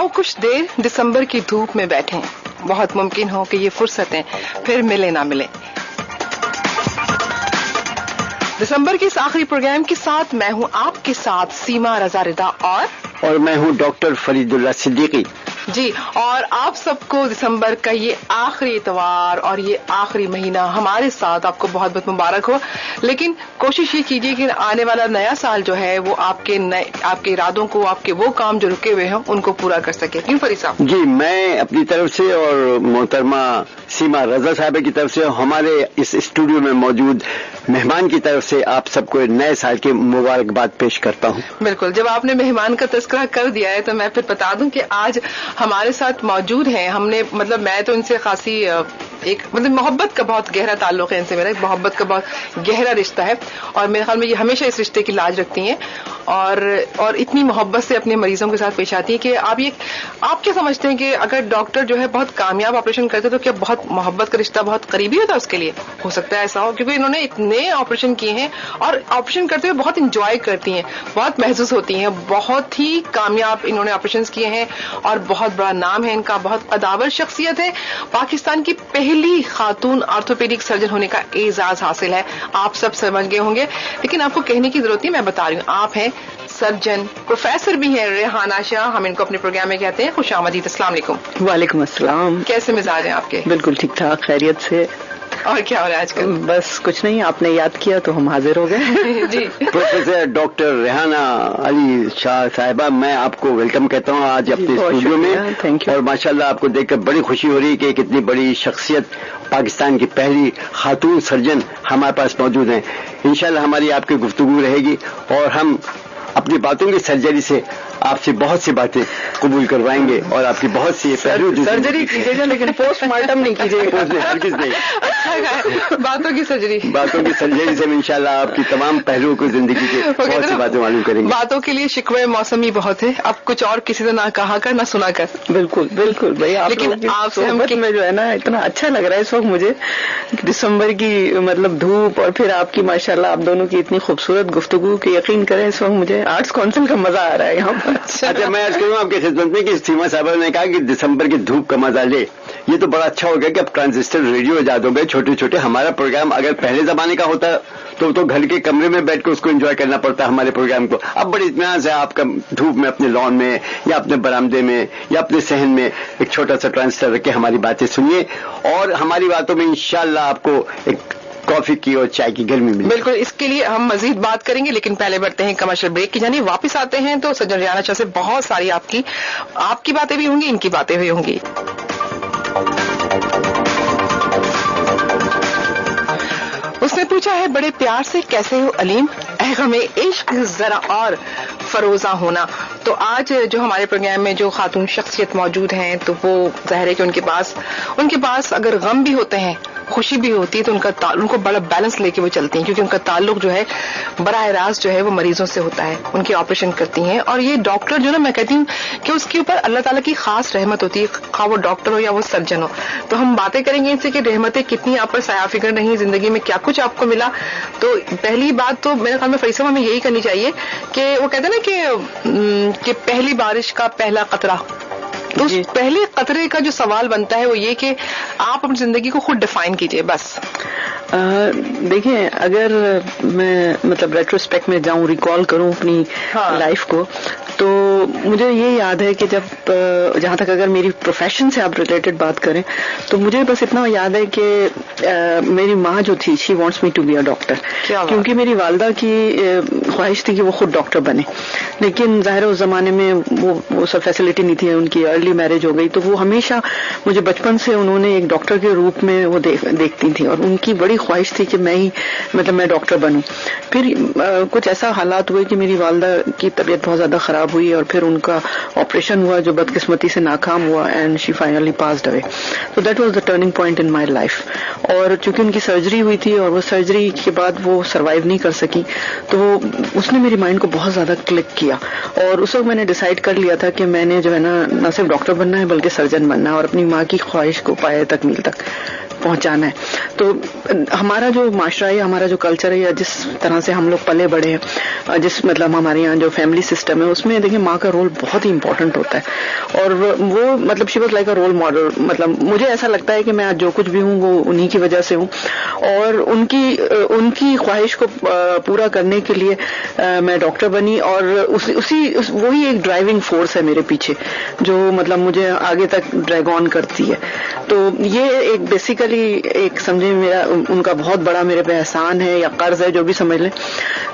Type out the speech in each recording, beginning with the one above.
आओ कुछ देर दिसंबर की धूप में बैठें, बहुत मुमकिन हो कि ये फुर्सतें फिर मिले ना मिले। दिसंबर के इस आखिरी प्रोग्राम के साथ मैं हूं आपके साथ सीमा रजा रिदा और मैं हूं डॉक्टर फरीदुल्लाह सिद्दीकी जी। और आप सबको दिसंबर का ये आखिरी इतवार और ये आखिरी महीना हमारे साथ आपको बहुत बहुत मुबारक हो। लेकिन कोशिश ये कीजिए कि आने वाला नया साल जो है वो आपके इरादों को, आपके वो काम जो रुके हुए हैं उनको पूरा कर सके। क्यों फरीद साहब? जी, मैं अपनी तरफ से और मोहतरमा सीमा रजा साहब की तरफ से, हमारे इस स्टूडियो में मौजूद मेहमान की तरफ से आप सबको नए साल की मुबारकबाद पेश करता हूँ। बिल्कुल, जब आपने मेहमान का तस्करा कर दिया है तो मैं फिर बता दूं कि आज हमारे साथ मौजूद हैं। हमने मैं तो इनसे खासी एक मोहब्बत का बहुत गहरा ताल्लुक है इनसे, मेरा मोहब्बत का बहुत गहरा रिश्ता है और मेरे ख्याल में ये हमेशा इस रिश्ते की लाज रखती हैं और इतनी मोहब्बत से अपने मरीजों के साथ पेश आती है कि आप क्या समझते हैं कि अगर डॉक्टर जो है बहुत कामयाब ऑपरेशन करते तो क्या बहुत मोहब्बत का रिश्ता बहुत करीबी होता है उसके लिए? हो सकता है ऐसा हो, क्योंकि इन्होंने इतने ऑपरेशन किए हैं और ऑपरेशन करते हुए बहुत इंजॉय करती हैं, बहुत महसूस होती हैं, बहुत ही कामयाब इन्होंने ऑपरेशन किए हैं और बहुत बड़ा नाम है इनका, बहुत कदावर शख्सियत है। पाकिस्तान की पहली खातून ऑर्थोपेडिक सर्जन होने का एजाज हासिल है, आप सब समझ गए होंगे, लेकिन आपको कहने की जरूरत नहीं, मैं बता रही हूँ। आप हैं सर्जन, प्रोफेसर भी हैं रेहाना शाह, हम इनको अपने प्रोग्राम में कहते हैं। खुश आमदीद। अस्सलाम वालेकुम। वालेकुम अस्सलाम। कैसे मिजाज हैं आपके? बिल्कुल ठीक ठाक, खैरियत से। और क्या हो रहा है आजकल? बस कुछ नहीं, आपने याद किया तो हम हाजिर हो गए। जी। प्रोफेसर डॉक्टर रेहाना अली शाह साहिबा, मैं आपको वेलकम कहता हूँ आज अपने स्टूडियो में। Thank you. और माशाल्लाह आपको देखकर बड़ी खुशी हो रही है कि कितनी बड़ी शख्सियत, पाकिस्तान की पहली खातून सर्जन हमारे पास मौजूद हैं। इंशाल्लाह हमारी आपकी गुफ्तगू रहेगी और हम अपनी बातों की सर्जरी से आपसे बहुत सी बातें कबूल करवाएंगे और आपकी बहुत सी सर्जरी कीजिएगा लेकिन पोस्टमार्टम नहीं कीजिएगा। हरगिज़ नहीं। बातों की सर्जरी से इंशाल्लाह आपकी तमाम पहलुओं को जिंदगी के बहुत सी बातें मालूम करेंगे। बातों के लिए शिकवे मौसमी बहुत है, अब कुछ और किसी से ना कहा कर ना सुना कर। बिल्कुल बिल्कुल भाई, लेकिन आप में जो है ना इतना अच्छा लग रहा है इस वक्त मुझे, दिसंबर की धूप और फिर आपकी माशाल्लाह आप दोनों की इतनी खूबसूरत गुफ्तगू कि यकीन करें इस वक्त मुझे आर्ट्स काउंसिल का मजा आ रहा है यहाँ पर। अच्छा, मैं आज करूँ आपकी खिदमत में कि सीमा साहब ने कहा कि दिसंबर की धूप का मजा ले, ये तो बड़ा अच्छा हो गया कि अब ट्रांजिस्टर रेडियो इजाद हो गए छोटे छोटे। हमारा प्रोग्राम अगर पहले जमाने का होता तो घर के कमरे में बैठ कर उसको एंजॉय करना पड़ता हमारे प्रोग्राम को। अब बड़ी इत्मीनान से आपका धूप में अपने लॉन में या अपने बरामदे में या अपने सहन में एक छोटा सा ट्रांजिस्टर रख के हमारी बातें सुनिए और हमारी बातों में इंशाल्लाह आपको एक कॉफी की और चाय की गर्मी मिली। बिल्कुल, इसके लिए हम मजीद बात करेंगे, लेकिन पहले बढ़ते हैं कमर्शियल ब्रेक की जानिए। वापस आते हैं तो सर्जन रेहाना शाह से बहुत सारी आपकी बातें भी होंगी, इनकी बातें भी होंगी। उसने पूछा है बड़े प्यार से, कैसे हो अलीम, ऐ गमे इश्क जरा और फरोजा होना। तो आज जो हमारे प्रोग्राम में जो खातून शख्सियत मौजूद हैं तो वो जाहिर है कि उनके पास अगर गम भी होते हैं, खुशी भी होती है, तो उनको बड़ा बैलेंस लेके वो चलती हैं, क्योंकि उनका ताल्लुक जो है बराह रास्त जो है वो मरीजों से होता है, उनके ऑपरेशन करती हैं। और ये डॉक्टर जो ना, मैं कहती हूँ कि उसके ऊपर अल्लाह ताला की खास रहमत होती है, खा वो डॉक्टर हो या वो सर्जन हो। तो हम बातें करेंगे इनसे कि रहमतें कितनी आप पर साया फिक्र नहीं, जिंदगी में क्या कुछ आपको मिला। तो पहली बात तो मेरे ख्याल में फरीसा हमें यही करनी चाहिए कि वो कहते हैं ना कि पहली बारिश का पहला कतरा, तो उस पहले कतरे का जो सवाल बनता है वो ये कि आप अपनी जिंदगी को खुद डिफाइन कीजिए। बस देखिए, अगर मैं रेट्रोस्पेक्ट में जाऊं, रिकॉल करूं अपनी लाइफ को, तो मुझे ये याद है कि जब जहां तक अगर मेरी प्रोफेशन से आप रिलेटेड बात करें तो मुझे बस इतना याद है कि मेरी माँ जो थी, she wants me to be a doctor, क्योंकि मेरी वालदा की ख्वाहिश थी कि वो खुद डॉक्टर बने। लेकिन जाहिर उस जमाने में वो सब फैसिलिटी नहीं थी, उनकी अर्ली मैरिज हो गई, तो वो हमेशा मुझे बचपन से उन्होंने एक डॉक्टर के रूप में वो देखती थी और उनकी बड़ी ख्वाहिश थी कि मैं डॉक्टर बनूं। फिर कुछ ऐसा हालात हुए कि मेरी वालदा की तबीयत बहुत ज्यादा खराब हुई और फिर उनका ऑपरेशन हुआ जो बदकिस्मती से नाकाम हुआ and she finally passed away. तो that was the turning point in my life. और चूंकि उनकी सर्जरी हुई थी और वो सर्जरी के बाद वो सर्वाइव नहीं कर सकी, तो उसने मेरी माइंड को बहुत ज्यादा क्लिक किया और उस वक्त मैंने डिसाइड कर लिया था कि मैंने जो है ना सिर्फ डॉक्टर बनना है बल्कि सर्जन बनना है और अपनी माँ की ख्वाहिश को पाए तकमील तक पहुंचाना है। तो हमारा जो माशरा है, हमारा जो कल्चर है, या जिस तरह से हम लोग पले बड़े हैं, हमारे यहाँ जो फैमिली सिस्टम है, उसमें देखिए माँ کا رول بہت ہی امپورٹنٹ ہوتا ہے. اور وہ مطلب she was like a role model. مطلب مجھے ایسا لگتا ہے کہ میں آج جو کچھ بھی ہوں وہ انہی کی وجہ سے ہوں, اور ان کی خواہش کو پورا کرنے کے لیے میں ڈاکٹر بنی, اور وہی ایک ڈرائیونگ فورس ہے میرے پیچھے جو مطلب مجھے آگے تک ڈریگ آن کرتی ہے. تو یہ ایک بیسیکلی ایک سمجھے میرا ان کا بہت بڑا میرے پہ احسان ہے یا قرض ہے, جو بھی سمجھ لیں.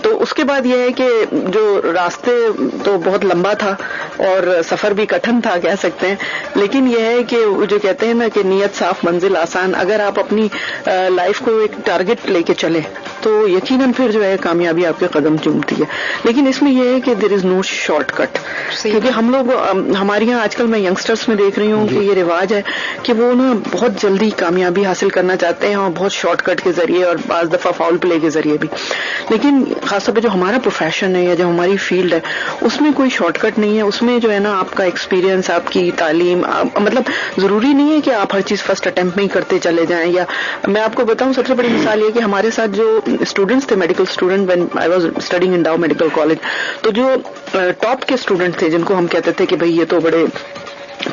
تو اس کے بعد یہ ہے کہ جو راستے تو بہت لمبا تھا اور سفر بھی کٹھن تھا کہہ سکتے ہیں, لیکن یہ ہے کہ جو کہتے ہیں نا کہ نیت صاف منزل آسان. اگر آپ اپنی لائف کو ایک ٹارگٹ لے کے چلیں تو یقیناً پھر جو ہے کامیابی آپ کے قدم چومتی ہے. لیکن اس میں یہ ہے کہ دیر از نو شارٹ کٹ, کیونکہ ہم لوگ ہمارے یہاں آج کل میں ینگسٹرس میں دیکھ رہی ہوں کہ یہ رواج ہے کہ وہ نا بہت جلدی کامیابی حاصل کرنا چاہتے ہیں اور بہت شارٹ کٹ کے ذریعے اور بعض دفعہ فاؤل پلے کے ذریعے بھی. لیکن خاص طور پہ جو ہمارا پروفیشن ہے یا جو ہماری فیلڈ ہے اس میں کوئی شارٹ کٹ نہیں ہے. اس میں جو ہے نا آپ کا ایکسپیرینس, آپ کی تعلیم, مطلب ضروری نہیں ہے کہ آپ ہر چیز فرسٹ اٹمپٹ میں ہی کرتے چلے جائیں. یا میں آپ کو بتاؤں سب سے بڑی مثال یہ کہ ہمارے ساتھ جو اسٹوڈنٹس تھے medical student when I was studying in Dow medical college, تو جو ٹاپ کے اسٹوڈنٹ تھے جن کو ہم کہتے تھے کہ بھئی یہ تو بڑے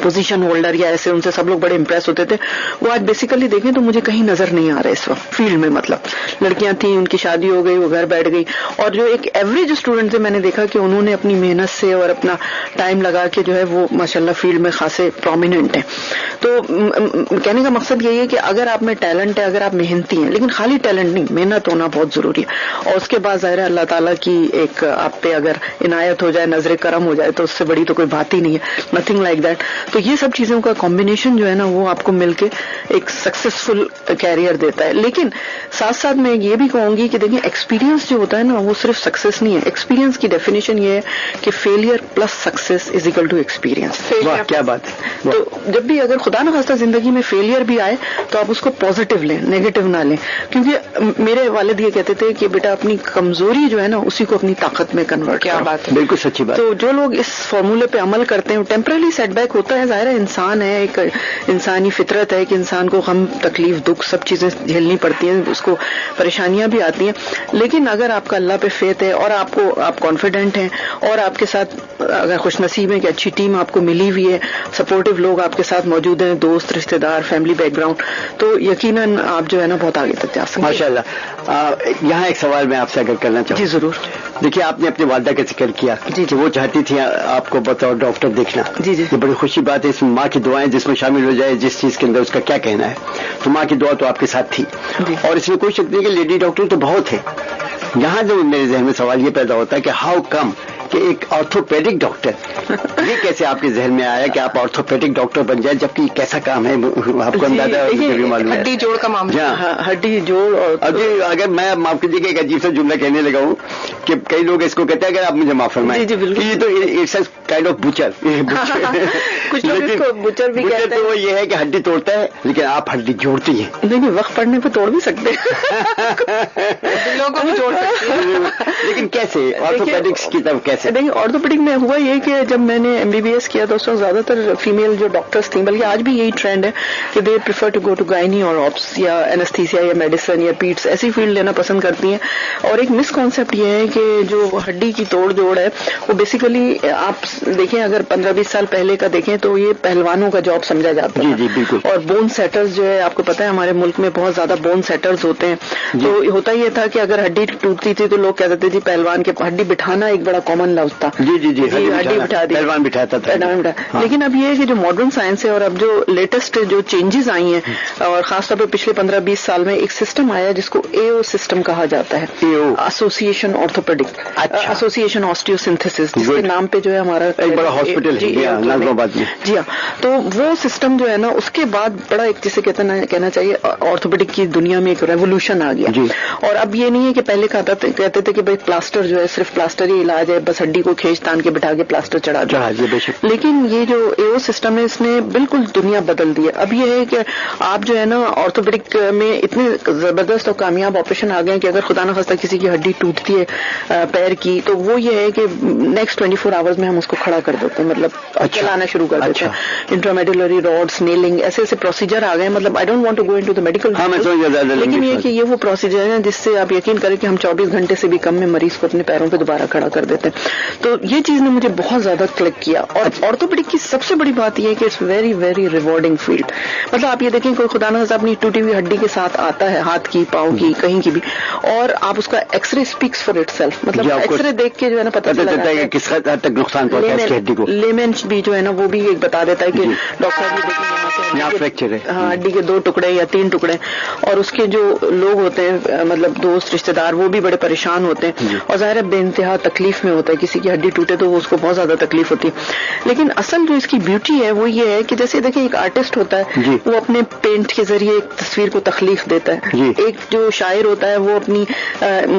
پوزیشن ہولڈر یا ایسے, ان سے سب لوگ بڑے امپریس ہوتے تھے, وہ آج بیسیکلی دیکھیں تو مجھے کہیں نظر نہیں آ رہے اس وقت فیلڈ میں. مطلب لڑکیاں تھیں, ان کی شادی ہو گئی, وہ گھر بیٹھ گئی, اور جو ایک ایوریج اسٹوڈنٹ تھے میں نے دیکھا کہ انہوں نے اپنی محنت سے اور اپنا ٹائم لگا کے جو ہے وہ ماشاءاللہ فیلڈ میں خاصے پرومیننٹ ہیں. تو کہنے کا مقصد یہی ہے کہ اگر آپ میں ٹیلنٹ ہے, اگر آپ محنتی ہیں, لیکن خالی ٹیلنٹ نہیں, محنت ہونا بہت ضروری ہے. اور اس کے بعد ظاہر ہے اللہ تعالیٰ کی ایک آپ پہ اگر عنایت ہو جائے, نظر کرم ہو جائے, تو اس سے بڑی تو کوئی بات ہی نہیں ہے, نتھنگ لائک دیٹ. تو یہ سب چیزوں کا کمبینیشن جو ہے نا وہ آپ کو مل کے ایک سکسیسفل کیریئر دیتا ہے. لیکن ساتھ ساتھ میں یہ بھی کہوں گی کہ دیکھیں ایکسپیرینس جو ہوتا ہے نا وہ صرف سکسیس نہیں ہے. ایکسپیرینس کی ڈیفینیشن یہ ہے کہ failure plus success is equal to experience. کیا بات ہے. تو جب بھی اگر خدا نخواستہ زندگی میں فیلئر بھی آئے تو آپ اس کو پازیٹیو لیں, نیگیٹو نہ لیں. کیونکہ میرے والد یہ کہتے تھے کہ بیٹا اپنی کمزوری جو ہے نا اسی کو اپنی طاقت میں کنورٹ. کیا بات ہے, بالکل سچی بات. تو جو لوگ اس فارمولے پہ عمل کرتے ہیں, ٹیمپرری سیٹ بیک ہوتا ہے, ظاہر ہے انسان ہے, ایک انسانی فطرت ہے کہ انسان کو غم, تکلیف, دکھ سب چیزیں جھیلنی پڑتی ہیں, اس کو پریشانیاں بھی آتی ہیں. لیکن اگر آپ کا اللہ پہ فیتھ ہے اور آپ کانفیڈنٹ ہیں اور آپ کے ساتھ اگر خوش نصیب ہے کہ اچھی ٹیم آپ کو ملی ہوئی ہے, سپورٹو لوگ آپ کے ساتھ موجود ہیں, دوست, رشتہ دار, فیملی بیک گراؤنڈ, تو یقیناً آپ جو ہے نا بہت آگے تک جا سکتے ہیں. ماشاءاللہ. یہاں ایک سوال میں آپ سے اگر کرنا چاہوں. جی ضرور. دیکھیے آپ نے اپنی والدہ کا ذکر کیا کہ وہ چاہتی تھی آپ کو بطور ڈاکٹر دیکھنا. جی جی. یہ بڑی خوشی بات ہے, اس میں ماں کی دعائیں جس میں شامل ہو جائے, جس چیز کے اندر اس کا کیا کہنا ہے, تو ماں کی دعا تو آپ کے ساتھ تھی. اور اس میں کوئی شک نہیں کہ لیڈی ڈاکٹر تو بہت ہے. یہاں جو میرے ذہن میں سوال یہ پیدا ہوتا ہے کہ ہاؤ کم کہ ایک آرتھوپیڈک ڈاکٹر یہ کیسے آپ کے ذہن میں آیا کہ آپ آرتھوپیڈک ڈاکٹر بن جائیں, جبکہ یہ کیسا کام ہے آپ کو اندازہ معلوم ہے. ہڈی جوڑ کا معاملہ. ہڈی جوڑ. اور اگر میں معاف کیجیے کہ ایک عجیب سا جملہ کہنے لگا ہوں کہ کئی لوگ اس کو کہتے ہیں, اگر آپ مجھے معاف فرمائیں, یہ تو اٹس کائنڈ آف بچر. کچھ لوگ اس کو بچر بھی کہتے ہیں. تو وہ یہ ہے کہ ہڈی توڑتا ہے, لیکن آپ ہڈی جوڑتی ہیں. دیکھیے وقت پڑنے پہ توڑ بھی سکتے ہیں, دلوں کو بھی جوڑ سکتے ہیں. لیکن کیسے آرتھوپیڈکس کی طرف کیسے؟ دیکھیے آرتھوپیڈک میں ہوا یہ کہ جب میں نے MBBS کیا تو اس وقت زیادہ تر فیمیل جو ڈاکٹرس تھیں, بلکہ آج بھی یہی ٹرینڈ ہے کہ they prefer to go to gynae اور آپس یا اینستھیسیا یا میڈیسن یا پیٹس, ایسی فیلڈ لینا پسند کرتی ہیں. اور ایک مس کانسیپٹ یہ ہے کہ جو ہڈی کی توڑ جوڑ ہے وہ بیسیکلی آپ دیکھیں اگر 15-20 سال پہلے کا دیکھیں تو یہ پہلوانوں کا جاب سمجھا جاتا ہے. جی بالکل. اور بون سیٹرز جو ہے آپ کو پتا ہے ہمارے ملک میں بہت زیادہ بون سیٹرز ہوتے ہیں. تو ہوتا یہ تھا کہ اگر ہڈی ٹوٹتی تھی تو لوگ کہتے تھے جی پہلوان کے ہڈی بٹھانا ایک بڑا کامن لفظ تھا. جی ہڈی بٹھا دی, پہلوان بٹھاتا تھا. لیکن اب یہ ہے کہ جو ماڈرن سائنس ہے اور اب جو لیٹسٹ جو چینجز آئی ہیں, اور خاص طور پہ پچھلے 15-20 سال میں ایک سسٹم آیا جس کو AO سسٹم کہا جاتا ہے, association orthopaedic, association osteo synthesis, جس کے نام پہ جو ہے ہمارا ایک بڑا ہاسپٹل ہے نازم آباد میں. جی ہاں. تو وہ سسٹم جو ہے نا اس کے بعد بڑا ایک جسے کہنا چاہیے آرتھوپیڈک کی دنیا میں ایک ریولیوشن آ گیا. اور اب یہ نہیں ہے کہ پہلے کہتے تھے کہ بھائی پلاسٹر جو ہے صرف پلاسٹر ہی علاج ہے, بس ہڈی کو کھینچ تان کے بٹھا کے پلاسٹر چڑھا دیا. لیکن یہ جو AO سسٹم ہے اس نے بالکل دنیا بدل دی ہے. اب یہ ہے کہ آپ جو ہے نا آرتھوپیڈک میں اتنے زبردست اور کامیاب آپریشن آ گئے ہیں کہ اگر خدا نخواستہ کسی کی ہڈی ٹوٹتی ہے پیر کی تو وہ یہ ہے کہ نیکسٹ 24 آورز میں ہم اس کو کھڑا کر دیتے ہیں, مطلب چلانا شروع کر دیتے ہیں. انٹرامیڈولری راڈس, نیلنگ, ایسے پروسیجر آ گئے. مطلب I don't want to go into the medical, لیکن یہ کہ یہ وہ پروسیجر ہیں جس سے آپ یقین کریں کہ ہم 24 گھنٹے سے بھی کم میں مریض کو اپنے پیروں پہ دوبارہ کھڑا کر دیتے ہیں. تو یہ چیز نے مجھے بہت زیادہ کلک کیا. اور آرتھوپیڈک کی سب سے بڑی بات یہ ہے کہ it's very very rewarding field. مطلب آپ یہ دیکھیں کوئی خدا نخواستہ اپنی ٹوٹی ہوئی ہڈی کے ساتھ آتا ہے, ہاتھ کی, پاؤں کی, کہیں کی بھی, اور آپ اس کا X ray speaks for itself. مطلب ایکس رے دیکھ کے جو ہے نا پتہ چلتا ہے کس حد تک نقصان پہنچا ہے اس کی ہڈی کو. لیمن بھی جو ہے نا وہ بھی ایک بتا دیتا ہے کہ ڈاکٹر صاحب یہ دیکھیں یہاں فریکچر ہے, ہاں ہڈی کے 2 ٹکڑے یا 3 ٹکڑے. اور اس کے جو لوگ ہوتے ہیں مطلب دوست رشتے دار وہ بھی بڑے پریشان ہوتے ہیں, اور ظاہر ہے بے انتہا تکلیف میں ہوتا ہے. کسی کی ہڈی ٹوٹے تو اس کو بہت زیادہ تکلیف ہوتی ہے. لیکن اصل جو اس کی بیوٹی ہے وہ یہ ہے کہ جیسے دیکھیں ایک آرٹسٹ ہوتا ہے وہ اپنے پینٹ کے ذریعے ایک تصویر کو تخلیق دیتا ہے. ایک جو شاعر ہوتا ہے وہ اپنی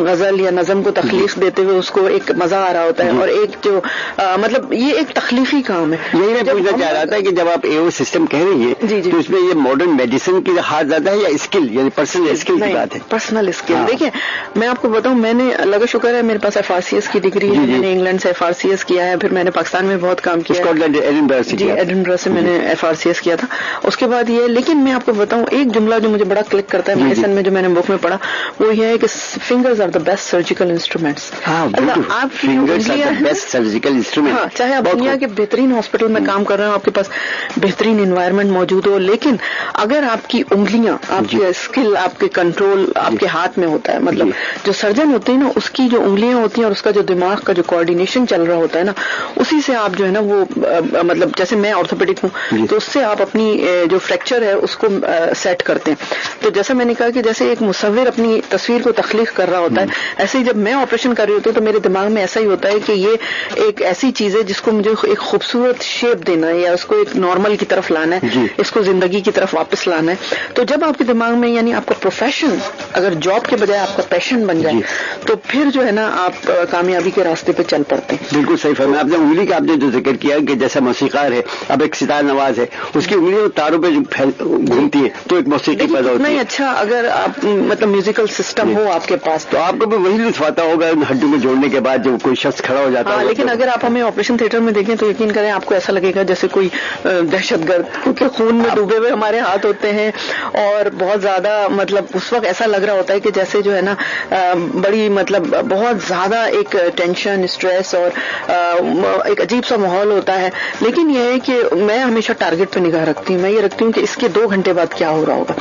غزل یا نظم کو تخلیق دیتے ہوئے اس کو ایک مزہ آ رہا ہوتا ہے. اور ایک جو مطلب یہ ایک تخلیقی کام ہے. یہی میں پوچھنا چاہ رہا تھا کہ جب آپ AO سسٹم کہہ رہی ہیں تو اس میں یہ ماڈرن میڈیسن کی ہاتھ زیادہ ہے یا اسکل یعنی پرسنل اسکل کی بات ہے؟ Personal skill. دیکھیں میں آپ کو بتاؤں, میں نے اللہ کا شکر ہے میرے پاس FRCS کی ڈگری ہے. میں نے انگلینڈ سے FRCS کیا ہے, پھر میں نے پاکستان میں بہت کام کیا ہے. ایڈنبرا سے میں نے FRCS کیا تھا. اس کے بعد یہ, لیکن میں آپ کو بتاؤں ایک جملہ جو مجھے بڑا کلک کرتا ہے میڈیسن میں, جو میں نے بک میں پڑھا, وہ یہ ہے کہ fingers are the best surgical instruments. آپ کی چاہے آپ دنیا کے بہترین ہاسپٹل میں کام کر رہے ہو, آپ کے پاس بہترین انوائرمنٹ موجود ہو, لیکن اگر آپ کی انگلیاں, آپ کی اسکل, آپ کے کنٹرول آپ کے ہاتھ میں ہوتا ہے. مطلب جو سرجن ہوتے ہیں نا اس کی جو انگلیاں ہوتی ہیں اور اس کا جو دماغ کا جو کوآرڈینیشن چل رہا ہوتا ہے نا, اسی سے آپ جو ہے نا وہ مطلب جیسے میں آرتھوپیڈک ہوں تو اس سے آپ اپنی جو فریکچر ہے اس کو سیٹ کرتے ہیں. تو جیسا میں نے کہا کہ جیسے ایک مصور اپنی تصویر کو تخلیق کر رہا ہوتا ہے, ایسے ہی جب میں آپریشن کر رہی ہوتی ہوں تو میرے دماغ میں ایسا ہی ہوتا ہے کہ یہ ایک ایسی چیز ہے جس کو مجھے ایک خوبصورت شیپ دینا ہے, یا اس کو ایک نارمل کی طرف لانا ہے, اس کو زندگی کی طرف واپس لانا ہے. تو جب آپ کے دماغ میں یعنی آپ کا پروفیشن اگر جاب کے بجائے آپ کا پیشن بن جائے تو پھر جو ہے نا آپ کامیابی کے راستے پہ چل پڑتے ہیں. بالکل صحیح فرمایا آپ نے. انگلی کا آپ نے جو ذکر کیا کہ جیسا موسیقار ہے, اب ایک ستار نواز ہے, اس کی انگلیاں تاروں پہ گھومتی ہے تو ایک موسیقی پیدا ہوتی ہے. نہیں اچھا اگر آپ مطلب میوزیکل سسٹم ہو آپ کے پاس تو آپ کو بھی وہی لطف آتا ہوگا ہڈیوں میں جوڑنے کے بعد جب کوئی شخص کھڑا ہو جاتا ہے. لیکن اگر آپ ہمیں آپریشن تھیٹر میں دیکھیں تو یقین کریں آپ کو ایسا لگے گا جیسے کوئی دہشت گرد, کیونکہ خون میں ڈوبے ہوئے ہمارے ہاتھ ہوتے ہیں, اور بہت زیادہ مطلب اس وقت ایسا لگ رہا ہوتا ہے کہ جیسے جو ہے نا بڑی مطلب بہت زیادہ ایک ٹینشن, اسٹریس اور ایک عجیب سا ماحول ہوتا ہے. لیکن یہ ہے کہ میں ہمیشہ ٹارگٹ پہ نگاہ رکھتی ہوں. میں یہ رکھتی ہوں کہ اس کے 2 گھنٹے بعد کیا ہو رہا ہوگا,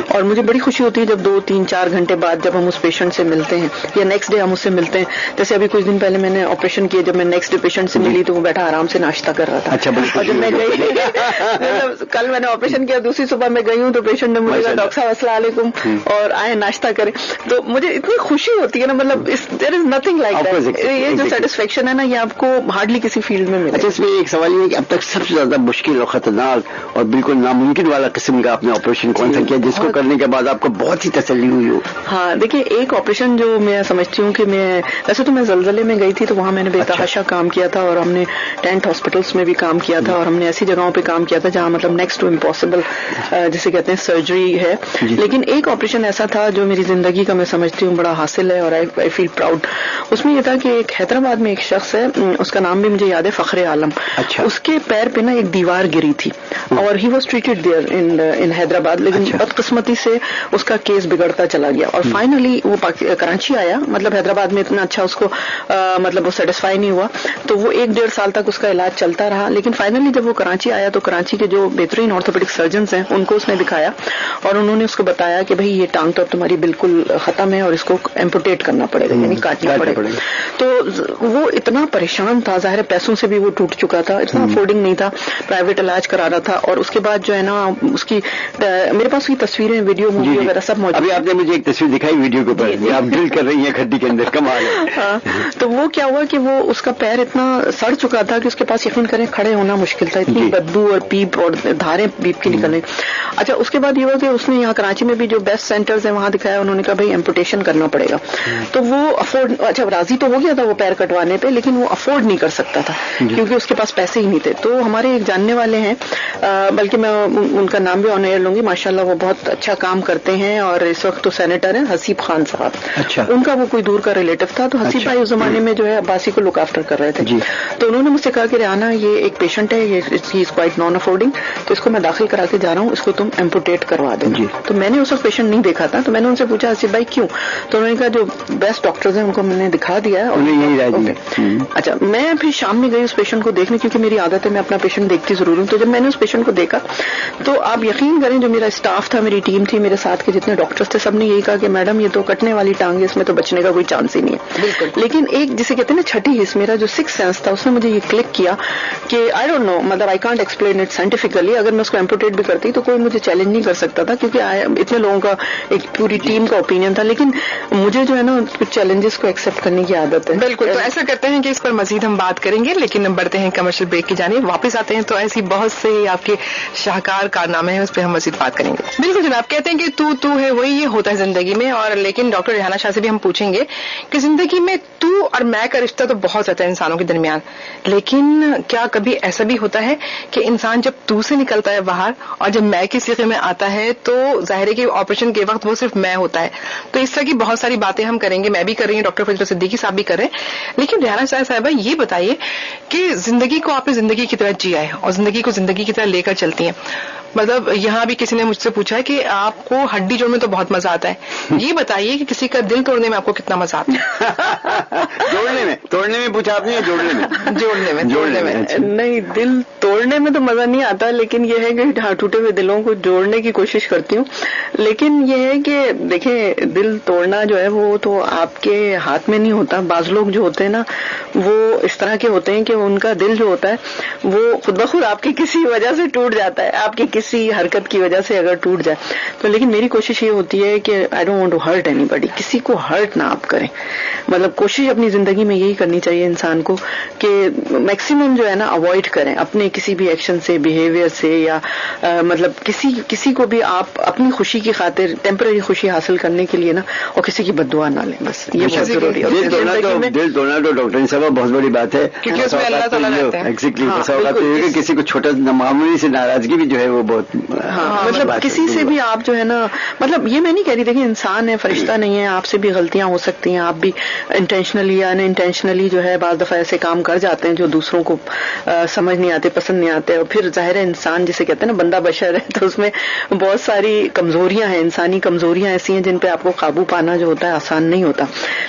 اور مجھے بڑی خوشی ہوتی ہے جب 2, 3, 4 گھنٹے بعد جب ہم اس پیشنٹ سے ملتے ہیں یا نیکسٹ ڈے ہم اس سے ملتے ہیں. جیسے ابھی کچھ دن پہلے میں نے آپریشن کیا, جب میں نیکسٹ ڈے پیشنٹ سے ملی تو وہ بیٹھا آرام سے ناشتہ کر رہا تھا. اور جب میں گئی کل میں نے آپریشن کیا, دوسری صبح میں گئی ہوں تو پیشنٹ نے مجھے کہا ڈاکٹر صاحب السلام علیکم اور آئے ناشتہ کریں. تو مجھے اتنی خوشی ہوتی ہے نا, مطلب دیر از نتھنگ لائک دیٹ. یہ جو سیٹسفیکشن ہے نا یہ آپ کو ہارڈلی کسی فیلڈ میں ملے. اچھا, اس میں ایک سوال یہ ہے کہ اب تک سب سے زیادہ مشکل اور خطرناک اور بالکل ناممکن والا قسم کا آپ نے آپریشن کون سا کیا جس کو کرنے کے بعد آپ کو بہت ہی تسلی ہوئی ہو؟ ہاں دیکھیں, ایک آپریشن جو میں سمجھتی ہوں کہ میں ویسے تو میں زلزلے میں گئی تھی تو وہاں میں نے بے تحاشا کام کیا تھا, اور ہم نے ٹینٹ ہاسپٹلس میں بھی کام کیا تھا, اور ہم نے ایسی جگہوں پہ کام کیا تھا جہاں مطلب نیکسٹ ٹو امپاسبل جسے کہتے ہیں سرجری ہے. لیکن ایک آپریشن ایسا تھا جو میری زندگی کا میں سمجھتی ہوں بڑا حاصل ہے, اور آئی فیل پراؤڈ. اس میں یہ تھا کہ ایک حیدرآباد میں ایک شخص ہے, اس کا نام بھی مجھے یاد ہے, فخر عالم. اس کے پیر پہ نا ایک دیوار گری تھی, اور he was treated there in Hyderabad. لیکن بدقسمتی سے اس کا کیس بگڑتا چلا گیا, اور فائنلی وہ کراچی آیا. مطلب حیدرآباد میں اتنا اچھا اس کو مطلب وہ سیٹسفائی نہیں ہوا, تو وہ 1-1.5 سال تک اس کا علاج چلتا رہا. لیکن فائنلی جب وہ کراچی آیا تو کراچی کے جو بہترین آرتھوپیڈک سرجنز ہیں ان کو اس نے دکھایا, اور انہوں نے اس کو بتایا کہ بھئی یہ ٹانگ تو تمہاری بالکل ختم ہے اور اس کو ایمپوٹیٹ کرنا پڑے گا, یعنی کاٹنا پڑے گا. تو وہ اتنا پریشان تھا, ظاہر پیسوں سے بھی وہ ٹوٹ چکا تھا, اتنا افورڈنگ نہیں تھا, پرائیویٹ علاج کرا رہا تھا. اور اس کے بعد جو ہے نا اس کی میرے پاس کی تصویریں, ویڈیو, مووی وغیرہ سب موجود. ابھی آپ نے مجھے ایک تصویر دکھائی ویڈیو کے اوپر, آپ ڈرل کر رہی ہیں کھڈی کے اندر, کمال ہے. ہاں, تو وہ کیا ہوا کہ وہ اس کا پیر اتنا سڑ چکا تھا کہ اس کے پاس یقین کریں کھڑے ہونا مشکل تھا, اتنی بدبو اور پیپ اور دھاریں پیپ کی نکل رہی. اچھا, اس کے بعد یہ ہوا کہ اس نے یہاں کراچی میں بھی جو بیسٹ سینٹرز ہیں وہاں دکھایا, انہوں نے کہا بھائی ایمپوٹیشن کرنا پڑے گا. تو وہ افورڈ, اچھا راضی تو ہو گیا تھا وہ پیر کٹوانے پہ, لیکن وہ افورڈ نہیں کر سکتا تھا کیونکہ اس کے پاس پیسے ہی نہیں تھے. تو ہمارے ایک جاننے والے ہیں, بلکہ میں ان کا نام بھی آن ایئر لوں گی, ماشاءاللہ وہ بہت اچھا کام کرتے ہیں, اور اس وقت تو سینیٹر ہیں, حسیب خان صاحب. اچھا, ان کا وہ کوئی دور کا ریلیٹو تھا, تو حسیب بھائی اس زمانے میں جو ہے عباسی کو لک آفٹر کر رہے تھے. تو انہوں نے مجھ سے کہا کہ ریحانہ یہ ایک پیشنٹ ہے, یہ از کوائٹ نان افورڈنگ, تو اس کو میں داخل کرا کے جا رہا ہوں, اس کو تم ایمپوٹیٹ کروا دیں. تو میں نے اس وقت پیشنٹ نہیں دیکھا تھا, تو میں نے ان سے پوچھا حسیب بھائی کیوں, تو انہوں نے کہا جو بیسٹ ڈاکٹرز ہیں ان کو میں نے دکھا دیا ہے, गए. अच्छा, मैं फिर शाम में गई उस पेशेंट को देखने, क्योंकि मेरी आदत है मैं अपना पेशेंट देखती जरूर हूँ. तो जब मैंने उस पेशेंट को देखा तो आप यकीन करें, जो मेरा स्टाफ था, मेरी टीम थी, मेरे साथ के जितने डॉक्टर्स थे, सबने यही कहा कि मैडम ये तो कटने वाली टांग है, इसमें तो बचने का कोई चांस ही नहीं है. बिल्कुल. लेकिन एक जिसे कहते हैं ना छठी हिस्स, मेरा जो सिक्स सेंस था, उसने मुझे ये क्लिक किया कि आई डोंट नो, मतलब I can't explain it scientifically. अगर मैं उसको एम्पुटेट भी करती तो कोई मुझे चैलेंज नहीं कर सकता था, क्योंकि इतने लोगों का, एक पूरी टीम का ओपिनियन था. लेकिन मुझे जो है ना कुछ चैलेंजेस को एक्सेप्ट करने की आदत है. बिल्कुल. तो ऐसा करते हैं कि इस पर मजीद हम बात करेंगे, लेकिन बढ़ते हैं कमर्शियल ब्रेक की जानिब. वापस आते हैं तो ऐसी बहुत से आपके शाहकार कारनामे हैं, उस पर हम मजीद बात करेंगे. बिल्कुल जनाब, कहते हैं कि तू है वही ये होता है जिंदगी में. और लेकिन डॉक्टर रेहाना शाह से भी हम पूछेंगे कि जिंदगी में तू और मैं का रिश्ता तो बहुत रहता है इंसानों के दरमियान, लेकिन क्या कभी ऐसा भी होता है कि इंसान जब तू से निकलता है बाहर और जब मैं की सीखे में आता है तो जाहिर है कि ऑपरेशन के वक्त वो सिर्फ मैं होता है. तो इस तरह की बहुत सारी बातें हम करेंगे, मैं भी कर रही हूँ, डॉक्टर फजल सिद्दीकी साहब भी कर रहे हैं. लेकिन रेहाना शाह साहबा ये बताइए कि जिंदगी को आपने जिंदगी की तरह जिया है और जिंदगी को जिंदगी की तरह लेकर चलती हैं. मतलब यहाँ भी किसी ने मुझसे पूछा है कि आपको हड्डी जोड़ने में तो बहुत मजा आता है, ये बताइए कि किसी का दिल तोड़ने में आपको कितना मजा आता है? तोड़ने में पूछा आपने या जोड़ने में? जोड़ने में नहीं, दिल तोड़ने में तो मजा नहीं आता, लेकिन ये है कि टूटे हुए दिलों को जोड़ने की कोशिश करती हूँ. लेकिन ये है कि देखिए, दिल तोड़ना जो है वो तो आपके हाथ में नहीं होता. बाज लोग जो होते हैं ना, वो इस तरह के होते हैं कि उनका दिल जो होता है वो खुद ब खुद आपकी किसी वजह से टूट जाता है, आपकी किसी हरकत की वजह से अगर टूट जाए तो. लेकिन मेरी कोशिश ये होती है कि I don't want to hurt anybody, किसी को हर्ट ना आप करें. मतलब कोशिश अपनी जिंदगी में यही करनी चाहिए इंसान को कि मैक्सिमम जो है ना अवॉइड करें अपने किसी भी एक्शन से, बिहेवियर से, या मतलब किसी को भी आप अपनी खुशी की खातिर, टेम्पररी खुशी हासिल करने के लिए ना, और किसी की बददुआ ना लें. बस ये बहुत जरूरी है. दिल तोड़ना तो डॉक्टर साहब बहुत बड़ी बात है, क्योंकि उसमें अल्लाह ताला रहता है. एग्जैक्टली. किसी को छोटा मामूली से नाराजगी भी जो है वो बहुत, मतलब किसी से भी आप जो है ना, मतलब ये मैं नहीं कह रही, देखिए इंसान है, फरिश्ता नहीं है, आपसे भी गलतियां हो सकती हैं, आप भी इंटेंशनली या अनइंटेंशनली जो है बाज़ दफा ऐसे काम कर जाते हैं जो दूसरों को समझ नहीं आते, पसंद नहीं आते. और फिर जाहिर है इंसान जिसे कहते हैं ना बंदा बशर है, तो उसमें बहुत सारी कमजोरियां हैं, इंसानी कमजोरियां ऐसी हैं जिन पे आपको काबू पाना जो होता है आसान नहीं होता.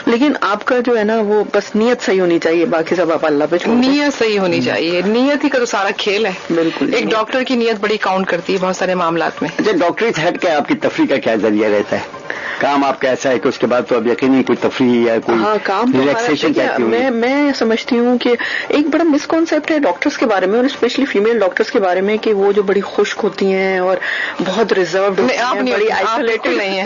लेकिन आपका जो है ना वो बस नीयत सही होनी चाहिए, बाकी सब आप अल्लाह पे छोड़. नीयत सही होनी चाहिए, नीयत ही का तो सारा खेल है. बिल्कुल. एक डॉक्टर की नीयत बड़ी काउंट करती है बहुत सारे मामलात में. अच्छा, डॉक्टरी से हट के आपकी तफरीह का क्या जरिया रहता है? काम आपका ऐसा है कि उसके बाद तो अब यकीन कोई तफरीह या कोई काम रिलैक्सेशन क्या? मैं समझती हूँ कि एक बड़ा मिसकॉन्सेप्ट है डॉक्टर्स के बारे में, और स्पेशली फीमेल डॉक्टर्स के बारे में, कि वो जो बड़ी खुश्क होती हैं और बहुत रिजर्व्ड होती हैं, बड़ी आइसोलेटेड नहीं है.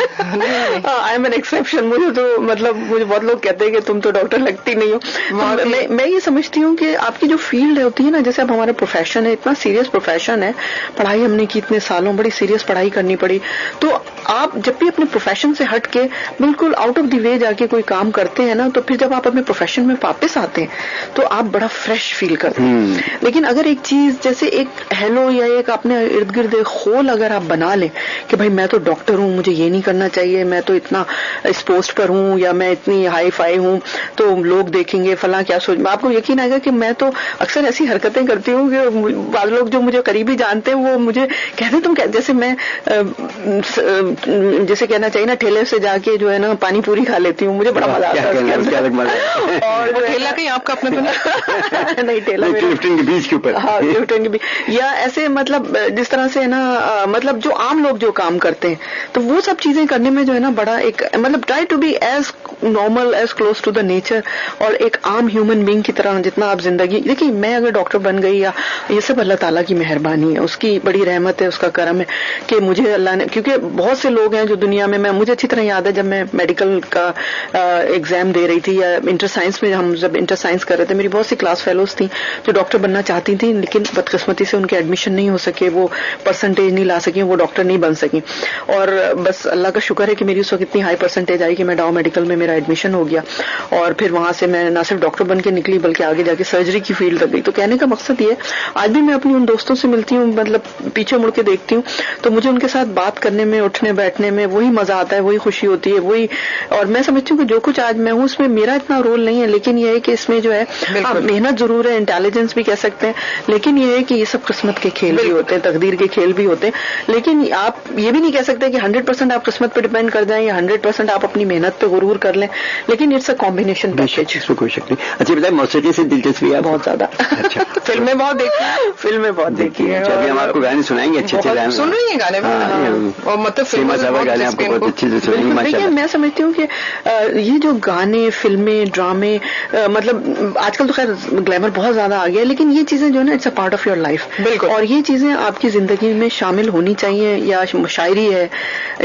I am an exception. मुझे तो मतलब मुझे बहुत लोग कहते हैं कि तुम तो डॉक्टर लगती नहीं हो. मैं ये समझती हूँ कि आपकी जो फील्ड होती है ना, जैसे अब हमारा प्रोफेशन है, इतना सीरियस प्रोफेशन है, पढ़ाई हमने की इतने सालों, बड़ी सीरियस पढ़ाई करनी पड़ी. तो आप जब भी अपने प्रोफेशन से हट के बिल्कुल आउट ऑफ द वे जाके कोई काम करते हैं ना, तो फिर जब आप अपने प्रोफेशन में वापस आते हैं तो आप बड़ा फ्रेश फील करते हैं. लेकिन अगर एक चीज जैसे एक हेलो या एक अपने इर्द गिर्द एक खोल अगर आप बना लें कि भाई मैं तो डॉक्टर हूं, मुझे ये नहीं करना चाहिए, मैं तो इतना इस पोस्ट पर हूं, या मैं इतनी हाई फाई हूं, तो लोग देखेंगे फला क्या सोच. आपको यकीन आएगा कि मैं तो अक्सर ऐसी हरकतें करती हूँ कि बाद लोग जो मुझे करीबी जानते हैं वो मुझे कहते हैं तुम जैसे मैं जैसे कहना चाहिए ना, ठेले से जाके जो है ना पानी पूरी खा लेती हूँ, मुझे बड़ा मजा आता है. और ठेला कहीं आपका अपना तो नहीं, ठेला लिफ्टिंग के बीच के ऊपर. हाँ, लिफ्टिंग के बीच, या ऐसे मतलब जिस तरह से ना मतलब जो आम लोग जो काम करते हैं, तो वो सब चीजें करने में जो है ना बड़ा एक मतलब try to be as normal, as close to the nature, और एक आम ह्यूमन बीइंग की तरह जितना आप जिंदगी. देखिए मैं अगर डॉक्टर बन गई, या ये सब अल्लाह ताला की मेहरबानी है, उसकी बड़ी रहमत है, उसका करम है कि मुझे अल्लाह ने, क्योंकि बहुत से लोग हैं जो दुनिया में, मुझे अच्छी तरह याद है जब मैं मेडिकल का एग्जाम दे रही थी, या इंटर साइंस में हम जब इंटर साइंस कर रहे थे, मेरी बहुत सी क्लास फेलोज थी जो डॉक्टर बनना चाहती थी, लेकिन बदकिस्मती से उनके एडमिशन नहीं हो सके, वो परसेंटेज नहीं ला सकी, वो डॉक्टर नहीं बन सकी. और बस अल्लाह का शुक्र है कि मेरी उस वक्त इतनी हाई परसेंटेज आई कि मैं डाउ मेडिकल में मेरा एडमिशन हो गया, और फिर वहां से मैं ना सिर्फ डॉक्टर बन के निकली बल्कि आगे जाके सर्जरी की फील्ड तक गई. तो कहने का मकसद ये, आज भी मैं अपनी उन दोस्तों से मिलती हूँ, मतलब पीछे मुड़ के देखती हूँ तो मुझे उनके साथ बात करने में, उठने बैठने में वही मजा आता है, वही खुशी होती है, वही. और मैं समझती हूँ कि जो कुछ आज मैं हूँ उसमें मेरा इतना रोल नहीं है, लेकिन ये है कि इसमें जो है मेहनत जरूर है, इंटेलिजेंस भी कह सकते हैं, लेकिन ये है कि ये सब किस्मत के खेल भी होते हैं, तकदीर के खेल भी होते हैं. लेकिन आप ये भी नहीं कह सकते कि 100% आप किस्मत पे डिपेंड कर जाएं, या 100% आप अपनी मेहनत पे गुरूर कर لیں, لیکن اٹس اے کمبینیشن پیکج. اس میں کوئی شک نہیں. اچھا بتائیں, موسیقی سے دلچسپی ہے بہت زیادہ. اچھا, فلمیں بہت دیکھی ہیں, فلمیں بہت دیکھی ہے. ابھی ہم آپ کو گانے سنائیں گے, اچھے گانے سن رہی ہیں گانے اور مطلب فیمس گانے آپ کو بہت اچھے سے سنائیں گے ماشاء اللہ. میں سمجھتی ہوں کہ یہ جو گانے, فلمیں, ڈرامے, مطلب آج کل تو خیر گلیمر بہت زیادہ آ گیا ہے, لیکن یہ چیزیں جو ہے نا it's a part of your life. بالکل. اور یہ چیزیں آپ کی زندگی میں شامل ہونی چاہیے. یا شاعری ہے,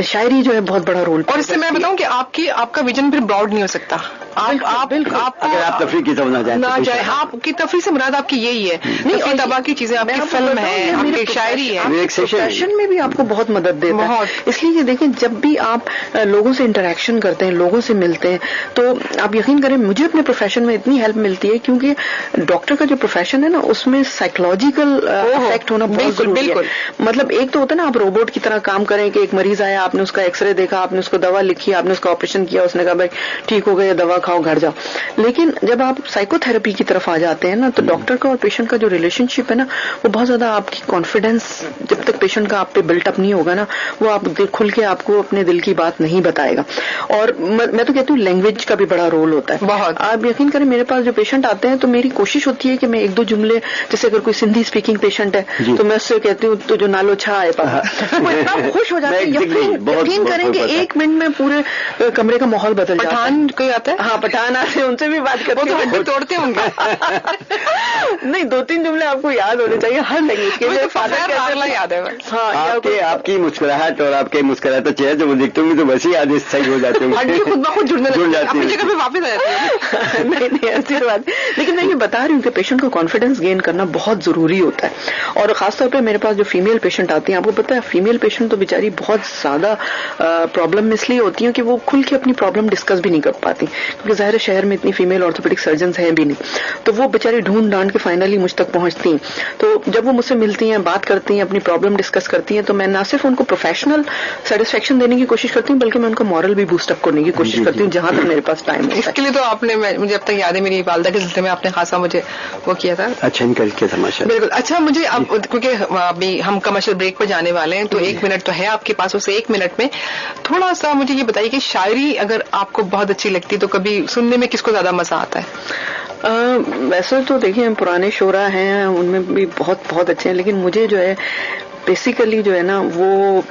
شاعری جو ہے بہت بڑا رول. اور اس سے میں بتاؤں کہ آپ کا ویژن پھر براڈ نہیں ہو سکتا. اگر آپ تفریح کی طرف نہ جائیں, آپ کی تفریح سے مراد آپ کی یہی ہے, نہیں طبع کی چیزیں, آپ کی فلم ہے, آپ کی شاعری ہے, پروفیشن میں بھی آپ کو بہت مدد دیتا ہے. اس لیے دیکھیں, جب بھی آپ لوگوں سے انٹریکشن کرتے ہیں, لوگوں سے ملتے ہیں, تو آپ یقین کریں مجھے اپنے پروفیشن میں اتنی ہیلپ ملتی ہے, کیونکہ ڈاکٹر کا جو پروفیشن ہے نا اس میں سائیکولوجیکل افیکٹ ہونا بہت ضروری ہے. مطلب ایک تو ہوتا ہے نا آپ روبوٹ کی طرح کام کریں کہ ایک مریض آیا, آپ نے اس کا ایکس رے دیکھا, آپ نے اس کو دوا لکھی, آپ نے اس کا آپریشن کیا, اس نے کہا بھائی ٹھیک ہو گیا, دوا کھاؤ, گھر جاؤ. لیکن جب آپ سائیکو تھراپی کی طرف آ جاتے ہیں نا, تو ڈاکٹر کا اور پیشنٹ کا جو ریلیشن شپ ہے نا, وہ بہت زیادہ آپ کی کانفیڈینس جب تک پیشنٹ کا آپ پہ بلٹ اپ نہیں ہوگا نا, وہ آپ کھل کے آپ کو اپنے دل کی بات نہیں بتائے گا. اور میں تو کہتی ہوں لینگویج کا بھی بڑا رول ہوتا ہے بہت. آپ یقین کریں میرے پاس جو پیشنٹ آتے ہیں تو میری کوشش ہوتی ہے کہ میں ایک دو جملے, جیسے اگر کوئی سندھی اسپیکنگ پیشنٹ ہے تو میں اس سے کہتی ہوں تو جو نالو چھا ہے پاپا, وہ اتنا خوش ہو جاتے ہیں, یقین کریں کہ ایک منٹ میں پورے کمرے کا ماحول بدل جاتا ہے. پٹھان کوئی آتا ہے, ہاں پٹھان آتے ہیں, ان سے بھی بات کرتے ہیں, ہڈی توڑتے ہوں گے. نہیں, 2-3 جملے آپ کو یاد ہونے چاہیے ہر لینگویج کے لیے. یاد ہے آپ کی مسکراہٹ اور آپ کے مسکراتا چہرہ جب وہ دیکھتے ہوں گے تو ویسے ہی آدھے صحیح ہو جاتے ہیں, ہڈی خود بخود جڑ جاتی ہے, جگہ پہ واپس آ جاتی ہے. نہیں ایسی بات, لیکن میں یہ بتا رہی ہوں کہ پیشنٹ کو کانفیڈینس گین کرنا بہت ضروری ہوتا ہے. اور خاص طور پہ میرے پاس جو فیمیل پیشنٹ آتی ہیں, آپ کو پتا ہے فیمیل پیشنٹ تو بیچاری بہت زیادہ پرابلم میں اس لیے ہوتی ہیں کہ وہ کھل کے اپنی پرابلم ڈسکس بھی نہیں کر پاتی, کیونکہ ظاہر شہر میں اتنی فیمیل آرتھوپیڈک سرجنز ہیں بھی نہیں, تو وہ بیچاری ڈھونڈ ڈانڈ کے فائنلی مجھ تک پہنچتی ہیں. تو جب وہ مجھ سے ملتی ہیں, بات کرتی ہیں, اپنی پرابلم ڈسکس کرتی ہیں, تو میں نہ صرف ان کو پروفیشنل سیٹسفیکشن دینے کی کوشش کرتی ہوں, بلکہ میں ان کو مورل بھی بوسٹ اپ کرنے کی کوشش کرتی ہوں جہاں تک میرے پاس ٹائم ہے. اس کے لیے تو آپ نے, مجھے اب تک یاد ہے میری والدہ کے سلسلے میں آپ نے خاصا مجھے وہ کیا تھا. اچھا ان کر کے تماشا. بالکل. اچھا مجھے اب کیونکہ ابھی ہم کمرشل بریک پہ جانے والے ہیں, تو 1 منٹ تو ہے آپ کے پاس, اسے 1 منٹ میں تھوڑا سا مجھے یہ بتائیے کہ شاعری اگر آپ کو بہت اچھی لگتی تو کبھی سننے میں کس کو زیادہ مزہ آتا ہے؟ ویسے تو دیکھیں پرانے شعراء ہیں, ان میں بھی بہت اچھے ہیں, لیکن مجھے جو ہے بیسیکلی جو ہے نا وہ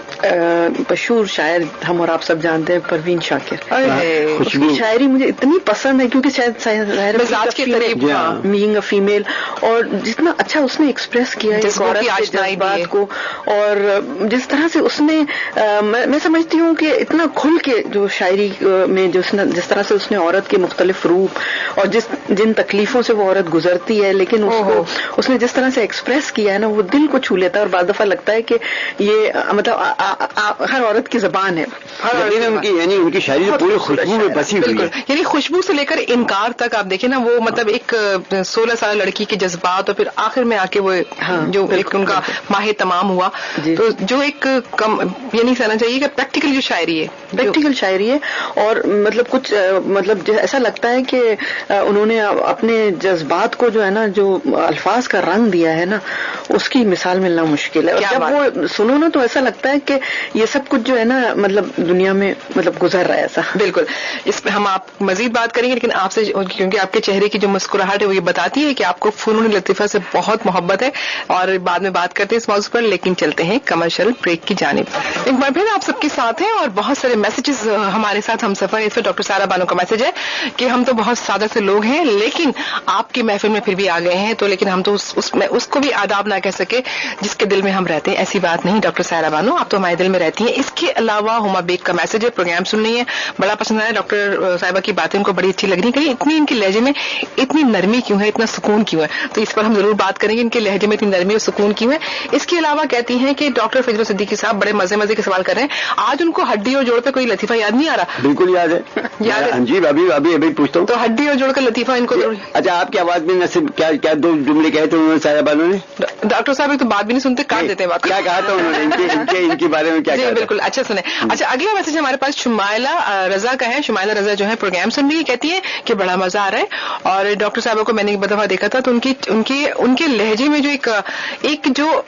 مشہور شاعر ہم اور آپ سب جانتے ہیں پروین شاکر. اس کی شاعری مجھے اتنی پسند ہے کیونکہ شاید بینگ اے فیمیل, اور جتنا اچھا اس نے ایکسپریس کیا ہے جذبات کو, اور جس طرح سے اس نے, میں سمجھتی ہوں کہ اتنا کھل کے جو شاعری میں جس طرح سے اس نے عورت کے مختلف روپ اور جن تکلیفوں سے وہ عورت گزرتی ہے, لیکن اس نے جس طرح سے ایکسپریس کیا ہے نا, وہ دل کو چھو لیتا ہے. اور بعض دفعہ لگتا ہے کہ یہ مطلب ہر عورت کی زبان ہے, یعنی ان کی شاعری پوری خوشبو میں بسی ہوئی ہے. یعنی خوشبو سے لے کر انکار تک آپ دیکھیں نا, وہ مطلب ایک 16 سال لڑکی کے جذبات, اور پھر آخر میں آ کے وہ جو ایک ان کا ماہ تمام ہوا, تو جو ایک یہ نہیں کہنا چاہیے کہ پریکٹیکل جو شاعری ہے, پریکٹیکل شاعری ہے. اور مطلب کچھ مطلب ایسا لگتا ہے کہ انہوں نے اپنے جذبات کو جو ہے نا, جو الفاظ کا رنگ دیا ہے نا, اس کی مثال ملنا مشکل ہے. اور جب وہ سنو نا تو ایسا لگتا ہے کہ یہ سب کچھ جو ہے نا مطلب دنیا میں مطلب گزر رہا ہے ایسا. بالکل. اس پہ ہم آپ مزید بات کریں گے, لیکن آپ سے کیونکہ آپ کے چہرے کی جو مسکراہٹ ہے وہ یہ بتاتی ہے کہ آپ کو فنون لطیفہ سے بہت محبت ہے, اور بعد میں بات کرتے ہیں اس موضوع پر, لیکن چلتے ہیں کمرشل بریک کی جانب. ایک بار پھر آپ سب کے ساتھ ہیں, اور بہت سارے میسیجز ہمارے ساتھ ہم سفر. اس پہ ڈاکٹر سارہ بانو کا میسج ہے کہ ہم تو بہت سادہ سے لوگ ہیں, لیکن آپ کی محفل میں پھر بھی آ گئے ہیں, تو لیکن ہم تو اس کو بھی آداب نہ کہہ سکے جس کے دل میں ہم رہتے ہیں. ایسی بات نہیں ڈاکٹر سارہ بانو, آپ تو ہمارے دل میں رہتی ہیں. اس کے علاوہ ہما بیگ کا میسج ہے, پروگرام سن رہی ہے, بڑا پسند آیا, ڈاکٹر صاحبہ کی باتیں ان کو بڑی اچھی لگ رہی ہیں, اتنی ان کے لہجے میں اتنی نرمی کیوں ہے, اتنا سکون کیوں ہے, تو اس پر ہم ضرور بات کریں گے, ان کے لہجے میں اتنی نرمی اور سکون کیوں ہے. اس کے علاوہ کہتی ہیں کہ ڈاکٹر فجر صدیقی صاحب بڑے مزے کے سوال کر رہے ہیں, آج ان کو ہڈی اور جوڑ پہ کوئی لطیفہ یاد نہیں آ رہا؟ بالکل یاد ہے. یاد ہے جی, ابھی پوچھتا ہوں. تو ہڈی اور جوڑ کا لطیفہ ان کو. اچھا, آپ کی آواز میں نصیب کیا 2 جملے کہے تھے انہوں نے سارہ بانو نے؟ ڈاکٹر صاحب ایک تو بات بھی نہیں سنتے, کاٹ دیتے ہیں بات. کیا کہا تھا انہوں نے ان کے بارے میں؟ کیا جی بالکل, اچھا سنیں. اچھا, اگلا میسج ہمارے پاس شمائلہ رضا کا ہے. شمائلہ رضا جو ہے پروگرام سن رہی ہے, کہتی ہے کہ بڑا مزہ آ رہا ہے, اور ڈاکٹر صاحبہ کو میں نے ایک دفعہ دیکھا تھا تو ان کے لہجے میں جو ایک جو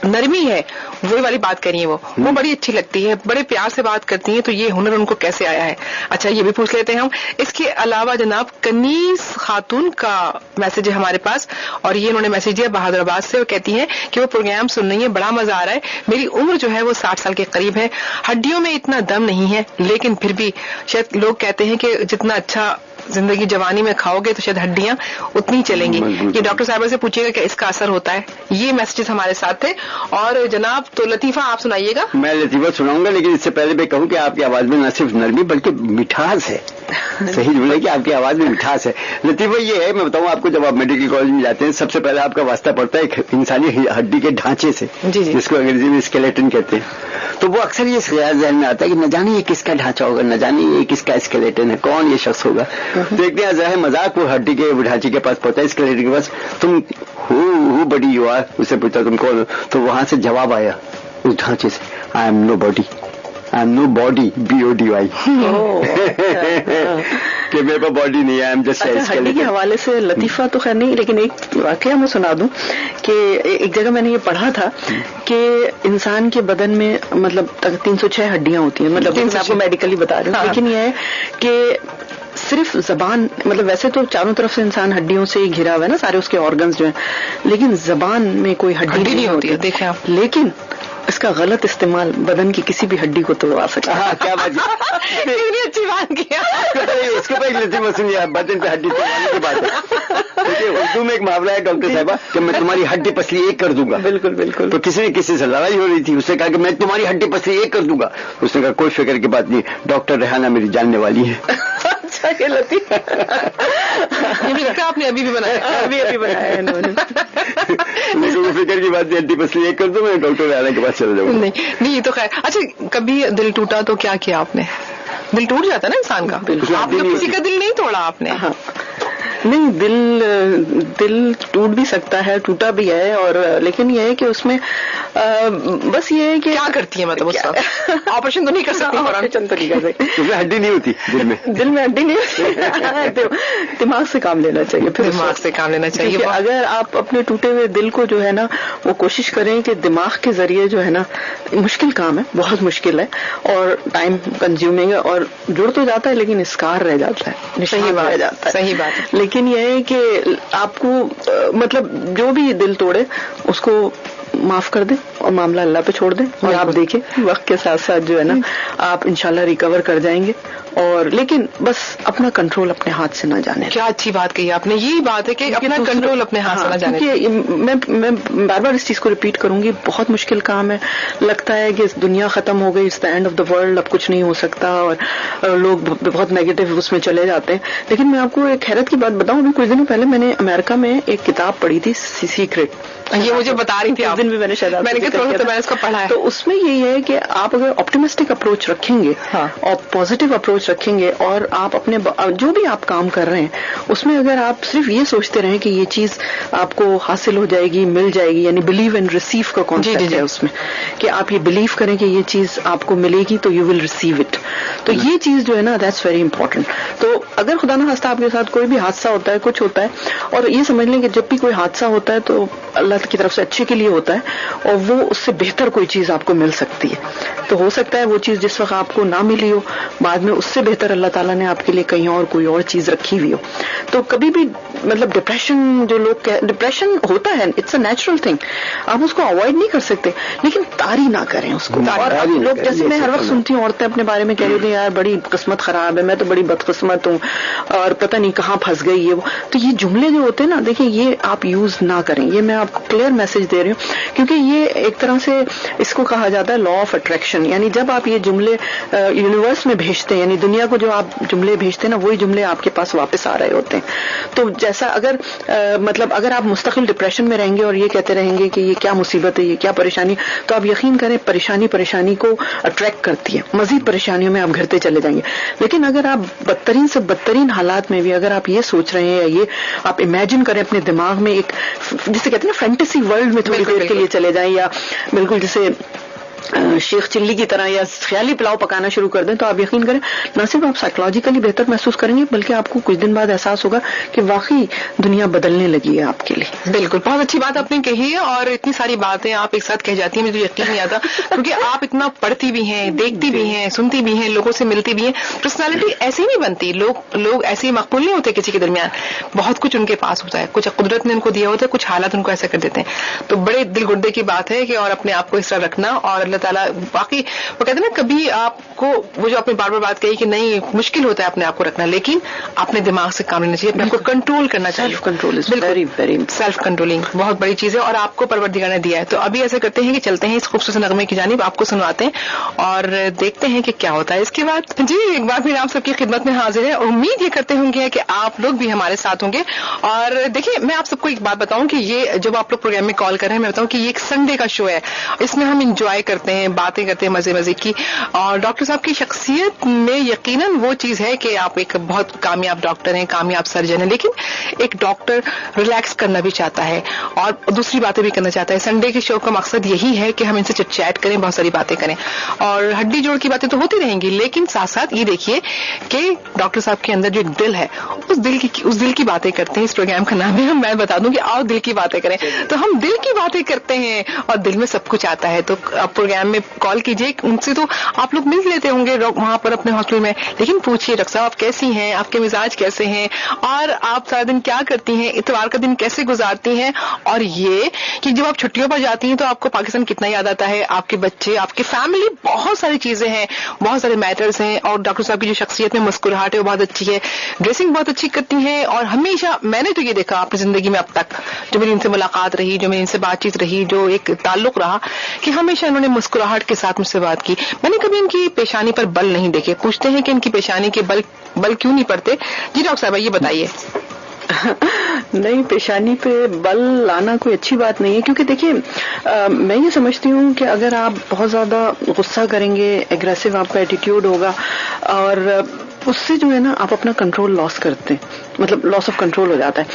नरमी है, वही वाली बात करी है वो बड़ी अच्छी लगती है, बड़े प्यार से बात करती हैं. तो ये हुनर उनको कैसे आया है? अच्छा, ये भी पूछ लेते हैं हम. इसके अलावा जनाब कनीस खातून का मैसेज है हमारे पास, और ये उन्होंने मैसेज दिया बहादुराबाद से. वो कहती हैं कि वो प्रोग्राम सुन रही है, बड़ा मजा आ रहा है. मेरी उम्र जो है वो 60 साल के करीब है, हड्डियों में इतना दम नहीं है, लेकिन फिर भी शायद लोग कहते हैं कि जितना अच्छा जिंदगी जवानी में खाओगे तो शायद हड्डियां उतनी चलेंगी. ये डॉक्टर साहबा से पूछिएगा कि इसका असर होता है. ये मैसेजेस हमारे साथ थे. और जनाब तो लतीफा आप सुनाइएगा. मैं लतीफा सुनाऊंगा, लेकिन इससे पहले मैं कहूँ कि आपकी आवाज में न सिर्फ नरमी बल्कि मिठास है. सही बोले कि आपकी आवाज में मिठास है. लतीफा ये है, मैं बताऊँ आपको, जब आप मेडिकल कॉलेज में जाते हैं सबसे पहले आपका वास्ता पड़ता है एक इंसानी हड्डी के ढांचे से, जिसको अंग्रेजी में स्केलेटन कहते हैं. तो वो अक्सर ये ख्याल ज़हन में आता है कि न जाने ये किसका ढांचा होगा, न जाने ये किसका स्केलेटन है, कौन ये शख्स होगा. देखते हैं जरा मजाक, वो हड्डी के ढांचे के पास पहुंचा, स्केलेटन के पास, तुम हु बड़ी यू आर, उससे पूछा तुम कौन हो. तो वहां से जवाब आया उस ढांचे से, I am nobody, I am nobody, BODY, कि मेरे पास बॉडी नहीं है, आई एम जस्ट हड्डी के हवाले से लतीफा तो खैर नहीं, लेकिन एक वाकया मैं सुना दूं कि एक जगह मैंने ये पढ़ा था कि इंसान के बदन में मतलब 306 हड्डियां होती हैं, मतलब मैं आपको मेडिकली बता रही हूँ. लेकिन ये है कि सिर्फ जबान, मतलब वैसे तो चारों तरफ से इंसान हड्डियों से ही घिरा हुआ है ना, सारे उसके ऑर्गन्स जो हैं, लेकिन जबान में कोई हड्डी नहीं होती है. देखें आप, लेकिन इसका गलत इस्तेमाल बदन की किसी भी हड्डी को तोड़वा सकता है. क्या बात कितनी अच्छी बात किया. इसके पर लतीफा सुनिए, बदन पे हड्डी तोड़वाने की बात है. देखिए उर्दू में एक मुहावरा है डॉक्टर साहबा कि मैं तुम्हारी हड्डी पसली एक कर दूंगा. बिल्कुल बिल्कुल. तो किसी से लड़ाई हो रही थी, उसने कहा कि मैं तुम्हारी हड्डी पसली एक कर दूंगा. उसने कहा कोई फिक्र की बात नहीं, डॉक्टर रेहाना मेरी जानने वाली है. अच्छा, ये लतीफा ये भी लगता है आपने अभी भी बनाया. अभी बनाया इन्होंने. कोई फिक्र की बात नहीं, हड्डी पसली एक कर दूंगा, मैं डॉक्टर रेहाना के पास चला जाऊंगा. नहीं, ये तो खैर. अच्छा, कभी दिल टूटा तो क्या किया आपने? दिल टूट जाता है ना इंसान का. आपने तो किसी का दिल नहीं तोड़ा आपने. हाँ. नहीं, दिल टूट भी सकता है, टूटा भी है, और लेकिन ये है कि उसमें बस ये है कि क्या करती है, मतलब उसका ऑपरेशन तो नहीं कर सकती. ऑपरेशन तो नहीं कर सकती. उसमें हड्डी नहीं होती दिल में हड्डी नहीं होती. दिमाग से काम लेना चाहिए. फिर दिमाग से काम लेना चाहिए. अगर आप अपने टूटे हुए दिल को जो है ना, वो कोशिश करें कि दिमाग के जरिए जो है ना, मुश्किल काम है, बहुत मुश्किल है और टाइम कंज्यूमिंग है, और जुड़ तो जाता है लेकिन स्कार रह जाता है, निशान रह जाता है. सही बात है. लेकिन यह है कि आपको मतलब जो भी दिल तोड़े उसको माफ कर दें और मामला अल्लाह पे छोड़ दें, और आप देखें वक्त के साथ साथ जो है ना आप इंशाल्लाह रिकवर कर जाएंगे. और लेकिन बस अपना कंट्रोल अपने हाथ से ना जाने. क्या अच्छी बात कही आपने. यही बात है कि अपना कंट्रोल अपने हाथ से ना जाने. क्योंकि मैं बार बार इस चीज को रिपीट करूंगी, बहुत मुश्किल काम है. लगता है कि दुनिया खत्म हो गई, it's the end of the world, अब कुछ नहीं हो सकता, और लोग बहुत नेगेटिव उसमें चले जाते हैं. लेकिन मैं आपको एक हैरत की बात बताऊं, अभी कुछ दिनों पहले मैंने अमेरिका में एक किताब पढ़ी थी, सीक्रेट. ये मुझे बता रही थी आप. दिन भी मैंने शायद मैंने इसको पढ़ा है. तो उसमें यही है कि आप अगर ऑप्टिमिस्टिक अप्रोच रखेंगे और पॉजिटिव अप्रोच रखेंगे, और आप अपने जो भी आप काम कर रहे हैं उसमें अगर आप सिर्फ ये सोचते रहें कि ये चीज आपको हासिल हो जाएगी, मिल जाएगी, यानी बिलीव एंड रिसीव का कॉन्सेप्ट है उसमें, कि आप ये बिलीव करें कि ये चीज आपको मिलेगी तो यू विल रिसीव इट. तो ये चीज जो है ना, दैट्स वेरी इंपॉर्टेंट. तो अगर खुदा ना खास्ता आपके साथ कोई भी हादसा होता है, कुछ होता है, और ये समझ लें कि जब भी कोई हादसा होता है तो अल्लाह की तरफ से अच्छे के लिए होता है, और वो उससे बेहतर कोई चीज आपको मिल सकती है. तो हो सकता है वो चीज जिस वक्त आपको ना मिली हो, बाद में उससे बेहतर अल्लाह ताला ने आपके लिए कहीं और कोई और चीज रखी हुई हो. तो कभी भी मतलब डिप्रेशन, जो लोग डिप्रेशन होता है, इट्स अ नेचुरल थिंग, आप उसको अवॉइड नहीं कर सकते, लेकिन तारी ना करें उसको. और लोग, जैसे मैं हर वक्त सुनती हूँ औरतें अपने बारे में कह रही थी, यार बड़ी किस्मत खराब है, मैं तो बड़ी बदकिस्मत हूँ, और पता नहीं कहाँ फंस गई है वो. तो ये जुमले जो होते हैं ना, देखिए ये आप यूज ना करें. ये मैं आपको क्लियर मैसेज दे रही हूँ, क्योंकि ये एक तरह से इसको कहा जाता है लॉ ऑफ अट्रैक्शन. यानी जब आप ये जुमले यूनिवर्स में भेजते हैं, यानी दुनिया को जो आप जुमले भेजते हैं ना, वही जुमले आपके पास वापस आ रहे होते हैं. तो जैसा अगर मतलब अगर आप मुस्तकिल डिप्रेशन में रहेंगे और ये कहते रहेंगे कि ये क्या मुसीबत है, ये क्या परेशानी, तो आप यकीन करें परेशानी को अट्रैक्ट करती है, मजीद परेशानियों में आप घिरते चले जाएंगे. लेकिन अगर आप बदतरीन से बदतरीन हालात में भी अगर आप ये सोच रहे हैं, या ये आप इमेजिन करें अपने दिमाग में, एक जिसे कहते हैं ना फैंटेसी वर्ल्ड में थोड़ी देर के लिए चले जाएं, या बिल्कुल जैसे शेख चिल्ली की तरह या ख्याली पुलाव पकाना शुरू कर दें, तो आप यकीन करें न सिर्फ आप साइकोलॉजिकली बेहतर महसूस करेंगे, बल्कि आपको कुछ दिन बाद एहसास होगा कि वाकई दुनिया बदलने लगी है आपके लिए। बिल्कुल, बहुत अच्छी बात आपने कही है, और इतनी सारी बातें आप एक साथ कह जाती हैं, मुझे यकीन नहीं आता, क्योंकि आप इतना पढ़ती भी हैं, देखती भी हैं, सुनती भी हैं, लोगों से मिलती भी हैं। पर्सनालिटी ऐसे ही नहीं बनती, लोग ऐसे ही मकबूल नहीं होते किसी के दरमियान, बहुत कुछ उनके पास होता है, कुछ कुदरत ने उनको दिया होता है, कुछ हालात उनको ऐसा कर देते हैं। तो बड़े दिल गुर्दे की बात है कि और अपने आप को इस तरह रखना, और अल्लाह ताला बाकी वो कहते हैं ना, कभी आपको वो जो आपने बार बार बात कही कि नहीं मुश्किल होता है अपने आप को रखना, लेकिन अपने दिमाग से काम लेना चाहिए, अपने आप को कंट्रोल करना चाहिए। Self control is very very self controlling बहुत बड़ी चीज है, और आपको परवरदिगार ने दिया है। तो अभी ऐसा करते हैं कि चलते हैं इस खूबसूरत नगमे की जानिब, आपको सुनवाते हैं और देखते हैं कि क्या होता है इसके बाद। जी, एक बार फिर आप सबकी खिदमत में हाजिर है, उम्मीद ये करते होंगे कि आप लोग भी हमारे साथ होंगे। और देखिए, मैं आप सबको एक बात बताऊं कि ये जब आप लोग प्रोग्राम में कॉल कर रहे हैं, मैं बताऊं कि ये एक संडे का शो है, इसमें हम इंजॉय करते हैं, बातें करते हैं मजे मजे की। और डॉक्टर साहब की शख्सियत में यकीनन वो चीज है कि आप एक बहुत कामयाब डॉक्टर हैं, कामयाब सर्जन हैं, लेकिन एक डॉक्टर रिलैक्स करना भी चाहता है और दूसरी बातें भी करना चाहता है। संडे के शो का मकसद यही है कि हम इनसे चिट चैट करें, बहुत सारी बातें करें, और हड्डी जोड़ की बातें तो होती रहेंगी, लेकिन साथ साथ ये देखिए कि डॉक्टर साहब के अंदर जो एक दिल है, उस दिल की बातें करते हैं। इस प्रोग्राम का नाम है, मैं बता दूं कि आओ दिल की बातें करें, तो हम दिल की बातें करते हैं और दिल में सब कुछ आता है। तो आप प्रोग्राम में कॉल कीजिए, उनसे तो आप लोग मिल लेते होंगे वहां पर अपने हॉस्पिटल में, लेकिन पूछिए डॉक्टर साहब आप कैसी हैं, आपके मिजाज कैसे हैं, और आप सारा दिन क्या करती हैं, इतवार का दिन कैसे गुजारती हैं, और ये कि जब आप छुट्टियों पर जाती हैं तो आपको पाकिस्तान कितना याद आता है, आपके बच्चे, आपकी फैमिली, बहुत सारी चीजें हैं, बहुत सारे मैटर्स हैं। और डॉक्टर साहब की जो शख्सियत में मुस्कुराहट है वो बहुत अच्छी है, ड्रेसिंग बहुत अच्छी करती हैं, और हमेशा मैंने तो ये देखा अपनी जिंदगी में अब तक जो मेरी इनसे मुलाकात रही, जो मेरी इनसे बातचीत रही, जो एक ताल्लुक रहा, कि हमेशा इन्होंने मुस्कुराहट के साथ मुझसे बात की। मैंने कभी इनकी पेशानी पर बल नहीं देखे। पूछते हैं कि इनकी पेशानी के बल क्यों नहीं पड़ते? जी डॉक्टर साहब ये बताइए। नहीं, पेशानी पे बल लाना कोई अच्छी बात नहीं है, क्योंकि देखिए मैं ये समझती हूँ कि अगर आप बहुत ज्यादा गुस्सा करेंगे, एग्रेसिव आपका एटीट्यूड होगा, और उससे जो है ना आप अपना कंट्रोल लॉस करते हैं, मतलब लॉस ऑफ कंट्रोल हो जाता है।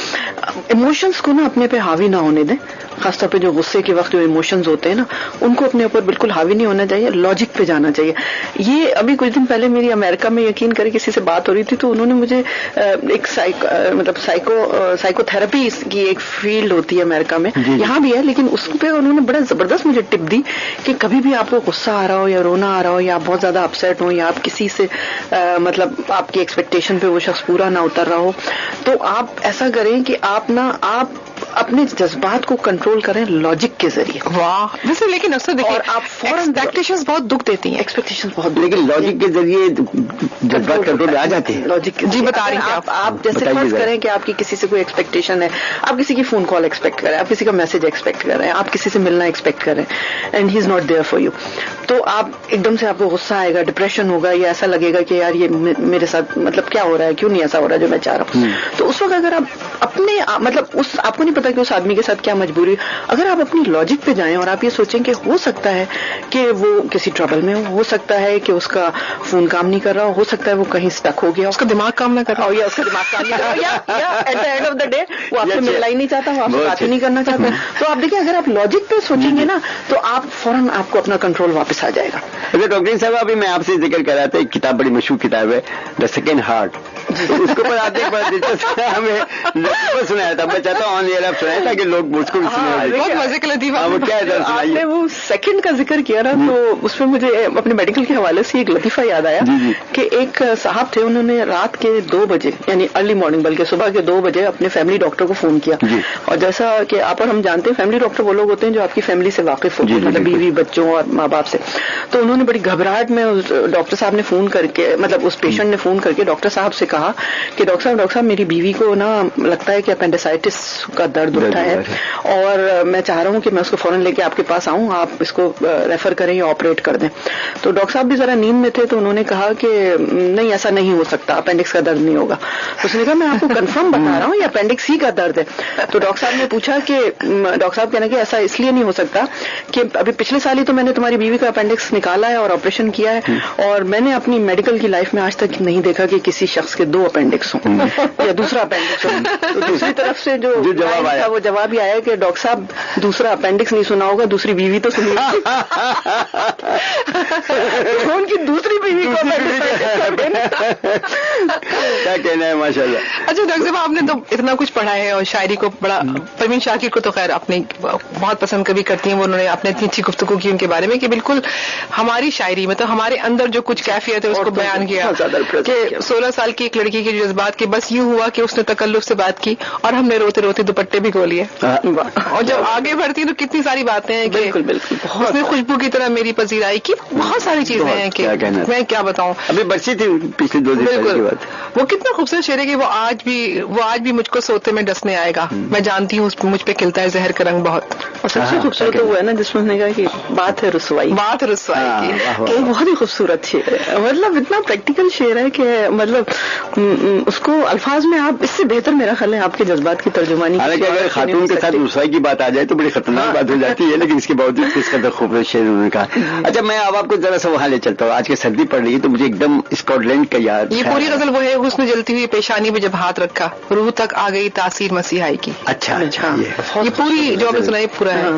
इमोशंस को ना अपने पे हावी ना होने दें, खासतौर पे जो गुस्से के वक्त जो इमोशंस होते हैं ना, उनको अपने ऊपर बिल्कुल हावी नहीं होना चाहिए, लॉजिक पे जाना चाहिए। ये अभी कुछ दिन पहले मेरी अमेरिका में यकीन करें किसी से बात हो रही थी, तो उन्होंने मुझे एक साइकोथेरेपी की एक फील्ड होती है अमेरिका में, यहाँ भी है, लेकिन उस पे उन्होंने बड़ा जबरदस्त मुझे टिप दी कि कभी भी आपको गुस्सा आ रहा हो या रोना आ रहा हो या आप बहुत ज्यादा अपसेट हो या आप किसी से मतलब आपकी एक्सपेक्टेशन पे वो शख्स पूरा ना उतर रहा हो, तो आप ऐसा करें कि आप अपने जज्बात को कंट्रोल करें लॉजिक के जरिए। वाह, वैसे लेकिन अक्सर देखिए, और आप एक्सपेक्टेशंस बहुत दुख देती हैं, एक्सपेक्टेशंस बहुत, लेकिन लॉजिक के जरिए जज्बात कंट्रोल आ जाते हैं। लॉजिक जी बता रही हैं आप जैसे फर्ज करें कि आपकी किसी से कोई एक्सपेक्टेशन है, आप किसी की फोन कॉल एक्सपेक्ट कर रहे हैं, आप किसी का मैसेज एक्सपेक्ट कर रहे हैं, आप किसी से मिलना एक्सपेक्ट कर रहे हैं, and he is not there for you, तो आप एकदम से आपको गुस्सा आएगा, डिप्रेशन होगा, या ऐसा लगेगा कि यार ये मेरे साथ मतलब क्या हो रहा है, क्यों नहीं ऐसा हो रहा है जो मैं चाह रहा हूँ। तो उस वक्त अगर आप अपने मतलब आपको नहीं पता कि उस आदमी के साथ क्या मजबूरी, अगर आप अपनी लॉजिक पे जाएं और आप ये सोचें कि हो सकता है कि वो किसी ट्रबल में हो सकता है कि उसका फोन काम नहीं कर रहा हो सकता है वो कहीं स्टक हो गया, उसका दिमाग काम ना कर रहा हो, या उसका दिमाग काम नहीं कर रहा हो, या at the end of the day वो आपसे मिलना ही नहीं चाहता, वो आपसे बात ही नहीं करना चाहता। तो आप देखिए, अगर आप लॉजिक पे सोचेंगे ना, तो आप फौरन आपको अपना कंट्रोल वापस आ जाएगा। अच्छा डॉक्टर साहब, अभी मैं आपसे जिक्र कर रहा था, एक किताब बड़ी मशहूर किताब है द सेकेंड हार्ट, उसको पर आपने एक बार दिलचस्प हमें सुनाया था, मैं चाहता हूँ ऑन एयर आप सुनाया था कि लोग मुझको भी सुने, बहुत मजे का लतीफा। वो क्या है, आपने वो सेकंड का जिक्र किया ना, तो उसमें मुझे अपने मेडिकल के हवाले से एक लतीफा याद आया कि एक साहब थे, उन्होंने रात के 2 बजे यानी अर्ली मॉर्निंग, बल्कि सुबह के 2 बजे अपने फैमिली डॉक्टर को फोन किया। और जैसा कि आप और हम जानते हैं, फैमिली डॉक्टर वो लोग होते हैं जो आपकी फैमिली से वाकिफ होते हैं, मतलब बीवी बच्चों और माँ बाप से। तो उन्होंने बड़ी घबराहट में उस डॉक्टर साहब ने फोन करके, मतलब उस पेशेंट ने फोन करके डॉक्टर साहब से कहा कि डॉक्टर साहब मेरी बीवी को ना लगता है कि अपेंडिसाइटिस का दर्द उठा है, और मैं चाह रहा हूँ कि मैं उसको फौरन लेके आपके पास आऊं, आप इसको रेफर करें या ऑपरेट कर दें। तो डॉक्टर साहब भी जरा नींद में थे, तो उन्होंने कहा कि नहीं ऐसा नहीं हो सकता, अपेंडिक्स का दर्द नहीं होगा। तो उसने कहा मैं आपको कंफर्म बता रहा हूँ ये अपेंडिक्स ही का दर्द है। तो डॉक्टर साहब ने पूछा कि डॉक्टर साहब कहना कि ऐसा इसलिए नहीं हो सकता कि अभी पिछले साल ही तो मैंने तुम्हारी बीवी का अपेंडिक्स निकाला है और ऑपरेशन किया है, और मैंने अपनी मेडिकल की लाइफ में आज तक नहीं देखा कि किसी शख्स के 2 अपेंडिक्स हों या दूसरा अपेंडिक्स हो। तो दूसरी तरफ से जो जवाब आया वो जवाब ही आया कि डॉक्टर साहब दूसरा अपेंडिक्स नहीं सुना होगा, दूसरी बीवी तो सुनी होगी। उनकी दूसरी बीवी को क्या कहना है, माशाल्लाह। अच्छा डॉक्टर साहब, आपने तो इतना कुछ पढ़ा है और शायरी को बड़ा, परवीन शाकिर को तो खैर अपने बहुत पसंद कभी करती हैं, वो उन्होंने आपने इतनी अच्छी गुफ्तगू की उनके बारे में कि बिल्कुल हमारी शायरी में तो हमारे अंदर जो कुछ कैफियत है उसको बयान किया कि 16 साल की एक लड़की के जज्बात के बस यूं हुआ कि उसने तकल्लुफ से बात की और हमने रोते रोते दुपट्टे भी खोलिए। और जब आगे बढ़ती तो कितनी सारी बातें हैं कि बिल्कुल बिल्कुल उसने खुशबू की तरह मेरी पजीराई की, बहुत सारी चीजें हैं कि मैं क्या बताऊं। अभी बरसी थी पिछले 2 दिन की बात। वो कितना खूबसूरत शेर है कि वो आज भी मुझको सोते में डसने आएगा, मैं जानती हूँ मुझ पे खिलता है जहर का रंग बहुत। और सबसे खूबसूरत तो वो है ना जिसमें उसने कहा कि बात है रुसवाई की, वो बहुत ही खूबसूरत शेर है। मतलब इतना प्रैक्टिकल शेर है कि मतलब उसको अल्फाज में आप इससे बेहतर मेरा ख्याल है आपके जज्बात की तर्जुमानी। हालांकि अगर खातून के साथ रुसवाई की बात आ जाए तो बड़ी खतरनाक बात हो जाती है, लेकिन इसके बावजूद इसका तो खूबसूरत शेर उन्होंने कहा। अच्छा, मैं अब आपको जरा सा वहां ले चलता हूँ। आज की सर्दी पड़ रही है तो मुझे एकदम स्कॉटलैंड का याद। ये पूरी गजल वो है, उसने जलती हुई पेशानी में जब हाथ रखा रूह तक आ गई तासीर मसीहाई की। अच्छा, ये पूरी जो आपने सुनाई पूरा है,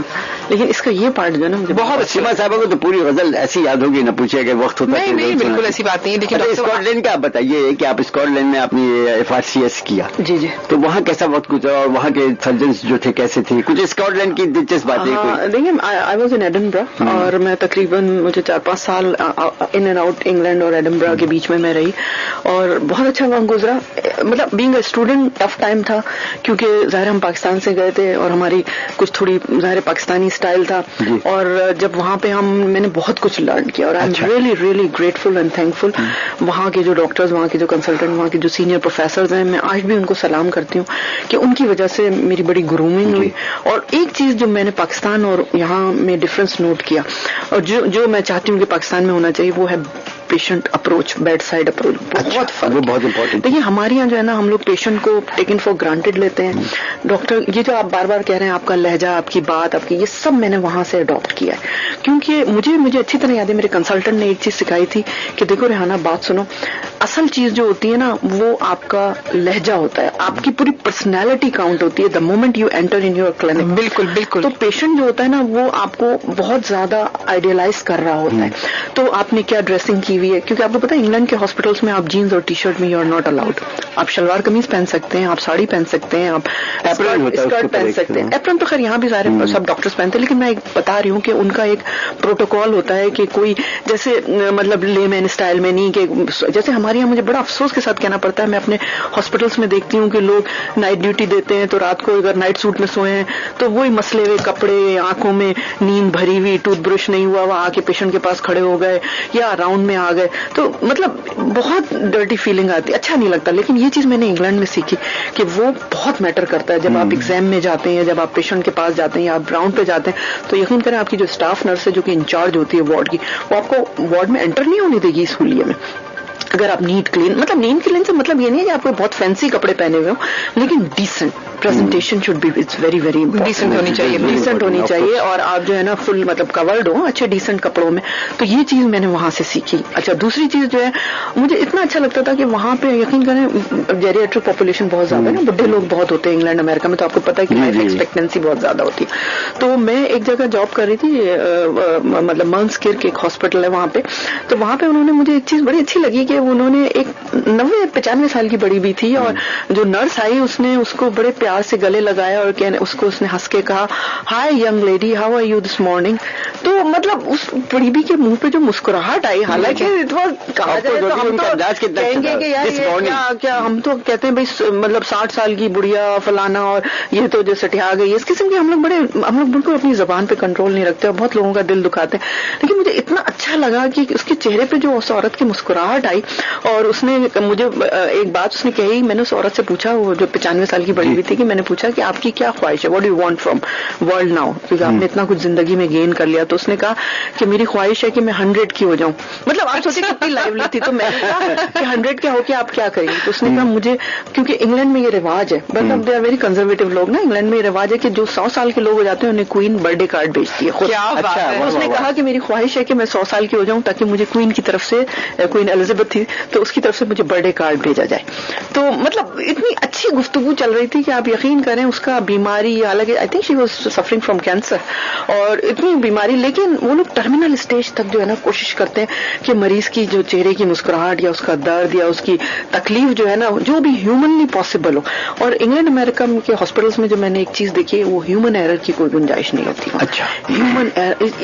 लेकिन इसका ये पार्ट जो है ना मुझे बहुत। सीमा साहब को तो पूरी गजल ऐसी याद होगी ना, पूछे अगर वक्त होता। नहीं बिल्कुल ऐसी बात नहीं है। लेकिन स्कॉटलैंड का आप बताइए कि आप स्कॉटलैंड में आपने FRCS किया। जी जी। तो वहाँ कैसा वक्त गुजरा और वहाँ के सर्जन्स जो थे कैसे थे? कुछ स्कॉटलैंड की दिलचस्प बातें। देखिए, आई वॉज इन एडिनबरा और मैं तकरीबन मुझे 4-5 साल इन एंड आउट इंग्लैंड और एडिनबरा के बीच में मैं रही और बहुत अच्छा वक्त गुजरा। मतलब being a student tough time था क्योंकि ज़ाहिर हम पाकिस्तान से गए थे और हमारी कुछ थोड़ी ज़ाहिर पाकिस्तानी स्टाइल था और जब वहाँ पे मैंने बहुत कुछ लर्न किया और I am really really grateful and thankful. वहाँ के जो डॉक्टर्स, वहाँ के जो कंसल्टेंट, वहाँ के जो सीनियर प्रोफेसर्स हैं, मैं आज भी उनको सलाम करती हूँ कि उनकी वजह से मेरी बड़ी ग्रूमिंग हुई। और एक चीज जो मैंने पाकिस्तान और यहाँ में डिफरेंस नोट किया और जो मैं चाहती हूँ कि पाकिस्तान में होना चाहिए वो है patient approach, bed side approach. बहुत फर्क, बहुत इंपॉर्टेंट। देखिए हमारे यहाँ जो है ना हम लोग पेशेंट को टेकन फॉर ग्रांटेड लेते हैं। डॉक्टर, ये जो आप बार बार कह रहे हैं आपका लहजा, आपकी बात, आपकी, ये सब मैंने वहां से अडॉप्ट किया है क्योंकि मुझे अच्छी तरह याद है मेरे कंसल्टेंट ने एक चीज सिखाई थी कि देखो रेहाना, बात सुनो, असल चीज जो होती है ना वो आपका लहजा होता है, आपकी पूरी पर्सनैलिटी काउंट होती है the moment you enter in your clinic. बिल्कुल बिल्कुल। तो पेशेंट जो होता है ना वो आपको बहुत ज्यादा आइडियलाइज कर रहा होता है। तो आपने क्या ड्रेसिंग की हुई है, क्योंकि आपको पता है इंग्लैंड के हॉस्पिटल्स में आप जीन्स और टी शर्ट में यू आर नॉट अलाउड। आप शलवार कमीज पहन सकते हैं, आप साड़ी पहन सकते हैं, आप स्कर्ट पहन सकते हैं। एप्रन तो खैर यहाँ भी सारे सब डॉक्टर्स पहनते हैं, लेकिन मैं बता रही हूँ कि उनका एक प्रोटोकॉल होता है कि कोई जैसे मतलब लेमैन स्टाइल में नहीं कि जैसे हमारे यहाँ, मुझे बड़ा अफसोस के साथ कहना पड़ता है, मैं अपने हॉस्पिटल्स में देखती हूँ कि लोग नाइट ड्यूटी देते हैं तो रात को अगर नाइट सूट में सोए हैं तो वही मसले हुए कपड़े, आंखों में नींद भरी हुई, टूथब्रश नहीं हुआ, वह आके पेशेंट के पास खड़े हो गए या राउंड में आ गए, तो मतलब बहुत डर्टी फीलिंग आती, अच्छा नहीं लगता। लेकिन ये चीज मैंने इंग्लैंड में सीखी कि वो बहुत मैटर करता है। जब आप एग्जाम में जाते हैं, जब आप पेशेंट के पास जाते हैं या आप राउंड पे जाते हैं तो यकीन करें आपकी जो स्टाफ नर्स है जो कि इंचार्ज होती है वार्ड की, वो आपको वार्ड में एंटर नहीं होने देगी इस हुलिये में अगर आप नीट क्लीन, मतलब नीट क्लीन से मतलब ये नहीं है कि आपको बहुत फैंसी कपड़े पहने हुए हो, लेकिन decent presentation should be, it's very very decent होनी चाहिए, डिसेंट होनी चाहिए और आप जो है ना फुल मतलब कवर्ड हो अच्छे डिसेंट कपड़ों में। तो ये चीज मैंने वहां से सीखी। अच्छा, दूसरी चीज जो है मुझे इतना अच्छा लगता था कि वहां पे यकीन करें जेरिएट्रिक पॉपुलेशन बहुत ज्यादा है ना, बुढ़े लोग बहुत होते हैं इंग्लैंड अमेरिका में, तो आपको पता है कि लाइफ एक्सपेक्टेंसी बहुत ज्यादा होती है। तो मैं एक जगह जॉब कर रही थी, मतलब मर्न्सकिर के एक हॉस्पिटल है वहां पे, तो वहां पे उन्होंने मुझे एक चीज बड़ी अच्छी लगी कि उन्होंने एक 90-95 साल की बड़ी भी थी और जो नर्स आई उसने उसको बड़े प्यार से गले लगाया और उसको उसने हंस के कहा, hi young lady, how are you this morning. तो मतलब उस बड़ी के मुंह पे जो मुस्कुराहट आई, हालांकि कहा जाए तो हम तो कहेंगे कि यार क्या हम तो कहते हैं भाई मतलब 60 साल की बुढ़िया फलाना और ये तो जो सटिया गई, इस किस्म के हम लोग बिल्कुल अपनी जबान पे कंट्रोल नहीं रखते और बहुत लोगों का दिल दुखाते हैं। लेकिन मुझे इतना अच्छा लगा कि उसके चेहरे पे जो उस औरत की मुस्कुराहट आई और उसने मुझे एक बात उसने कही, मैंने उस औरत से पूछा, वो जो 95 साल की बड़ी हुई थी, कि मैंने पूछा कि आपकी क्या ख्वाहिश है, what do you want from world now, क्योंकि आपने इतना कुछ जिंदगी में गेन कर लिया। तो उसने कहा कि मेरी ख्वाहिश है कि मैं 100 की हो जाऊं। मतलब आप सोचिए कितनी लाइवली थी। तो मैंने कहा कि 100 क्या होके आप क्या करेंगे। तो उसने कहा मुझे, क्योंकि इंग्लैंड में ये रिवाज है, मतलब दे आर वेरी कंजर्वेटिव लोग ना, इंग्लैंड में ये रिवाज है कि जो 100 साल के लोग हो जाते हैं उन्हें क्वीन बर्थडे कार्ड भेजती है। उसने कहा कि मेरी ख्वाहिश है कि मैं 100 साल की हो जाऊं ताकि मुझे क्वीन की तरफ से, क्वीन एलिजाबेथ محبت تھی تو اس کی طرف سے مجھے برتھ ڈے کارڈ بھیجا جائے. تو مطلب اتنی اچھی گفتگو چل رہی تھی کہ آپ یقین کریں اس کا بیماری, حالانکہ I think she was suffering from cancer, اور اتنی بیماری, لیکن وہ لوگ ٹرمینل اسٹیج تک جو ہے نا کوشش کرتے ہیں کہ مریض کی جو چہرے کی مسکراہٹ یا اس کا درد یا اس کی تکلیف جو ہے نا جو بھی ہیومنلی پاسبل ہو. اور انگلینڈ امریکہ کے ہاسپٹلس میں جو میں نے ایک چیز دیکھی ہے وہ ہیومن ایرر کی کوئی گنجائش نہیں ہوتی. اچھا, ہیومن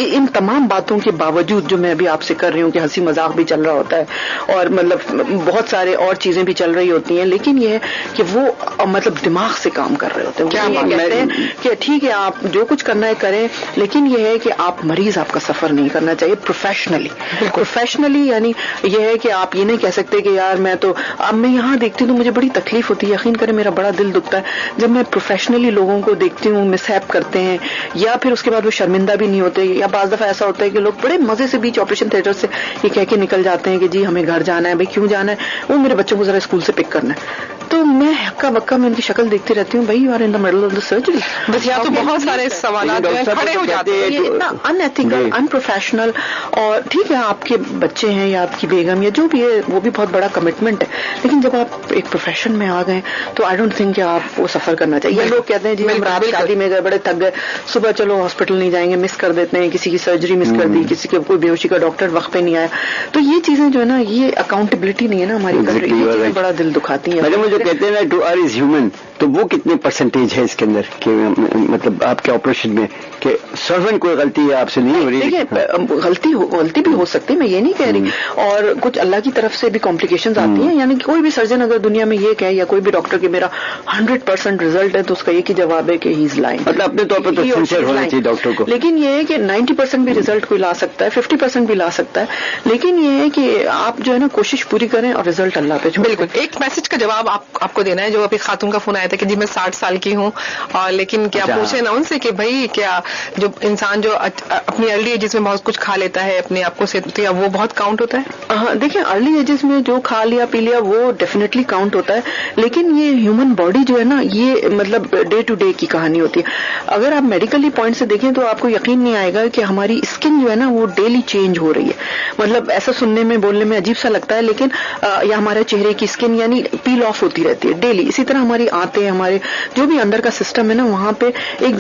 ان تمام باتوں کے باوجود جو میں ابھی آپ سے کر رہی ہوں کہ ہنسی مذاق بھی چل رہا ہوتا ہے اور مطلب بہت سارے اور چیزیں بھی چل رہی ہوتی ہیں, لیکن یہ ہے کہ وہ مطلب دماغ سے کام کر رہے ہوتے ہیں. وہ یہ کہتے ہیں کہ ٹھیک ہے آپ جو کچھ کرنا ہے کریں, لیکن یہ ہے کہ آپ مریض آپ کا سفر نہیں کرنا چاہیے پروفیشنلی. یعنی یہ ہے کہ آپ یہ نہیں کہہ سکتے کہ یار میں تو اب میں یہاں دیکھتی ہوں تو مجھے بڑی تکلیف ہوتی ہے, یقین کریں میرا بڑا دل دکھتا ہے جب میں پروفیشنلی لوگوں کو دیکھتی ہوں مس ہیپ کرتے ہیں یا پھر اس کے بعد وہ شرمندہ بھی نہیں ہوتے, یا بعض دفعہ ایسا ہوتا ہے کہ لوگ بڑے مزے سے بیچ آپریشن تھیٹر سے یہ کہہ کے نکل جاتے ہیں کہ جی ہمیں گھر جانا ہے. بھائی کیوں جانا ہے؟ وہ میرے بچوں کو ذرا اسکول سے پک کرنا ہے. تو میں ہکا بکا میں ان کی شکل دیکھتی رہتی ہوں, بھائی you are in the middle of the surgery. بس یہاں تو بہت سارے سوالات کھڑے ہو جاتے ہیں, یہ اتنا ان ایتھیکل, ان پروفیشنل. اور ٹھیک ہے آپ کے بچے ہیں یا آپ کی بیگم یا جو بھی ہے وہ بھی بہت بڑا کمٹمنٹ ہے, لیکن جب آپ ایک پروفیشن میں آ گئے تو آئی ڈونٹ تھنک کہ آپ وہ سفر کرنا چاہیے. لوگ کہتے ہیں جی ہم رات شادی میں گئے بڑے تھک گئے, صبح چلو ہاسپٹل نہیں جائیں گے, مس کر دیتے ہیں, کسی کی سرجری مس کر دی, کسی کے کوئی بیہوشی کا ڈاکٹر وقت پہ نہیں آیا. تو یہ چیزیں جو ہے نا یہ اکاؤنٹیبلٹی نہیں ہے نا ہماری کنٹری, یہ چیزیں بڑا دل دکھاتی ہیں. میڈم وہ جو کہتے ہیں نا ٹو ار از ہیومن, تو وہ کتنے پرسنٹیج ہے اس کے اندر کہ مطلب آپ کے آپریشن میں کہ سرجن کوئی غلطی ہے آپ سے نہیں ہو رہی؟ دیکھیے غلطی بھی ہو سکتی ہے, میں یہ نہیں کہہ رہی, اور کچھ اللہ کی طرف سے بھی کمپلیکیشنز آتی ہیں. یعنی کوئی بھی سرجن اگر دنیا میں یہ کہے یا کوئی بھی ڈاکٹر کہ میرا 100% رزلٹ ہے تو اس کا ایک ہی جواب ہے کہ ہی از لائنگ. مطلب اپنے طور پر تو سنسیئر ہونا چاہیے ڈاکٹر کو. لیکن یہ ہے کہ 90% بھی رزلٹ کوئی لا سکتا ہے, 50% بھی لا سکتا ہے, لیکن یہ ہے کہ آپ جو ہے نا کوشش پوری کریں اور رزلٹ اللہ پہ چھوڑیں. بالکل. ایک میسج کا جواب آپ کو دینا ہے. جو ابھی خاتون کا فون آیا تھا کہ جی میں 60 سال کی ہوں, اور لیکن کیا پوچھیں نا ان سے کہ بھائی کیا جو انسان جو اپنی ارلی ایجز میں بہت کچھ کھا لیتا ہے اپنے آپ کو سے, وہ بہت کاؤنٹ ہوتا ہے؟ ہاں دیکھیں ارلی ایجز میں جو کھا لیا پی لیا وہ ڈیفینیٹلی کاؤنٹ ہوتا ہے, لیکن یہ ہیومن باڈی جو ہے نا یہ مطلب ڈے ٹو ڈے کی کہانی ہوتی ہے. اگر آپ میڈیکلی پوائنٹ سے دیکھیں تو آپ کو یقین نہیں آئے گا کہ ہماری اسکن جو ہے نا وہ ڈیلی چینج ہو رہی ہے. مطلب ایسا سننے میں بولنے میں عجیب سا لگتا ہے, لیکن یا ہمارے چہرے کی اسکن یعنی پیل آف ہوتی رہتی ہے ڈیلی. اسی طرح ہماری آنتیں, ہمارے جو بھی اندر کا سسٹم ہے نا وہاں پہ ایک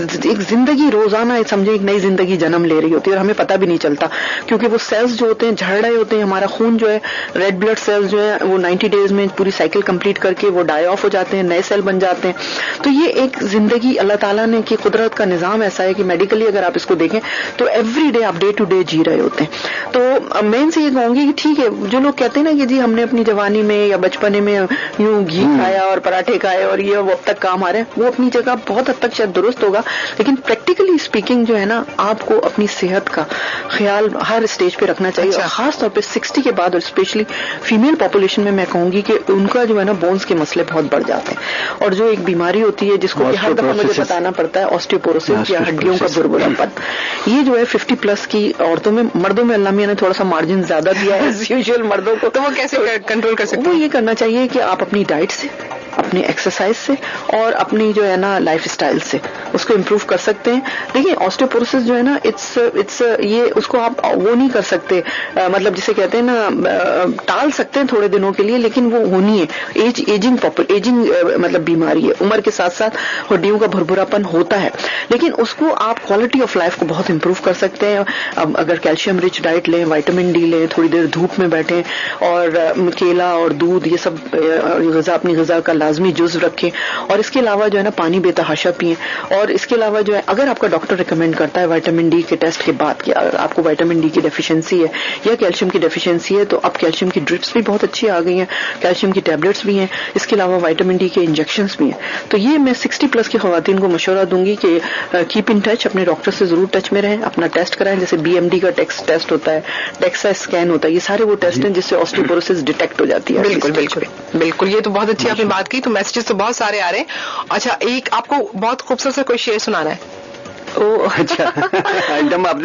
زندگی روزانہ سمجھے ایک نئی زندگی جنم لے رہی ہوتی ہے, اور ہمیں پتہ بھی نہیں چلتا کیونکہ وہ سیلز جو ہوتے ہیں جھڑ رہے ہوتے ہیں. ہمارا خون جو ہے ریڈ بلڈ سیلز جو ہے وہ 90 ڈیز میں پوری سائیکل کمپلیٹ کر کے وہ ڈائی آف ہو جاتے ہیں, نئے سیل بن جاتے ہیں. تو یہ ایک زندگی اللہ تعالیٰ نے کی قدرت کا نظام ایسا ہے کہ میڈیکلی اگر آپ اس کو دیکھیں تو ایوری ڈے آپ ڈے ٹو ڈے جی رہے ہوتے ہیں. تو میں ان سے یہ کہوں گی کہ ٹھیک ہے جو لوگ کہتے ہیں نا کہ جی ہم نے اپنی جوانی میں یا بچپنے میں یوں گھی کھایا اور پراٹھے کھائے اور یہ وہ اب تک کام آ رہے ہیں, وہ اپنی جگہ بہت حد تک شاید درست ہوگا, لیکن پریکٹیکلی اسپیکنگ جو ہے نا آپ کو اپنی صحت کا خیال ہر اسٹیج پہ رکھنا چاہیے. اور خاص طور پہ 60 کے بعد اور اسپیشلی فیمیل پاپولیشن میں کہوں گی کہ ان کا جو ہے نا بونز کے مسئلے بہت بڑھ جاتے ہیں, اور جو ایک بیماری ہوتی ہے جس کو ہر دفعہ مجھے بتانا پڑتا ہے آسٹیوپوروسس یا ہڈیوں کا بھربھرا پن, یہ جو ہے 50+ کی عورتوں میں. مردوں میں اللہ میاں نے تھوڑا سا مارجن زیادہ دیا ہے ایز یوزول مردوں کو, تو وہ کیسے کنٹرول کر سکتے ہیں؟ وہ یہ کرنا چاہیے کہ آپ اپنی ڈائٹ سے, اپنی ایکسرسائز سے اور اپنی جو ہے نا لائف اسٹائل سے اس کو امپروو کر سکتے ہیں. دیکھیں آسٹیوپوروسس جو ہے نا اٹس یہ اس کو آپ وہ نہیں کر سکتے, مطلب جسے کہتے ہیں نا ٹال سکتے ہیں تھوڑے دنوں کے لیے, لیکن وہ ہونی ہے. ایجنگ مطلب بیماری ہے, عمر کے ساتھ ساتھ ہڈیوں کا بھربھرا پن ہوتا ہے, لیکن اس کو آپ کوالٹی آف لائف کو بہت امپروو کر سکتے ہیں. اگر کیلشیم رچ ڈائٹ لیں, وائٹامن ڈی لیں, تھوڑی دیر دھوپ میں بیٹھیں, اور کیلا اور دودھ یہ سب غذا اپنی غذا کا لازمی جزو رکھیں, اور اس کے علاوہ جو ہے نا پانی بے تحاشا پئیں. اور اس کے علاوہ جو ہے اگر آپ کا ڈاکٹر ریکمینڈ کرتا ہے وائٹامن ڈی کے ٹیسٹ کے بعد کہ آپ کو وائٹامن ڈی کی ڈیفیشنسی ہے یا کیلشیم کی ڈیفیشنسی ہے, تو اب کیلشیم کی ڈرپس بھی بہت اچھی آ گئی ہیں, کیلشیم کی ٹیبلٹس بھی ہیں, اس کے علاوہ وائٹامن ڈی کے انجیکشنز بھی ہیں. تو یہ میں 60+ کی خواتین کو مشورہ دوں گی کہ کیپ ان ٹچ, اپنے ڈاکٹر سے ضرور ٹچ میں رہیں, اپنا ٹیسٹ کرائیں. جیسے BMD کا ٹیسٹ ہوتا ہے, ڈیکسا اسکین ہوتا ہے, یہ سارے وہ ٹیسٹ ہیں جس سے آسٹیوپوروسس ڈیٹیکٹ ہو جاتی ہے. بالکل بالکل بالکل, یہ تو بہت اچھی آپ نے بات کی. تو میسیجز تو بہت سارے آ رہے ہیں. اچھا ایک آپ کو بہت خوبصورت سے کوئی شعر سنانا ہے؟ اچھا ایک دم آپ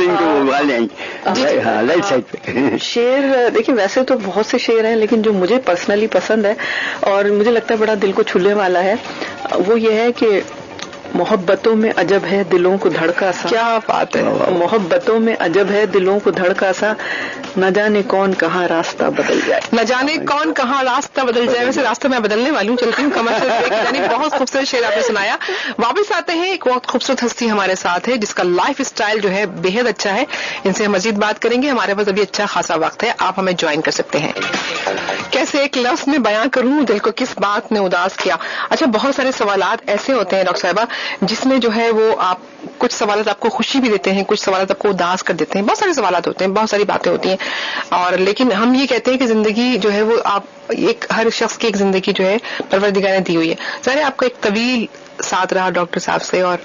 شعر دیکھیں ویسے تو بہت سے شعر ہیں, لیکن جو مجھے پرسنلی پسند ہے اور مجھے لگتا ہے بڑا دل کو چھونے والا ہے, وہ یہ ہے کہ मोहब्बतों में अजब है दिलों को धड़का सा. क्या बात है. मोहब्बतों में अजब है दिलों को धड़का सा, न जाने कौन कहाँ रास्ता बदल जाए. न जाने कौन कहाँ रास्ता बदल जाए. वैसे रास्ता मैं बदलने वाली हूँ, चलती हूँ कमर्शियल ब्रेक. यानी बहुत खूबसूरत शेर आपने सुनाया. वापस आते हैं, एक बहुत खूबसूरत हस्ती हमारे साथ है जिसका लाइफ स्टाइल जो है बेहद अच्छा है. इनसे हम मजीद बात करेंगे. हमारे पास अभी अच्छा खासा वक्त है, आप हमें ज्वाइन कर सकते हैं. कैसे एक लफ्ज में बयां करूं दिल को किस बात ने उदास किया. अच्छा, बहुत सारे सवालात ऐसे होते हैं डॉक्टर साहिबा जिसमें जो है वो आप कुछ सवाल आपको खुशी भी देते हैं, कुछ सवाल आपको उदास कर देते हैं. बहुत सारे सवाल होते हैं, बहुत सारी बातें होती हैं. और लेकिन हम ये कहते हैं कि जिंदगी जो है वो आप एक हर शख्स की एक जिंदगी जो है परवरदिगार ने दी हुई है. ज़ाहिर आपका एक तवील साथ रहा डॉक्टर साहब से और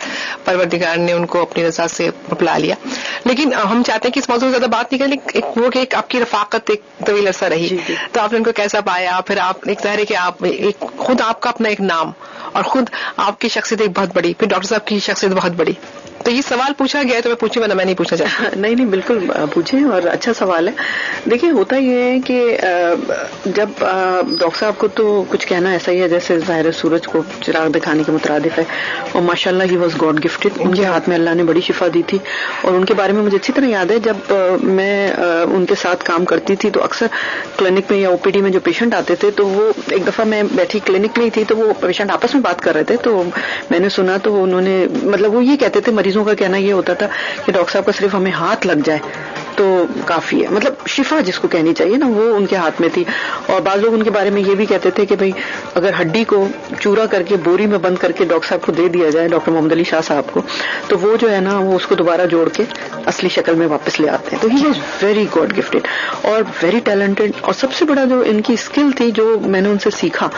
परवरदिगार ने उनको अपनी रजा से बुला लिया. लेकिन हम चाहते हैं कि इस मौजूद में ज्यादा बात नहीं करें. वो कि एक आपकी रफाकत एक तवील अरसा रही, तो आपने उनको कैसा पाया, फिर आप एक ज़ाहिर है कि आप एक खुद आपका अपना एक नाम और खुद आपकी शख्सियत एक बहुत बड़ी, फिर डॉक्टर साहब की शख्सियत बहुत बड़ी. तो ये सवाल पूछा गया है तो मैं पूछी, वरना मैं नहीं पूछना चाहती. नहीं, बिल्कुल पूछे, और अच्छा सवाल है. देखिए, होता ये है कि जब डॉक्टर साहब को तो कुछ कहना ऐसा ही है जैसे ज़ाहिर सूरज को चिराग दिखाने के मुतरादिफ है. और माशाल्लाह ही वॉज गॉड गिफ्टेड. उनके हाथ में अल्लाह ने बड़ी शिफा दी थी. और उनके बारे में मुझे अच्छी तरह याद है, जब मैं उनके साथ काम करती थी तो अक्सर क्लिनिक में या ओपीडी में जो पेशेंट आते थे, तो वो एक दफा मैं बैठी क्लिनिक में ही थी, तो वो पेशेंट आपस में बात कर रहे थे. तो मैंने सुना, तो उन्होंने मतलब वो ये कहते थे, मरीजों का कहना ये होता था कि डॉक्टर साहब का सिर्फ हमें हाथ लग जाए तो काफी है. मतलब शिफा जिसको कहनी चाहिए ना, वो उनके हाथ में थी. और बाज लोग उनके बारे में ये भी कहते थे कि भाई अगर हड्डी को चूरा करके बोरी में बंद करके डॉक्टर साहब को दे दिया जाए, डॉक्टर मोहम्मद अली शाह साहब को, तो वो जो है ना वो उसको दोबारा जोड़ के असली शक्ल में वापस ले आते हैं. तो he was very God gifted और वेरी टैलेंटेड. और सबसे बड़ा जो इनकी स्किल थी जो मैंने उनसे सीखा,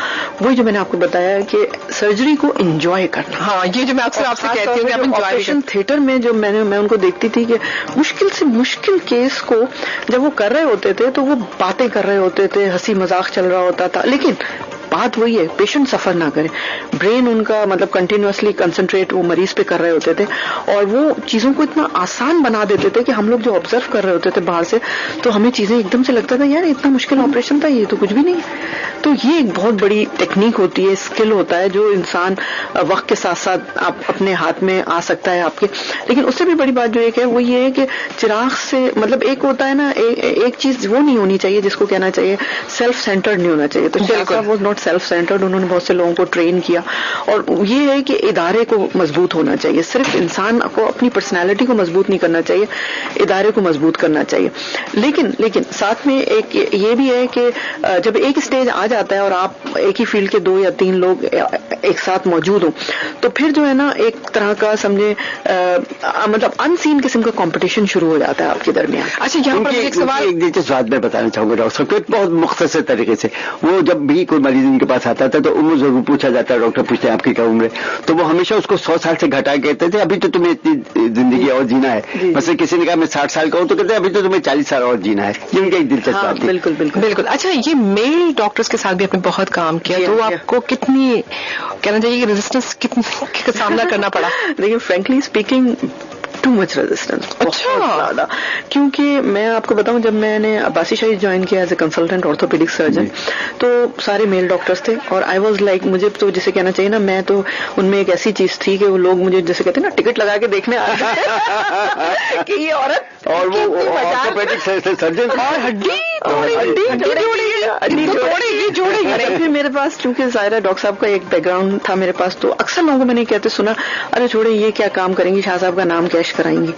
वही जो मैंने आपको बताया कि सर्जरी को एंजॉय करना. हाँ, ये जो मैं अक्सर आपसे कहती हूँ कि आप ऑपरेशन थिएटर में जो मैं उनको देखती थी कि मुश्किल से मुश्किल केस को जब वो कर रहे होते थे तो वो बातें कर रहे होते थे, हंसी मजाक चल रहा होता था, लेकिन बात वही है, पेशेंट सफर ना करे. ब्रेन उनका मतलब कंटिन्यूअसली कंसंट्रेट वो मरीज पे कर रहे होते थे और वो चीजों को इतना आसान बना देते थे कि हम लोग जो ऑब्जर्व कर रहे होते थे बाहर से, तो हमें चीजें एकदम से लगता था यार इतना मुश्किल ऑपरेशन था, ये तो कुछ भी नहीं. तो ये एक बहुत बड़ी टेक्निक होती है, स्किल होता है जो इंसान वक्त के साथ साथ आप अपने हाथ में आ सकता है आपके. लेकिन उससे भी बड़ी बात जो एक है वो ये है कि चिराग से मतलब एक होता है ना, एक चीज वो नहीं होनी चाहिए जिसको कहना चाहिए सेल्फ सेंटर्ड नहीं होना चाहिए. तो चिराग साहब वाज नॉट सेल्फ सेंटर्ड. उन्होंने बहुत से लोगों को ट्रेन किया और ये है कि इदारे को मजबूत होना चाहिए. सिर्फ इंसान को अपनी पर्सनैलिटी को मजबूत नहीं करना चाहिए, इदारे को मजबूत करना चाहिए. लेकिन साथ में एक ये भी है कि जब एक स्टेज आ जाता है और आप एक ही फील्ड के 2 या 3 लोग एक साथ मौजूद हो, तो फिर जो है ना एक तरह का समझे मतलब अनसीन किस्म का कंपटीशन शुरू हो जाता है आपके दरमियान. अच्छा, यहाँ पर एक सवाल एक दिलचस्प बात मैं बताना चाहूंगा डॉक्टर साहब को, बहुत मुख्तसर तरीके से. वो जब भी कोई मरीज उनके पास आता था तो उम्र जरूर पूछा जाता है, डॉक्टर पूछते हैं आपकी क्या उम्र है, तो वो हमेशा उसको 100 साल से घटा के कहते थे अभी तो तुम्हें इतनी जिंदगी और जीना है. मतलब किसी ने कहा मैं 60 साल का हूं तो कहते हैं अभी तो तुम्हें 40 साल और जीना है. ये उनकी एक दिलचस्प बात है. बिल्कुल. अच्छा, ये मेल डॉक्टर्स के साथ भी आपने बहुत काम किया, तो आपको कितनी कहना चाहिए कि रेजिस्टेंस का सामना करना पड़ा? देखिए, frankly speaking too much resistance. अच्छा, ज्यादा. क्योंकि मैं आपको बताऊं, जब मैंने अब्बासी शाही ज्वाइन किया as a consultant orthopaedic surgeon, तो सारे मेल डॉक्टर्स थे और आई वाज लाइक, मुझे तो जिसे कहना चाहिए ना, मैं तो उनमें एक ऐसी चीज थी कि वो लोग मुझे जैसे कहते हैं ना टिकट लगा के देखने आ रहे कि ये औरत और वो ऑर्थोपेडिक सर्जन और हड्डी जोड़ेगी. फिर मेरे पास चूंकि जाहिर डॉक्टर साहब का एक बैकग्राउंड था मेरे पास, तो अक्सर लोगों को मैंने कहते सुना, अरे छोड़े ये क्या काम करेंगी, शाह साहब का नाम कैश कराएंगी.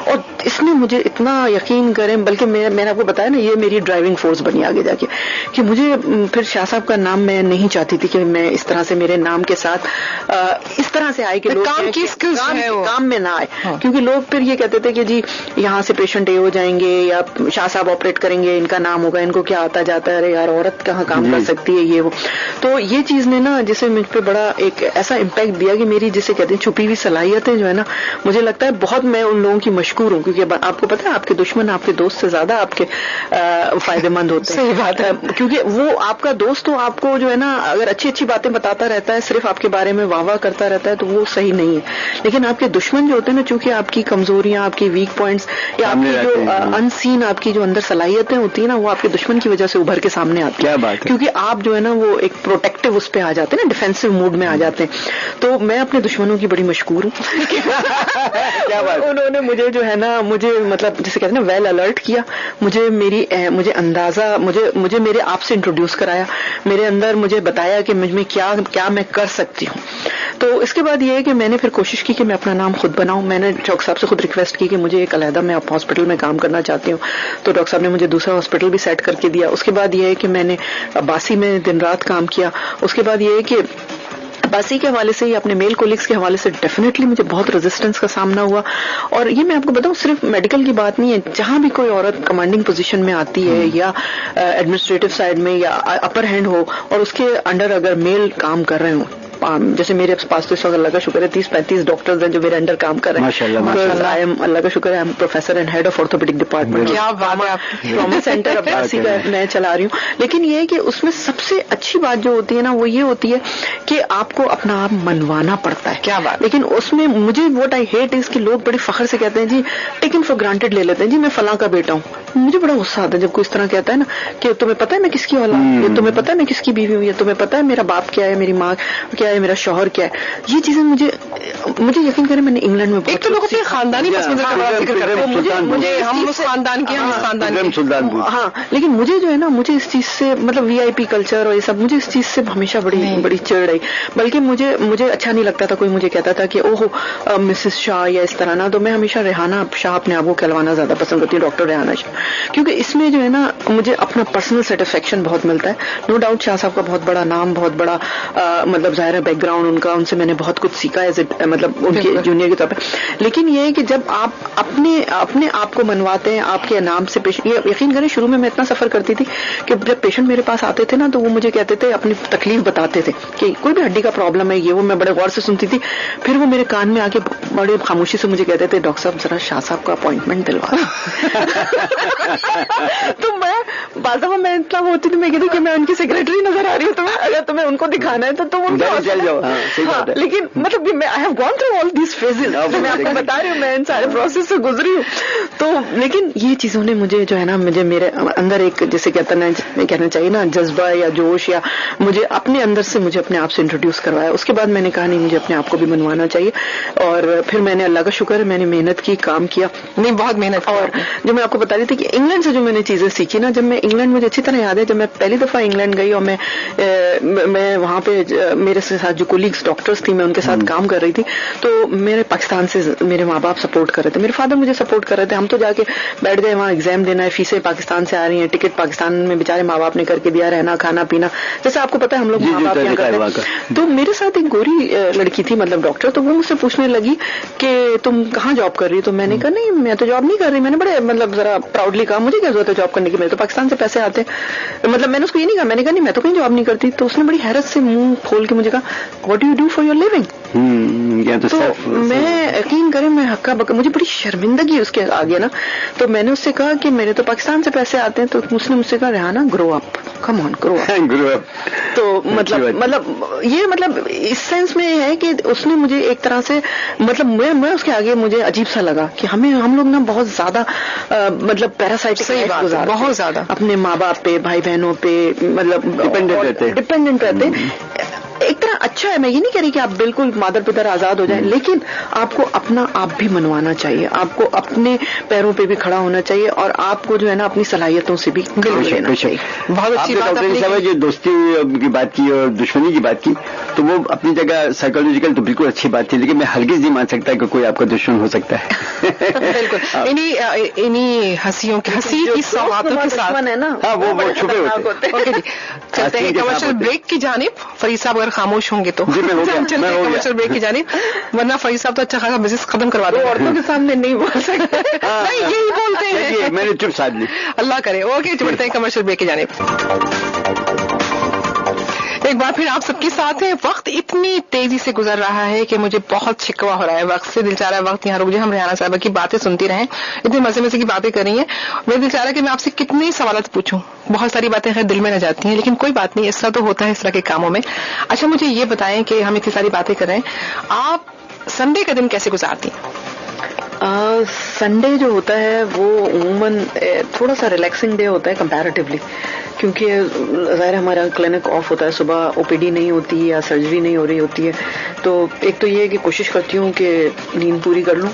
और इसने मुझे इतना यकीन करें, बल्कि मैंने आपको बताया ना, ये मेरी ड्राइविंग फोर्स बनी आगे जाके कि मुझे फिर शाह साहब का नाम मैं नहीं चाहती थी कि मैं इस तरह से मेरे नाम के साथ इस तरह से आए कि लोग काम में ना आए. क्योंकि लोग फिर ये कहते थे कि जी यहाँ से पेशेंट ये हो जाएंगे या शाह साहब ऑपरेट करेंगे, इनका नाम होगा, इनको क्या आता जाता है, अरे यार औरत कहाँ काम कर सकती है ये वो. तो ये चीज ने ना जिसे मुझ पे बड़ा एक ऐसा इम्पैक्ट दिया कि मेरी जिसे कहते हैं छुपी हुई सलाहियतें जो है ना, मुझे लगता है बहुत मैं उन लोगों की मशकूर हूँ. क्योंकि आपको पता है आपके दुश्मन आपके दोस्त से ज्यादा आपके फायदेमंद होते हैं. सही बात है. क्योंकि वो आपका दोस्त तो आपको जो है ना अगर अच्छी अच्छी बातें बताता रहता है, सिर्फ आपके बारे में वाह करता रहता है, तो वो सही नहीं है. लेकिन आपके दुश्मन जो होते हैं ना, चूंकि आपकी कमजोरियां, आपकी वीक पॉइंट्स या सामने जो अनसीन आपकी जो अंदर सलाहियतें होती है ना, वो आपके दुश्मन की वजह से उभर के सामने आती है। क्या बात है। क्योंकि आप जो है ना वो एक प्रोटेक्टिव उस पे आ जाते हैं ना, डिफेंसिव मूड में आ जाते हैं। तो मैं अपने दुश्मनों की बड़ी मशकूर हूँ। क्या बात। उन्होंने मुझे जो है ना, मुझे मतलब जिसे कहते हैं ना वेल अलर्ट किया, मुझे अंदाजा, मुझे मेरे आप से इंट्रोड्यूस कराया, मेरे अंदर मुझे बताया कि मुझ में क्या मैं कर सकती हूँ। तो इसके बाद ये है कि मैंने फिर कोशिश की कि मैं अपना नाम खुद बनाऊं। मैंने डॉक्टर साहब से खुद रिक्वेस्ट की कि मुझे एक अलहदा मैं हॉस्पिटल में काम करना चाहती हूँ। तो डॉक्टर साहब ने मुझे दूसरा हॉस्पिटल भी सेट करके दिया। उसके बाद ये है कि मैंने बासी में दिन रात काम किया। उसके बाद ये है कि बासी के हवाले से या अपने मेल कोलिग्स के हवाले से डेफिनेटली मुझे बहुत रेजिस्टेंस का सामना हुआ। और ये मैं आपको बताऊं, सिर्फ मेडिकल की बात नहीं है, जहां भी कोई औरत कमांडिंग पोजीशन में आती है या एडमिनिस्ट्रेटिव साइड में या अपर हैंड हो और उसके अंडर अगर मेल काम कर रहे हो, जैसे मेरे पास तो अल्लाह का शुक्र है 30-35 डॉक्टर्स हैं जो मेरे अंडर काम कर रहे हैं। माशाल्लाह। अल्लाह का शुक्र है, I am professor and head of orthopaedic department. क्या बात है। ट्रॉमा सेंटर अब्बासी का मैं चला रही हूँ। लेकिन ये है कि उसमें सबसे अच्छी बात जो होती है ना, वो ये होती है कि आपको अपना आप मनवाना पड़ता है। क्या बात। लेकिन उसमें मुझे व्हाट आई हेट इज कि लोग बड़े फखर से कहते हैं जी, टेकन फॉर ग्रांटेड ले लेते हैं, जी मैं फलां का बेटा हूँ। मुझे बड़ा गुस्सा आता है जब कोई इस तरह कहता है ना कि तुम्हें पता है मैं किसकी औलाद, ये तुम्हें पता है मैं किसकी बीवी हूँ, ये तुम्हें पता है मेरा बाप क्या है, मेरी माँ क्या है, मेरा शौहर क्या है। ये चीजें मुझे यकीन करें मैंने इंग्लैंड में एक तो लोग अपने खानदानी पसंदीदा का बड़ा जिक्र करते हैं, मुझे हम उस खानदान के, हम इस खानदान के। हाँ, लेकिन मुझे जो है ना, मुझे इस चीज से मतलब VIP कल्चर और ये सब, मुझे इस चीज से हमेशा बड़ी चिढ़ आई। बल्कि मुझे अच्छा नहीं लगता था कोई मुझे कहता था कि ओहो मिसेस शाह या इस तरह ना। तो मैं हमेशा रेहाना शाह अपने आप को कहलवाना ज्यादा पसंद करती हूँ, डॉक्टर रेहाना शाह, क्योंकि इसमें जो है ना मुझे अपना पर्सनल सेटिस्फेक्शन बहुत मिलता है। नो डाउट शाह साहब का बहुत बड़ा नाम, बहुत बड़ा मतलब जाहिर है बैकग्राउंड उनका, उनसे मैंने बहुत कुछ सीखा है मतलब उनके जूनियर के तौर पे। लेकिन ये है कि जब आप अपने आप को मनवाते हैं आपके नाम से पेशेंट, यकीन करें शुरू में मैं इतना सफर करती थी कि जब पेशेंट मेरे पास आते थे ना तो वो मुझे कहते थे, अपनी तकलीफ बताते थे कि कोई भी हड्डी का प्रॉब्लम है, ये वो मैं बड़े गौर से सुनती थी। फिर वो मेरे कान में आके बड़े खामोशी से मुझे कहते थे, डॉक्टर साहब जरा शाह साहब का अपॉइंटमेंट दिलवा। तो मैं इतना होती थी, मैं कहती कि मैं उनकी सेक्रेटरी नजर आ रही हूँ, अगर तुम्हें उनको दिखाना है तो तुम उनको चल जाओ। हाँ, लेकिन मतलब I have gone through all these phases, मैं आपको बता रही हूँ, मैं इन सारे प्रोसेस से गुजरी हूँ। तो लेकिन ये चीजों ने मुझे जो है ना, मुझे मेरे अंदर एक जैसे कहना चाहिए ना जज्बा या जोश, या मुझे अपने अंदर से मुझे अपने आप से इंट्रोड्यूस करवाया। उसके बाद मैंने कहा नहीं, मुझे अपने आप को भी मनवाना चाहिए। और फिर मैंने अल्लाह का शुक्र है मैंने मेहनत की, काम किया, नहीं बहुत मेहनत। और जो मैं आपको बता रही थी कि इंग्लैंड से जो मैंने चीजें सीखी ना, जब मैं इंग्लैंड, मुझे अच्छी तरह याद है जब मैं पहली दफा इंग्लैंड गई और मैं वहां पे मेरे साथ जो कोलीग्स डॉक्टर्स थी, मैं उनके साथ काम कर रही थी। तो मेरे पाकिस्तान से मेरे माँ बाप सपोर्ट कर रहे थे, मेरे फादर मुझे सपोर्ट कर रहे थे। हम तो जाके बैठ गए वहाँ, एग्जाम देना है, फीसें पाकिस्तान से आ रही हैं, टिकट पाकिस्तान में बेचारे माँ बाप ने करके दिया, रहना खाना पीना जैसे आपको पता है हम लोग माँ बाप यहाँ करते हैं। तो मेरे साथ एक गोरी लड़की थी मतलब डॉक्टर, तो वो मुझसे पूछने लगी कि तुम कहाँ जॉब कर रही हो। तो मैंने कहा नहीं मैं तो जॉब नहीं कर रही। मैंने बड़े मतलब जरा प्राउडली कहा, मुझे क्या जरूरत है जॉब करने की, मेरे तो पाकिस्तान से पैसे आते हैं। मतलब मैंने उसको ये नहीं कहा, मैंने कहा नहीं मैं तो कहीं जॉब नहीं करती। तो उसने बड़ी हैरत से मुंह खोल के मुझे कहा, what do you do for your living. तो मैं यकीन करें, मैं हक्का बक्का, मुझे बड़ी शर्मिंदगी उसके आगे ना। तो मैंने उससे कहा कि मेरे तो पाकिस्तान से पैसे आते हैं। तो उसने मुझसे कहा, Rehana grow up, come on grow up. तो मतलब ये मतलब इस सेंस में है कि उसने मुझे एक तरह से मतलब मैं उसके आगे मुझे अजीब सा लगा कि हम लोग ना बहुत ज्यादा मतलब पैरासाइटिक गुजारते, बहुत ज्यादा अपने माँ बाप पे, भाई बहनों पे मतलब डिपेंडेंट रहते। एक तरह अच्छा है, मैं ये नहीं कह रही कि आप बिल्कुल मादर पितर आजाद हो जाएं, लेकिन आपको अपना आप भी मनवाना चाहिए, आपको अपने पैरों पे भी खड़ा होना चाहिए और आपको जो है ना अपनी सलाहियतों से भी लेना चाहिए। बहुत अच्छी बात है। जो दोस्ती की बात की और दुश्मनी की बात की, तो वो अपनी जगह साइकोलॉजिकल तो बिल्कुल अच्छी बात थी, लेकिन मैं हरगिज नहीं मान सकता कि कोई आपका दुश्मन हो सकता है। बिल्कुल इन्हीं हंसियों की सौगातों के साथ है ना, हाँ वो छुपे होते हैं। ओके जी, चलते हैं कमर्शियल ब्रेक की जानिब। फरीद साहब अगर खामोश होंगे तो चलते हैं कमर्शियल ब्रेक की जानिब, वरना फरीद साहब तो अच्छा खासा बिजनेस खत्म करवा दो। औरतों के सामने नहीं बोल सकते, नहीं यही बोलते हैं, मैंने चुप साध ली। अल्लाह करे। ओके, चलते हैं कमर्शियल ब्रेक की जानिब। एक बार फिर आप सबके साथ हैं। वक्त इतनी तेजी से गुजर रहा है कि मुझे बहुत शिकवा हो रहा है वक्त से। दिल चाह रहा है वक्त यहाँ रुक जाए, हम रेहाना साहबा की बातें सुनती रहें, इतने मजे की बातें कर रही हैं। मेरा दिल चाह रहा है कि मैं आपसे कितने सवाल पूछूं, बहुत सारी बातें खैर दिल में न जाती हैं, लेकिन कोई बात नहीं, ऐसा तो होता है इस तरह के कामों में। अच्छा मुझे ये बताएं कि हम इतनी सारी बातें कर रहे हैं, आप संडे का दिन कैसे गुजारती हैं? سنڈے جو ہوتا ہے وہ عموماً تھوڑا سا ریلیکسنگ ڈے ہوتا ہے کمپیریٹیولی، کیونکہ ظاہر ہمارا کلینک آف ہوتا ہے، صبح او پی ڈی نہیں ہوتی یا سرجری نہیں ہو رہی ہوتی ہے. تو ایک تو یہ ہے کہ کوشش کرتی ہوں کہ نیند پوری کر لوں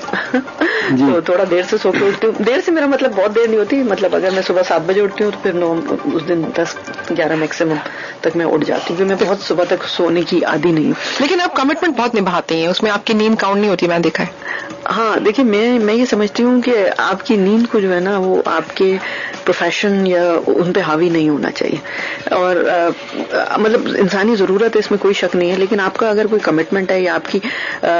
تو تھوڑا دیر سے سو کے اٹھتی ہوں. دیر سے میرا مطلب بہت دیر نہیں ہوتی، مطلب اگر میں صبح 7 بجے اٹھتی ہوں تو پھر اس دن 10-11 میکسیمم تک میں اٹھ جاتی ہوں، کیونکہ میں بہت صبح تک سونے کی عادی نہیں ہوں. لیکن آپ کمٹمنٹ بہت نبھاتے ہیں، اس میں آپ کی نیند کاؤنٹ نہیں ہوتی، میں نے دیکھا ہے. ہاں دیکھیے، میں یہ سمجھتی ہوں کہ آپ کی نیند کو جو ہے نا وہ آپ کے پروفیشن یا ان پہ حاوی نہیں ہونا چاہیے. اور مطلب انسانی ضرورت ہے، اس میں کوئی شک نہیں ہے، لیکن آپ کا اگر کوئی کمٹمنٹ ہے یا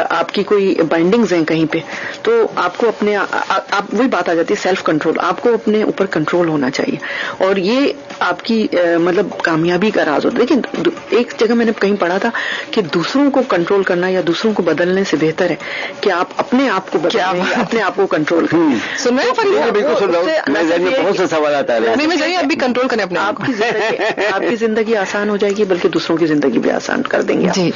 آپ کی کوئی بائنڈنگز ہیں کہیں پہ، تو آپ کو اپنے آپ وہی بات آ جاتی ہے سیلف کنٹرول. آپ کو اپنے اوپر کنٹرول ہونا چاہیے، اور یہ آپ کی مطلب کامیابی کا راز ہوتا ہے. لیکن ایک جگہ میں نے کہیں پڑھا تھا کہ دوسروں کو کنٹرول کرنا یا دوسروں کو بدلنے سے بہتر ہے کہ آپ اپنے آپ کو بدلیں، اپنے آپ کو کنٹرول کریں. سن رہے ہیں؟ بالکل سن رہا ہوں. میں ذہن میں بہت سے سوالات آ رہے ہیں. نہیں، میں چاہیے اب بھی کنٹرول کریں اپنے آپ کی زندگی آسان ہو جائے گی، بلکہ دوسروں کی زندگی بھی آسان کر دیں گے جی.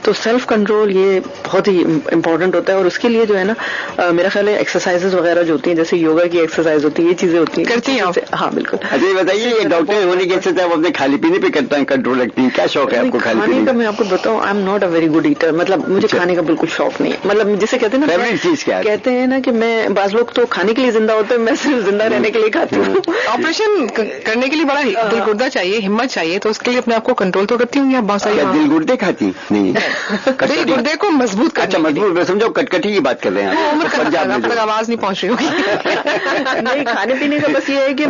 تو سیلف کنٹرول یہ بہت ہی امپورٹنٹ ہوتا ہے، اور اس کے لیے جو ہے نا میرا خیال ہے ایکسرسائزز وغیرہ جو ہوتی ہیں، جیسے یوگا کی ایکسرسائز ہوتی ہے، یہ چیزیں ہوتی ہیں. کرتی ہیں آپ؟ ہاں بالکل. اچھا یہ بتائیے، یہ ڈاکٹر ہونے کی ایکسرسائز آپ اپنے کھانے پینے پہ کرتا ہے کنٹرول رکھتی ہیں؟ کیا شوق ہے آپ کو کھانے پینے کا؟ میں آپ کو بتاؤں، I am not a very good eater. مطلب مجھے کھانے کا بالکل شوق نہیں ہے. مطلب جسے کہتے ہیں نا، فیوریٹ چیز کیا ہے؟ کہتے ہیں نا کہ میں، بعض لوگ تو کھانے کے لیے زندہ ہوتے ہیں، میں صرف زندہ رہنے کے لیے کھاتی ہوں. آپریشن کرنے کے لیے بڑا دل گردہ چاہیے، ہمت چاہیے، تو اس کے لیے اپنے آپ کو کنٹرول تو کرتی ہوں یا بہت ساری دل گردے کھاتی نہیں؟ دل گردے کو مضبوط اچھا مضبوط، میں سمجھو کٹکٹی کی بات کر رہے ہیں، آواز نہیں پہنچ رہی ہوگی. نہیں، کھانے پینے کا بس یہ ہے کہ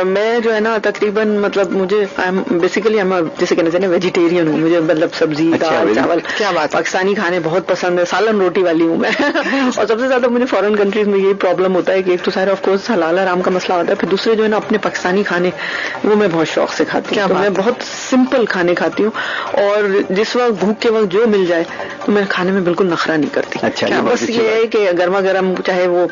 میں جو ہے نا تقریباً مطلب مجھے بیسیکلی جیسے کہنا چاہتے ہیں ویجیٹیرین ہوں. مجھے مطلب سبزی، دال، چاول، کیا بات، پاکستانی کھانے بہت پسند ہے. سالن روٹی والی ہوں میں. اور سب سے زیادہ مجھے فارن کنٹریز میں یہی پرابلم ہوتا ہے کہ ایک تو سارا آف کورس حلال حرام کا مسئلہ ہوتا ہے، پھر دوسرے جو ہے نا اپنے پاکستانی کھانے وہ میں بہت شوق سے کھاتی ہوں. میں بہت سمپل کھانے کھاتی ہوں، اور جس وقت بھوک کے وقت جو مل جائے تو میں کھانے میں بالکل نخرہ نہیں کرتی. اچھا، بس یہ ہے کہ گرما گرم چاہے وہ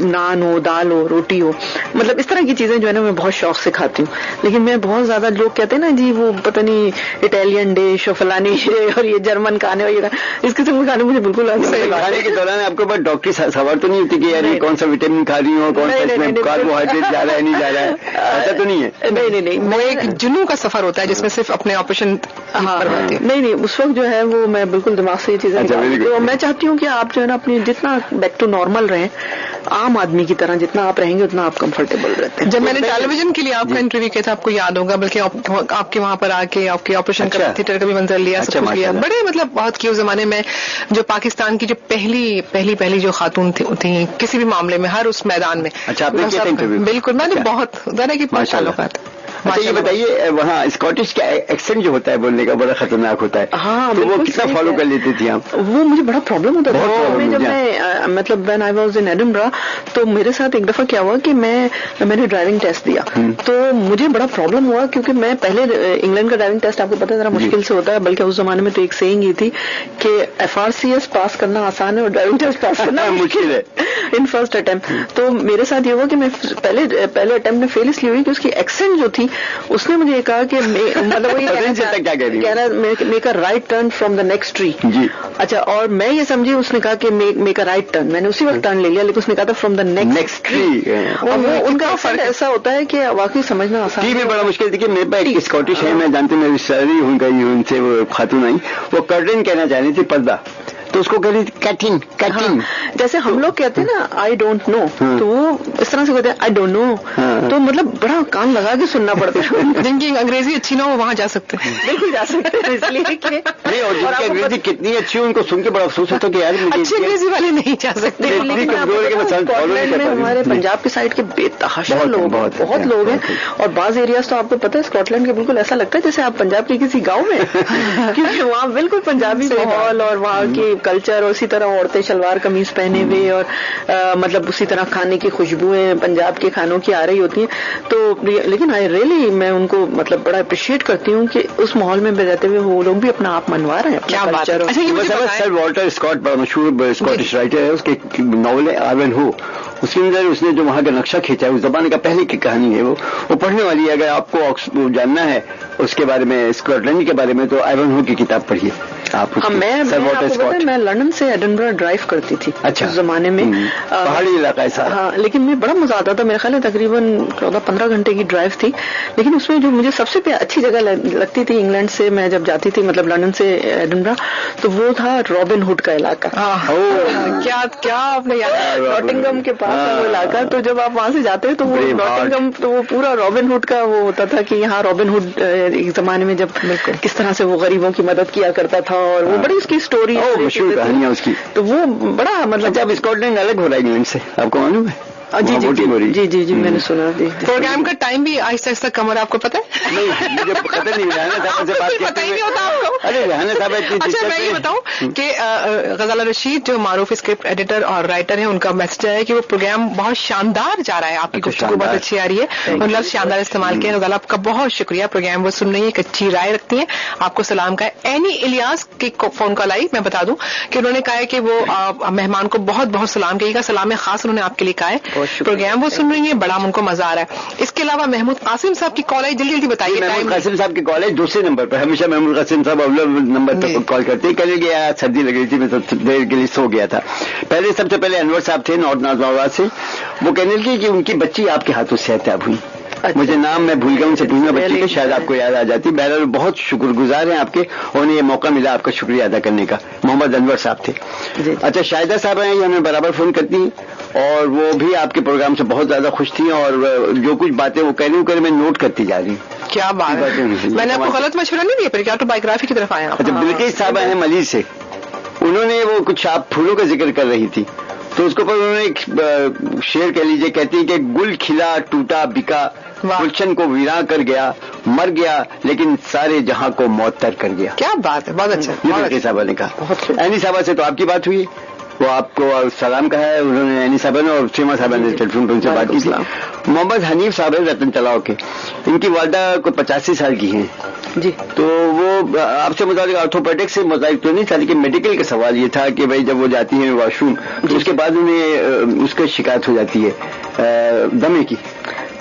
نان ہو، دال ہو، روٹی ہو، مطلب اس طرح کی چیزیں جو ہے نا میں بہت شوق سے کھاتی ہوں. لیکن میں بہت زیادہ، لوگ کہتے ہیں نا جی وہ پتہ نہیں اٹالین ڈش اور فلانی اور یہ جرمن کھانے وغیرہ، اس قسم کے کھانے مجھے بالکل کھانے کے دوران آپ کے پاس ڈاکٹری سوال تو نہیں ہوتی کہ یار کون سا وٹامن کھا رہی ہوں، کون سا اس میں کاربوہائیڈریٹ جا رہا ہے نہیں جا رہا ہے؟ ایسا تو نہیں ہے؟ نہیں، وہ ایک جنوں کا سفر ہوتا ہے جس میں صرف اپنے آپریشن. نہیں، اس وقت جو ہے وہ میں بالکل دماغ سے یہ چیزیں تو میں چاہتی ہوں کہ آپ جو ہے نا اپنی جتنا بیک ٹو نارمل رہیں، عام آدمی کی طرح جتنا آپ رہیں گے اتنا آپ کمفرٹیبل رہتے ہیں. جب میں نے ٹیلی ویژن کے لیے آپ کا انٹرویو کیا تھا، آپ کو یاد ہوگا، بلکہ آپ کے وہاں پر آ کے آپ کے آپریشن کا تھیٹر کا بھی منظر لیا، سب کچھ لیا. بڑے مطلب بہت کی اس زمانے میں جو پاکستان کی جو پہلی جو خاتون تھیں کسی بھی معاملے میں، ہر اس میدان میں. اچھا، آپ نے کیا انٹرویو؟ بالکل، میں نے بہت ذرا کی تعلقات. اچھا یہ بتائیے، وہاں اسکاٹش کا ایکسنٹ جو ہوتا ہے بولنے کا بڑا خطرناک ہوتا ہے. ہاں، تو وہ کتنا فالو کر لیتی تھی آپ؟ وہ مجھے بڑا پرابلم ہوتا تھا. جب میں مطلب when I was in Edinburgh, تو میرے ساتھ ایک دفعہ کیا ہوا کہ میں نے ڈرائیونگ ٹیسٹ دیا، تو مجھے بڑا پرابلم ہوا کیونکہ میں پہلے انگلینڈ کا ڈرائیونگ ٹیسٹ آپ کو پتا ہے ذرا مشکل سے ہوتا ہے، بلکہ اس زمانے میں تو ایک سیئنگ یہ تھی کہ FRCS پاس کرنا آسان ہے اور ڈرائیونگ ٹیسٹ پاس کرنا مشکل ہے ان فرسٹ اٹمپٹ. تو میرے ساتھ یہ ہوا کہ میں پہلے اٹمپٹ میں فیل اس لیے ہوئی کہ اس کی ایکسنٹ جو تھی، اس نے مجھے یہ کہا کہ مطلب وہ کہہ رہا make a right turn from the next tree. اچھا، اور میں یہ سمجھی اس نے کہا کہ میک اے رائٹ ٹرن، میں نے اسی وقت ٹرن لے لیا، لیکن اس نے کہا تھا فرام دا نیکسٹ ٹری. ان کا فرق ایسا ہوتا ہے کہ واقعی سمجھنا آسان میں بڑا مشکل تھی. کہ میرے پاس ایک اسکاٹش ہے، میں جانتی ہوں، میری رشتہ ہوں گئی ان سے، وہ خاتون آئی، وہ کرٹن کہنا چاہ رہی تھی، پردہ، تو اس کو کہہ رہی تھی کٹنگ. جیسے ہم لوگ کہتے ہیں نا آئی ڈونٹ نو، تو وہ اس طرح سے کہتے ہیں آئی ڈونٹ نو. تو مطلب بڑا کان لگا کے سننا پڑتا ہے. جن کی انگریزی اچھی نہ ہو وہاں جا سکتے ہیں، بالکل جا سکتے ہیں، اس لیے کہ نہیں. اور جن کی انگریزی کتنی اچھی ہو ان کو سن کے بڑا افسوس ہوتا ہے کہ یار اچھی انگریزی والے نہیں جا سکتے. ہمارے پنجاب کی سائڈ کے بے تحاشا لوگ، بہت لوگ ہیں، اور بعض ایریاز تو آپ کو پتا ہے اسکاٹ لینڈ کے بالکل ایسا لگتا ہے جیسے آپ پنجاب کے کسی گاؤں میں، کیونکہ وہاں بالکل پنجابی ماحول اور وہاں کی کلچر، اور اسی طرح عورتیں شلوار قمیض پہنے ہوئے، اور مطلب اسی طرح کھانے کی خوشبوئیں پنجاب کے کھانوں کی آ رہی ہوتی ہیں. تو لیکن میں ان کو مطلب بڑا اپریشیٹ کرتی ہوں کہ اس ماحول میں رہتے ہوئے وہ لوگ بھی اپنا آپ منوا رہے ہیں. کیا بات ہے. سر والٹر اسکاٹ بڑا مشہور اسکاٹش رائٹر ہے، اس کے ناول ہے آئیون ہو، اس کے اندر اس نے جو وہاں کا نقشہ کھینچا ہے اس زمانے کا پہلے کی کہانی ہے، وہ پڑھنے والی ہے. اگر آپ کو جاننا ہے اس کے بارے میں، اسکاٹ لینڈ کے بارے میں، تو آئیون ہو کی کتاب پڑھیے. آپ ہاں میں لندن سے ایڈنبرا ڈرائیو کرتی تھی اچھا اس زمانے میں, پہاڑی علاقہ ہے سر. ہاں لیکن میں بڑا مزہ آتا تھا, میرے خیال ہے تقریباً 14-15 گھنٹے کی ڈرائیو تھی, لیکن اس میں جو مجھے سب سے اچھی جگہ لگتی تھی انگلینڈ سے میں جب جاتی تھی, مطلب لندن سے ایڈنبرا, تو وہ تھا رابن ہوڈ کا علاقہ. کیا آپ نے ناٹنگم کے پاس ہے وہ علاقہ, تو جب آپ وہاں سے جاتے تو وہ ناٹنگم تو وہ پورا رابن ہوڈ کا وہ ہوتا تھا کہ یہاں رابن ہوڈ ایک زمانے میں جب کس طرح سے وہ غریبوں کی مدد کیا کرتا تھا, اور وہ بڑی اس کی اسٹوری مشہور کہانیاں اس کی, تو وہ بڑا مطلب. اب اسکاٹ لینڈ الگ ہو رہا ہے انگلینڈ سے, آپ کو معلوم ہے؟ جی میں نے سنا. پروگرام کا ٹائم بھی آہستہ آہستہ کم ہو رہا ہے, آپ کو پتا ہے؟ نہیں مجھے پتہ نہیں, ریحانہ صاحب سے بات پتہ ہی نہیں ہوتا آپ کو. ارے ریحانہ صاحب اچھا میں یہ بتاؤں کہ غزالہ رشید جو معروف اسکرپٹ ایڈیٹر اور رائٹر ہیں, ان کا میسج ہے کہ وہ پروگرام بہت شاندار جا رہا ہے, آپ کی گفتگو بہت اچھی آ رہی ہے, اور لفظ شاندار استعمال کیا. غزالہ آپ کا بہت شکریہ, پروگرام وہ سن رہی ہے, ایک اچھی رائے رکھتی ہیں, آپ کو سلام کا ہے. اینی الیاس کی فون کال آئی, میں بتا دوں کہ انہوں نے کہا ہے کہ وہ مہمان کو بہت بہت سلام کہیے گا, سلام خاص انہوں نے آپ کے لیے کہا ہے. پروگرام وہ سن رہی ہیں, بڑا ان کو مزہ آ رہا ہے. اس کے علاوہ محمود قاسم صاحب کی کال آئی, جلدی جلدی بتائیے. محمود قاسم صاحب کی کال ہے دوسرے نمبر پر, ہمیشہ محمود قاسم صاحب اول نمبر پر کال کرتے ہیں. کہنے گیا سردی لگ رہی تھی, میں تو دیر کے لیے سو گیا تھا. سب سے پہلے انور صاحب تھے نارتھ نازم آباد سے, وہ کہنے لگے کہ ان کی بچی آپ کے ہاتھوں سے احتیاب ہوئی. مجھے نام میں بھول گیا ان سے پوچھنا بچی کو, شاید آپ کو یاد آ جاتی. بہرحال بہت شکر گزار ہیں آپ کے, انہیں یہ موقع ملا آپ کا شکریہ ادا کرنے کا. محمد انور صاحب تھے. اچھا شاہدہ صاحب ہیں, یہ ہمیں برابر فون کرتی ہیں, اور وہ بھی آپ کے پروگرام سے بہت زیادہ خوش تھیں, اور جو کچھ باتیں وہ کہہ رہی میں نوٹ کرتی جا رہی ہوں. کیا بات ہے, میں نے آپ کو غلط مشورہ نہیں دیا, پھر کیا آٹو بایوگرافی کی طرف آیا. اچھا بلقیس صاحب ہیں ملی سے, انہوں نے وہ کچھ آپ پھولوں کا ذکر کر رہی تھی, تو اس کے اوپر انہوں نے ایک شعر کہہ لیجیے, کہتی ہیں کہ گل کھلا ٹوٹا بکا, گلشن کو ویراں کر گیا, مر گیا لیکن سارے جہاں کو معطر کر گیا. کیا بات ہے, بہت اچھا. یہ بلقیس صاحبہ نے کہا. اینی صاحبہ سے تو آپ کی بات ہوئی, وہ آپ کو سلام کہا ہے انہوں نے, اینی صاحبہ نے, اور سیما صاحبہ نے ٹیلی فون پر ان سے بات کی تھی. محمد حنیف صاحب رتن تلاؤ کے, ان کی والدہ کو 85 سال کی ہیں جی, تو وہ آپ سے متعلق آرتھوپیڈکس سے متعلق تو نہیں تھا, لیکن میڈیکل کا سوال یہ تھا کہ بھائی جب وہ جاتی ہیں واش روم تو اس کے بعد انہیں اس کی شکایت ہو جاتی ہے دمے کی.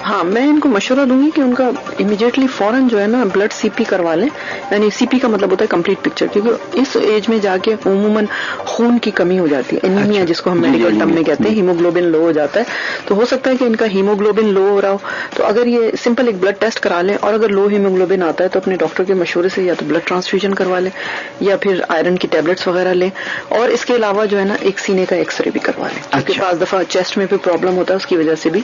ہاں میں ان کو مشورہ دوں گی کہ ان کا امیڈیٹلی فوراً جو ہے نا بلڈ سی پی کروا لیں, یعنی سی پی کا مطلب ہوتا ہے کمپلیٹ پکچر, کیونکہ اس ایج میں جا کے عموماً خون کی کمی ہو جاتی ہے, انیمیا جس کو ہم میڈیکل ٹرم میں کہتے ہیں, ہیموگلوبن لو ہو جاتا ہے. تو ہو سکتا ہے کہ ان کا ہیموگلوبن لو ہو رہا ہو, تو اگر یہ سمپل ایک بلڈ ٹیسٹ کرا لیں, اور اگر لو ہیموگلوبن آتا ہے تو اپنے ڈاکٹر کے مشورے سے یا تو بلڈ ٹرانسفیوژن کروا لیں, یا پھر آئرن کی ٹیبلٹس وغیرہ لیں, اور اس کے علاوہ جو ہے نا ایک سینے کا ایکس رے بھی کروا لیں, کیونکہ بعض دفعہ چیسٹ میں بھی پرابلم ہوتا ہے, اس کی وجہ سے بھی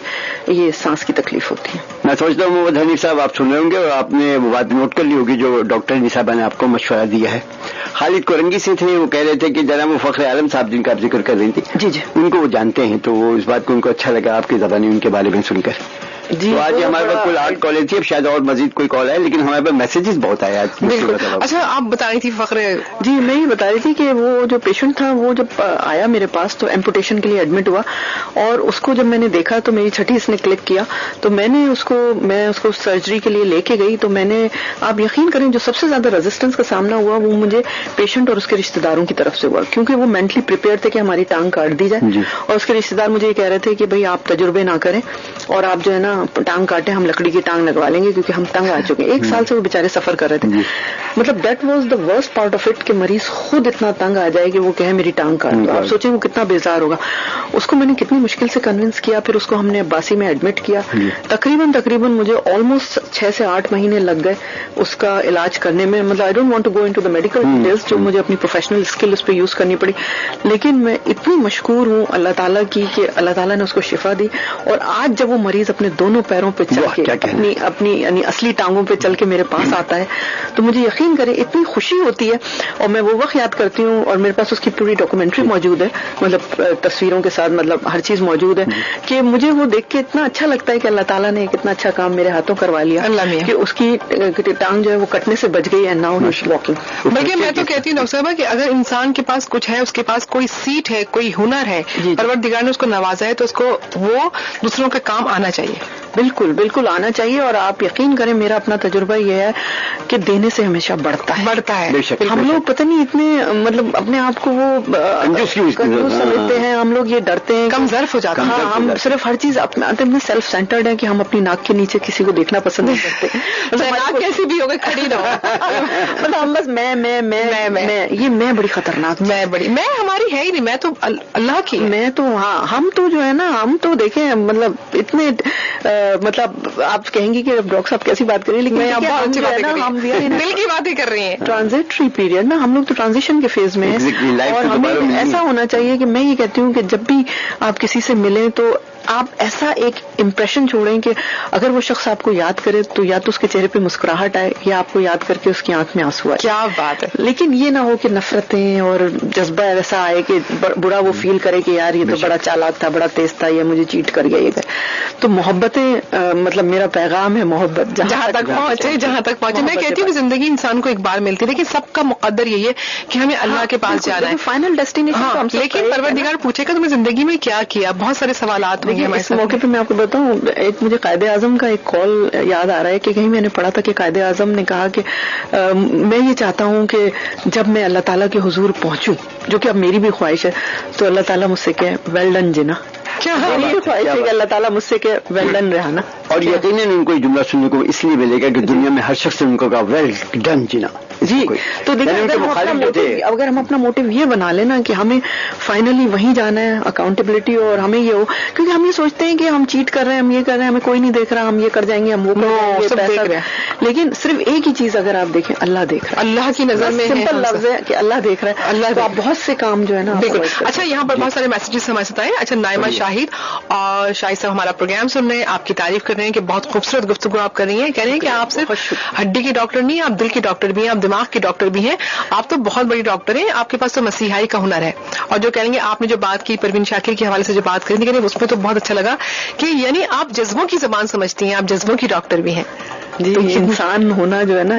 یہ سانس کی تکلیف ہوتی ہے. میں سمجھتا ہوں محمد حنیف صاحب آپ سن رہے ہوں گے, اور آپ نے وہ بات نوٹ کر لی ہوگی جو ڈاکٹر حنیف صاحبہ نے آپ کو مشورہ دیا ہے. خالد کورنگی سے تھے, وہ کہہ رہے تھے کہ جناب وہ فخر عالم صاحب جن کا آپ ذکر کر رہی تھی, جی ان کو وہ جانتے ہیں, تو وہ اس بات کو ان کو اچھا لگا آپ کی زبانی ان کے بارے میں سن کر. تو آج ہمارے پاس کل 8 کالیں تھی, اب شاید اور مزید کوئی کال ہے, لیکن ہمارے پاس میسیجز بہت آئے آج. اچھا آپ بتا رہی تھی فخر. جی میں یہ بتا رہی تھی کہ وہ جو پیشنٹ تھا وہ جب آیا میرے پاس تو ایمپوٹیشن کے لیے ایڈمٹ ہوا, اور اس کو جب میں نے دیکھا تو میری چھٹی اس نے کلک کیا, تو میں اس کو سرجری کے لیے لے کے گئی. تو میں نے, آپ یقین کریں, جو سب سے زیادہ ریزسٹنس کا سامنا ہوا وہ مجھے پیشنٹ اور اس کے رشتے داروں کی طرف سے ہوا, کیونکہ وہ مینٹلی پریپیئر تھے کہ ہماری ٹانگ کاٹ دی جائے, اور اس کے رشتے دار مجھے یہ کہہ رہے تھے کہ بھائی آپ تجربے نہ کریں, اور آپ جو ہے نا ٹانگ کاٹیں, ہم لکڑی کی ٹانگ لگوا لیں گے, کیونکہ ہم تنگ آ چکے ہیں. 1 سال سے وہ بیچارے سفر کر رہے تھے. مطلب that was the worst part of it, کہ مریض خود اتنا تنگ آ جائے کہ وہ کہے میری ٹانگ کاٹ دو. آپ سوچیں وہ کتنا بیزار ہوگا. اس کو میں نے کتنی مشکل سے کنونس کیا, پھر اس کو ہم نے عباسی میں ایڈمٹ کیا. تقریباً مجھے آلموسٹ 6 سے 8 مہینے لگ گئے اس کا علاج کرنے میں. مطلب I don't want to go into the medical details, جو مجھے اپنی پروفیشنل اسکل اس پہ یوز کرنی پڑی, لیکن میں اتنی مشکور ہوں اللہ تعالیٰ کی کہ اللہ تعالیٰ نے اس کو شفا دی. اور آج جب وہ مریض اپنے دونوں پیروں پہ چل کے اپنی یعنی اصلی ٹانگوں پہ چل کے میرے پاس آتا ہے, تو مجھے یقین کرے اتنی خوشی ہوتی ہے. اور میں وہ وقت یاد کرتی ہوں, اور میرے پاس اس کی پوری ڈاکومنٹری موجود ہے, مطلب تصویروں کے ساتھ, مطلب ہر چیز موجود ہے, کہ مجھے وہ دیکھ کے اتنا اچھا لگتا ہے کہ اللہ تعالیٰ نے ایک اتنا اچھا کام میرے ہاتھوں کروا لیا کہ اس کی ٹانگ جو ہے وہ کٹنے سے بچ گئی, and now he is walking. بلکہ میں تو کہتی ہوں ڈاکٹر صاحبہ کہ اگر انسان کے پاس کچھ ہے, اس کے پاس کوئی سیٹ ہے, کوئی ہنر ہے, پروردگار نے اس کو نوازا ہے, تو اس کو وہ دوسروں کے کام آنا چاہیے. بالکل بالکل آنا چاہیے. اور آپ یقین کریں میرا اپنا تجربہ یہ ہے کہ دینے سے ہمیشہ بڑھتا ہے. ہم لوگ پتہ نہیں اتنے مطلب اپنے آپ کو وہ کنجوس سمجھتے ہیں, ہم لوگ یہ ڈرتے ہیں, کم ظرف ہو جاتا ہے. ہم صرف ہر چیز اپنے سیلف سینٹرڈ ہے کہ ہم اپنی ناک کے نیچے کسی کو دیکھنا پسند نہیں کرتے. ناک کیسی بھی ہوگا کھڑی رہو, مطلب ہم بس میں یہ میں بڑی خطرناک, میں ہماری ہے ہی نہیں, میں تو اللہ کی, میں تو ہاں ہم تو جو ہے نا ہم تو دیکھیں مطلب اتنے مطلب آپ کہیں گے کہ ڈاکٹر صاحب کیسی بات کر رہی ہیں, لیکن ہم دل کی باتیں کر رہی ہیں. ٹرانزیٹری پیریڈ نا, ہم لوگ تو ٹرانزیشن کے فیز میں ہیں, اور ہمیں ایسا ہونا چاہیے کہ میں یہ کہتی ہوں کہ جب بھی آپ کسی سے ملیں تو آپ ایسا ایک امپریشن چھوڑیں کہ اگر وہ شخص آپ کو یاد کرے تو یا تو اس کے چہرے پہ مسکراہٹ آئے یا آپ کو یاد کر کے اس کی آنکھ میں آنسو آئے. کیا بات ہے. لیکن یہ نہ ہو کہ نفرتیں اور جذبہ ایسا آئے کہ برا وہ فیل کرے کہ یار یہ تو بڑا چالاک تھا, بڑا تیز تھا, یہ مجھے چیٹ کر گیا. یہ تو محبتیں مطلب میرا پیغام ہے محبت جہاں تک پہنچے. میں کہتی ہوں کہ زندگی انسان کو ایک بار ملتی ہے, لیکن سب کا مقدر یہی ہے کہ ہمیں اللہ کے پاس جانا ہے, فائنل ڈیسٹینیشن. لیکن پروردگار پوچھے گا تمہیں زندگی میں کیا کیا, بہت سارے سوالات ہوں گے. اس موقع پہ میں آپ کو بتاؤں, ایک مجھے قائد اعظم کا ایک کال یاد آ رہا ہے کہ کہیں میں نے پڑھا تھا کہ قائد اعظم نے کہا کہ میں یہ چاہتا ہوں کہ جب میں اللہ تعالیٰ کے حضور پہنچوں, جو کہ اب میری بھی خواہش ہے, تو اللہ تعالیٰ مجھ سے کہ ویل ڈن جنا. کیا خواہش ہے کہ اللہ تعالیٰ مجھ سے کہ ویل ڈن رہنا. اور یقیناً ان کو یہ جملہ سننے کو اس لیے ملے گا کہ دنیا میں ہر شخص نے ان کو کہا ویل ڈن جنا. جی تو دیکھیں اگر ہم اپنا موٹو یہ بنا لینا کہ ہمیں فائنلی وہیں جانا ہے, اکاؤنٹیبلٹی, اور ہمیں یہ ہو, کیونکہ ہم یہ سوچتے ہیں کہ ہم چیٹ کر رہے ہیں, ہم یہ کر رہے ہیں, ہمیں کوئی نہیں دیکھ رہا, ہم یہ کر جائیں گے, ہم وہ کر جائیں گے, لیکن صرف ایک ہی چیز اگر آپ دیکھیں, اللہ دیکھ رہا ہے. اللہ کی نظر میں سمپل لفظ ہے کہ اللہ دیکھ رہا ہے. اللہ تو آپ بہت سے کام جو ہے نا. بالکل. اچھا, یہاں پر بہت سارے میسجز ہمارے ساتھ آئے. اچھا, نائمہ شاہد اور شاہد صاحب ہمارا پروگرام سن رہے ہیں, آپ کی تعریف کر رہے ہیں کہ بہت خوبصورت گفتگو آپ کر رہی ہیں. کہہ رہے ہیں کہ آپ صرف ہڈی کی ڈاکٹر نہیں, آپ دل کی ڈاکٹر بھی ہیں, آپ دماغ کی ڈاکٹر بھی ہیں, آپ تو بہت بڑی ڈاکٹر ہیں, آپ کے پاس تو مسیحائی کا ہنر ہے. اور جو کہیں گے آپ نے جو بات کی پروین شاکر کے حوالے سے جو بات کرنی اس میں تو بہت اچھا لگا کہ یعنی آپ جذبوں کی زبان سمجھتی ہیں, آپ جذبوں کی ڈاکٹر بھی ہیں. جی, انسان ہونا جو ہے نا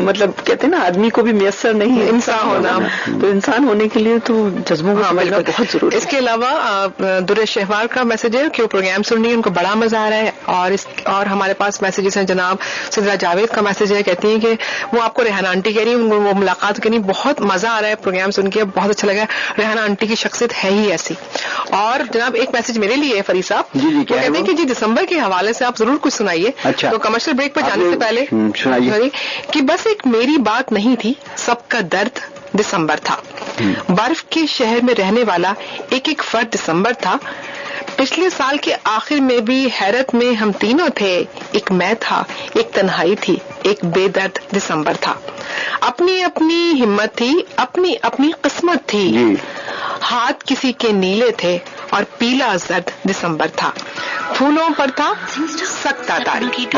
مطلب کہتے ہیں نا آدمی کو بھی میسر نہیں ہے انسان ہونا, تو انسان ہونے کے لیے تو جذبوں کو سمجھنا بہت ضروری ہے. اس کے علاوہ در شہوار کا میسج ہے کہ وہ پروگرام سن رہی ہے, ان کو بڑا مزہ آ رہا ہے. اور ہمارے پاس میسجز ہیں, جناب سدرا جاوید کا میسج ہے, کہتی ہیں کہ وہ آپ کو ریحانہ آنٹی کہہ رہی ہیں, وہ ملاقات کرنی, بہت مزہ آ رہا ہے پروگرام سن کے, بہت اچھا لگا. ریحانہ آنٹی کی شخصیت ہے ہی ایسی. اور جناب ایک میسج میرے لیے ہے فرید صاحب, وہ کہتے ہیں کہ جی دسمبر کے حوالے سے آپ ضرور کچھ سنائیے. تو کمرشل بریک پر جانے سے پہلے کہ بس ایک میری بات نہیں تھی, سب کا درد دسمبر تھا. برف کے شہر میں رہنے والا ایک ایک فرد دسمبر تھا. پچھلے سال کے آخر میں بھی حیرت میں ہم تینوں تھے, ایک میں تھا, ایک تنہائی تھی, ایک بے درد دسمبر تھا. اپنی اپنی ہمت تھی, اپنی اپنی قسمت تھی. ہاتھ کسی کے نیلے تھے اور پیلا زرد دسمبر تھا. پھولوں پر تھا سکتا تاریخ.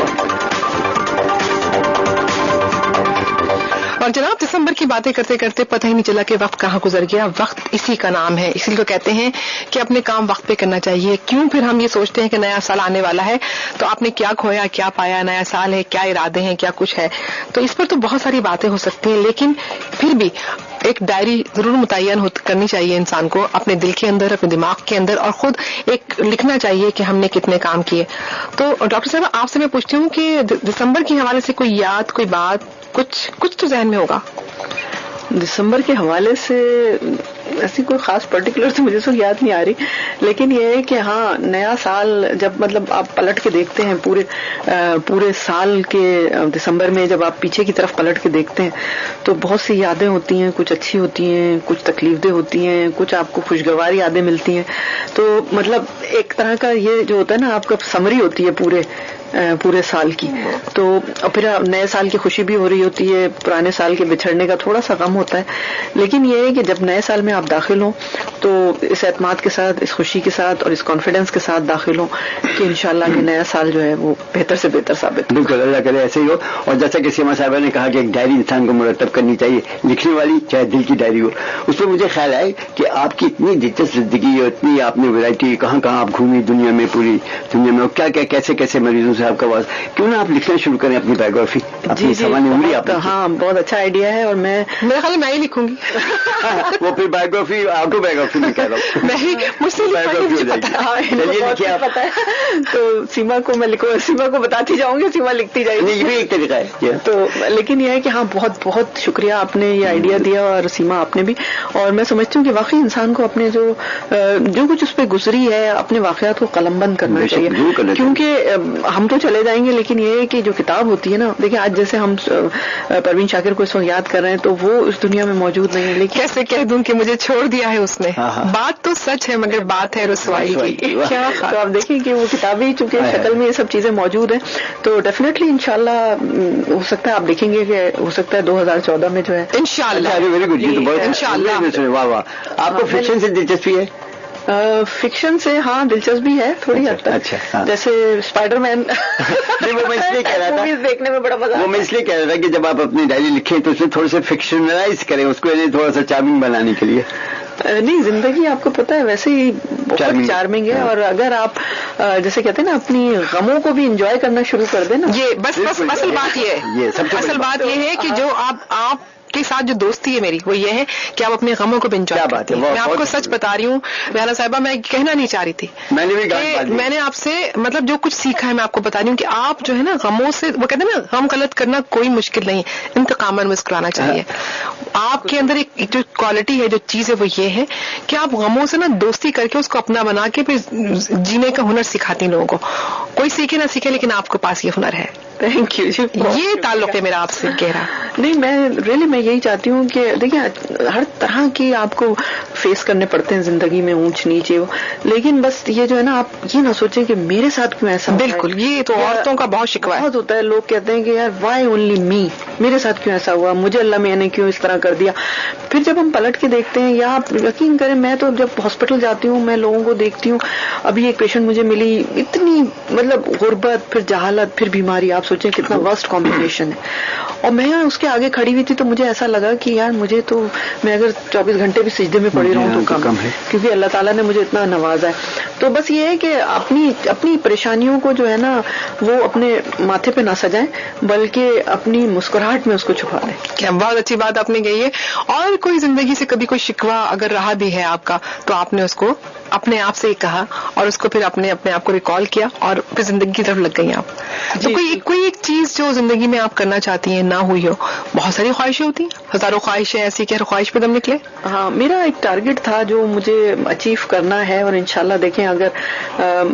اور جناب دسمبر کی باتیں کرتے کرتے پتہ ہی نہیں چلا کہ وقت کہاں گزر گیا. وقت اسی کا نام ہے, اسی لیے تو کہتے ہیں کہ اپنے کام وقت پہ کرنا چاہیے. کیوں پھر ہم یہ سوچتے ہیں کہ نیا سال آنے والا ہے تو آپ نے کیا کھویا, کیا پایا, نیا سال ہے, کیا ارادے ہیں, کیا کچھ ہے. تو اس پر تو بہت ساری باتیں ہو سکتی ہیں, لیکن پھر بھی ایک ڈائری ضرور متعین کرنی چاہیے انسان کو, اپنے دل کے اندر, اپنے دماغ کے اندر, اور خود ایک لکھنا چاہیے کہ ہم نے کتنے کام کیے. تو ڈاکٹر صاحب آپ سے میں پوچھتی ہوں کہ دسمبر کے حوالے سے کوئی یاد, کوئی بات, کچھ تو ذہن میں ہوگا. دسمبر کے حوالے سے ایسی کوئی خاص پرٹیکولر تو مجھے سب یاد نہیں آ رہی, لیکن یہ ہے کہ ہاں نیا سال جب مطلب آپ پلٹ کے دیکھتے ہیں پورے سال کے دسمبر میں, جب آپ پیچھے کی طرف پلٹ کے دیکھتے ہیں تو بہت سی یادیں ہوتی ہیں, کچھ اچھی ہوتی ہیں, کچھ تکلیف دہ ہوتی ہیں, کچھ آپ کو خوشگوار یادیں ملتی ہیں. تو مطلب ایک طرح کا یہ جو ہوتا ہے نا آپ کا سمری ہوتی ہے پورے سال کی. تو پھر نئے سال کی خوشی بھی ہو رہی ہوتی ہے, پرانے سال کے بچھڑنے کا تھوڑا سا غم ہوتا ہے, لیکن یہ ہے کہ جب نئے سال میں آپ داخل ہوں تو اس اعتماد کے ساتھ, اس خوشی کے ساتھ اور اس کانفیڈنس کے ساتھ داخل ہوں کہ انشاءاللہ یہ نیا سال جو ہے وہ بہتر سے بہتر ثابت ہو. بالکل, اللہ کرے ایسے ہی ہو. اور جیسا کہ سیما صاحبہ نے کہا کہ ایک ڈائری انسان کو مرتب کرنی چاہیے, لکھنے والی چاہے دل کی ڈائری ہو. اس پہ مجھے خیال آئے کہ آپ کی اتنی دلچسپ زندگی اور اتنی آپ نے ویرائٹی, کہاں کہاں آپ گھومی دنیا میں, پوری دنیا میں, اور کیا کیا کیسے کیسے مریضوں سے साहब का आवाज, क्यों ना आप लिखना शुरू करें अपनी बायोग्राफी, अपनी सामान्य उम्र आप लिखें। हाँ, बहुत अच्छा आइडिया है, और मेरे ख्याल मैं ही लिखूंगी। वो फिर बायोग्राफी, ऑटोबायोग्राफी में कह रहा हूँ, मैं ही, मुझसे बायोग्राफी हो जाएगी। चलिए लिखिए आप। पता है तो सीमा को मैं लिखूंगा, सीमा को बताती जाऊंगी, सीमा लिखती जाएगी। ये भी एक तरीका है। तो लेकिन यह है कि हाँ, बहुत बहुत शुक्रिया, आपने ये आइडिया दिया, और सीमा आपने भी। और मैं समझती हूँ कि वाकई इंसान को अपने जो कुछ उस पर गुजरी है, अपने वाकयात को कलमबंद करना चाहिए, क्योंकि हम तो चले जाएंगे, लेकिन ये है कि जो किताब होती है ना, देखिए आज जैसे हम परवीन शाकिर को इस वक्त याद कर रहे हैं, तो वो इस दुनिया में मौजूद नहीं है, लेकिन कैसे कह दूं कि मुझे छोड़ दिया है उसने। बात तो सच है, मगर बात है रुसवाई की। क्या तो आप देखें कि वो किताबें चूंकि शक्ल में ये सब चीजें मौजूद है, तो डेफिनेटली इंशाल्लाह हो सकता है आप देखेंगे कि हो सकता है 2014 में जो है इंशाल्लाह। वेरी गुड, इंशाल्लाह। वाह वाह। आपको फिक्शन से दिलचस्पी है? फिक्शन से हाँ दिलचस्पी है थोड़ी हद तक। अच्छा, हाँ। जैसे स्पाइडरमैन वो मैं इसलिए कह रहा था, मूवीज देखने में बड़ा मजा। वो मैं इसलिए कह रहा था कि जब आप अपनी डायरी लिखें तो उसमें थोड़े से फिक्शनलाइज करें उसको, थोड़ा सा चार्मिंग बनाने के लिए। नहीं, जिंदगी आपको पता है वैसे ही बहुत चार्मिंग है, और अगर आप जैसे कहते हैं ना अपनी गमों को भी एंजॉय करना शुरू कर देना, ये बस असल बात ये है, असल बात ये है कि जो आप के साथ जो दोस्ती है मेरी, वो ये है कि आप अपने गमों को भी एंजॉय करते हैं। मैं आपको सच बता रही हूँ रेहाना साहिबा, मैं कहना नहीं चाह रही थी, मैंने आपसे मतलब जो कुछ सीखा है मैं आपको बता रही हूँ कि आप जो है ना गमों से, वो कहते हैं ना गम गलत करना कोई मुश्किल नहीं, इंतकामन मुस्कुराना चाहिए। आपके अंदर एक जो क्वालिटी है, जो चीज है, वो ये है कि आप गमों से ना दोस्ती करके उसको अपना बना के फिर जीने का हुनर सिखाती लोगों को। कोई सीखे ना सीखे, लेकिन आपके पास ये हुनर है। Thank you. ये ताल्लुक है मेरा आपसे गहरा। नहीं, मैं यही चाहती हूँ कि देखिए हर तरह की आपको फेस करने पड़ते हैं जिंदगी में, ऊंच नीचे, लेकिन बस ये जो है ना, आप ये ना सोचें कि मेरे साथ क्यों ऐसा। बिल्कुल, ये तो औरतों का बहुत शिकवा बहुत होता है। लोग कहते हैं कि यार व्हाई ओनली मी, मेरे साथ क्यों ऐसा हुआ, मुझे अल्लाह मियां ने क्यों इस तरह कर दिया। फिर जब हम पलट के देखते हैं, या आप यकीन करें, मैं तो जब हॉस्पिटल जाती हूँ, मैं लोगों को देखती हूँ। अभी एक पेशेंट मुझे मिली, इतनी मतलब गुर्बत, फिर जहालत, फिर बीमारी, आप सोचें कितना वर्स्ट कॉम्बिनेशन है। और मैं उसके आगे खड़ी हुई थी, तो मुझे ऐसा लगा कि यार मुझे तो, मैं अगर 24 घंटे भी सिजदे में पड़ी रहूं तो कम है, क्योंकि अल्लाह ताला ने मुझे इतना नवाजा है। तो बस ये है कि अपनी परेशानियों को जो है ना, वो अपने माथे पे ना सजाएं, बल्कि अपनी मुस्कुराहट में उसको छुपा दें। क्या बहुत अच्छी बात आपने कही है। और कोई जिंदगी से कभी कोई शिकवा अगर रहा भी है आपका, तो आपने उसको अपने आप से ही कहा, और उसको फिर अपने आप को रिकॉल किया, और फिर जिंदगी की तरफ लग गई आप। तो कोई एक चीज जो जिंदगी में आप करना चाहती हैं, ना हुई हो। बहुत सारी ख्वाहिशें होती हैं, हजारों ख्वाहिशें ऐसी कि हर ख्वाहिश पे दम निकले। हाँ, मेरा एक टारगेट था जो मुझे अचीव करना है, और इंशाल्लाह देखें अगर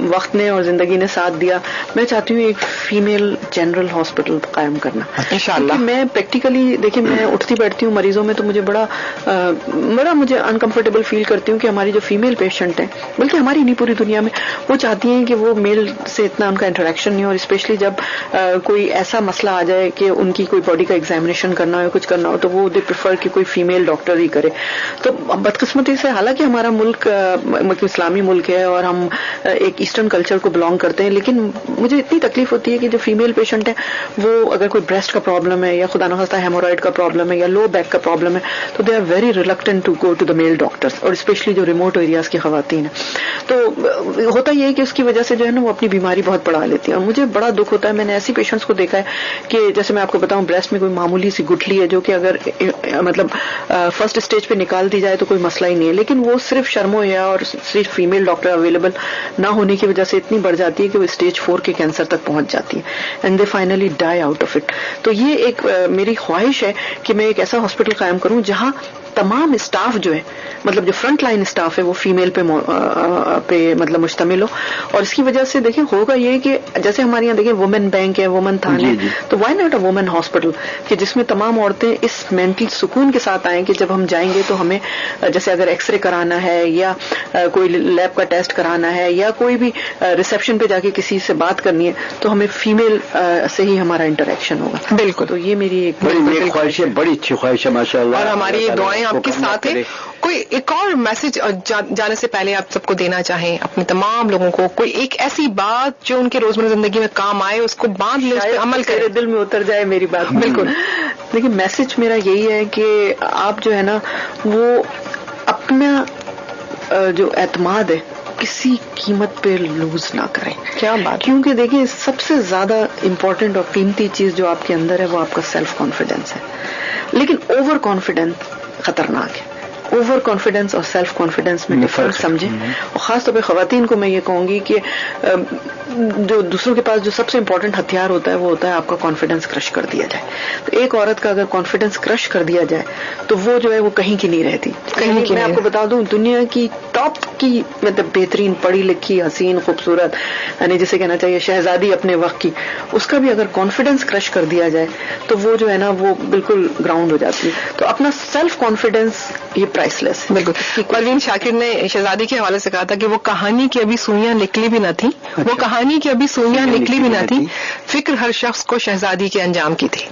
वक्त ने और जिंदगी ने साथ दिया, मैं चाहती हूँ एक फीमेल जनरल हॉस्पिटल कायम करना इंशाल्लाह। मैं प्रैक्टिकली देखिए, मैं उठती बैठती हूँ मरीजों में, तो मुझे बड़ा मुझे अनकंफर्टेबल फील करती हूँ कि हमारी जो फीमेल पेशेंट है, बल्कि हमारी नहीं पूरी दुनिया में, वो चाहती हैं कि वो मेल से इतना उनका इंटरेक्शन नहीं हो, और स्पेशली जब कोई ऐसा मसला आ जाए कि उनकी कोई बॉडी का एग्जामिनेशन करना हो, कुछ करना हो, तो वो दे प्रेफर कि कोई फीमेल डॉक्टर ही करे। तो बदकिस्मती से, हालांकि हमारा मुल्क इस्लामी मुल्क है और हम एक ईस्टर्न कल्चर को बिलोंग करते हैं, लेकिन मुझे इतनी तकलीफ होती है कि जो फीमेल पेशेंट है, वो अगर कोई ब्रेस्ट का प्रॉब्लम है, या खुदा न खास्ता हेमोरॉइड का प्रॉब्लम है, या लो बैक का प्रॉब्लम है, तो they are very reluctant to go to the male doctors, और स्पेशली जो रिमोट एरियाज की खवातीन है। तो होता यह है कि उसकी वजह से जो है ना, वो अपनी बीमारी बहुत बढ़ा लेती है, और मुझे बड़ा दुख होता है। मैंने ऐसी पेशेंट्स को देखा है कि जैसे मैं आपको बताऊं, ब्रेस्ट में कोई मामूली सी गुठली है, जो कि अगर मतलब फर्स्ट स्टेज पे निकाल दी जाए तो कोई मसला ही नहीं है, लेकिन वो सिर्फ शर्मो या और सिर्फ फीमेल डॉक्टर अवेलेबल ना होने की वजह से इतनी बढ़ जाती है कि वो स्टेज 4 के कैंसर तक पहुंच जाती है, and they finally die out of it. तो ये एक मेरी ख्वाहिश है कि मैं एक ऐसा हॉस्पिटल कायम करूं जहां तमाम स्टाफ जो है, मतलब जो फ्रंट लाइन स्टाफ है, वो फीमेल पे मतलब मुश्तमिल हो। और इसकी वजह से देखिए होगा ये कि जैसे हमारे यहाँ देखिए वुमेन बैंक है, वुमेन थाने है, तो why not a women hospital, कि जिसमें तमाम औरतें इस मेंटल सुकून के साथ आएं कि जब हम जाएंगे तो हमें जैसे अगर एक्सरे कराना है, या कोई लैब का टेस्ट कराना है, या कोई भी रिसेप्शन पे जाके किसी से बात करनी है, तो हमें फीमेल से ही हमारा इंटरेक्शन होगा। बिल्कुल, तो ये मेरी एक बड़ी ख्वाहिश है, बड़ी अच्छी ख्वाहिश है माशाअल्लाह, और हमारी दुआएं आपके साथ है। कोई एक और मैसेज जाने से पहले आप सबको देना चाहें अपने तमाम लोगों को, कोई एक ऐसी बात जो उनके रोजमर्रा जिंदगी में काम आए, उसको बांध ले, उस पर अमल करें, दिल में उतर जाए मेरी बात। बिल्कुल, देखिए मैसेज मेरा यही है कि आप जो है ना, वो अपना जो एतमाद है کسی قیمت پہ لوز نہ کریں. کیا بات. کیونکہ دیکھیں سب سے زیادہ امپورٹنٹ اور قیمتی چیز جو آپ کے اندر ہے وہ آپ کا سیلف کانفیڈینس ہے. لیکن اوور کانفیڈنس خطرناک ہے. اوور کانفیڈنس اور سیلف کانفیڈنس میں ڈفرنس سمجھیں. اور خاص طور پہ خواتین کو میں یہ کہوں گی کہ جو دوسروں کے پاس جو سب سے امپورٹنٹ ہتھیار ہوتا ہے وہ ہوتا ہے آپ کا کانفیڈنس کرش کر دیا جائے. تو ایک عورت کا اگر کانفیڈنس کرش کر دیا جائے تو وہ جو ہے وہ کہیں کی نہیں رہتی. میں آپ کو بتا دوں دنیا کی ٹاپ کی مطلب بہترین پڑھی لکھی حسین خوبصورت یعنی جسے کہنا چاہیے شہزادی اپنے وقت کی, اس کا بھی اگر کانفیڈنس کرش کر دیا جائے تو وہ جو ہے نا وہ بالکل گراؤنڈ ہو جاتی ہے. تو اپنا سیلف کانفیڈنس یہ پرائس لیس. بالکل. پروین شاکر نے شہزادی کے حوالے سے کہا تھا کہ وہ کہانی کی ابھی سوئیاں نکلی بھی نہ تھی, وہ کہانی کی ابھی سوئیاں نکلی بھی نہ تھی, فکر ہر شخص کو شہزادی کے انجام کی تھی.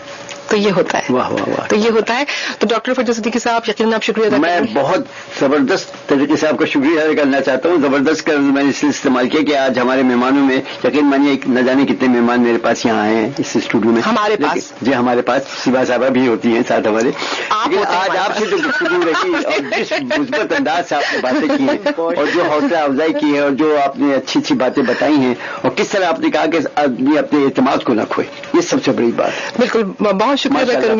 تو یہ ہوتا ہے. واہ واہ واہ. تو یہ ہوتا ہے. تو ڈاکٹر فرجت صدیقی صاحب یقیناً آپ شکریہ ادا کریں. میں بہت زبردست طریقے سے آپ کا شکریہ ادا کرنا چاہتا ہوں. زبردست کا میں نے اس لیے استعمال کیا کہ آج ہمارے مہمانوں میں یقین مانیے نہ جانے کتنے مہمان میرے پاس یہاں آئے ہیں اس اسٹوڈیو میں. ہمارے پاس جی ہمارے پاس سیبا صاحبہ بھی ہوتی ہیں ساتھ ہمارے. لیکن آج آپ سے جو گفتگو رہی اور جس مثبت انداز سے آپ نے باتیں کی ہیں اور جو حوصلہ افزائی کی ہے اور جو آپ نے اچھی اچھی باتیں بتائی ہیں اور کس طرح آپ نے کہا کہ آدمی اپنے اعتماد کو نہ کھوئے, یہ سب سے بڑی بات ہے. بالکل. بہت شکریہ ادا کروں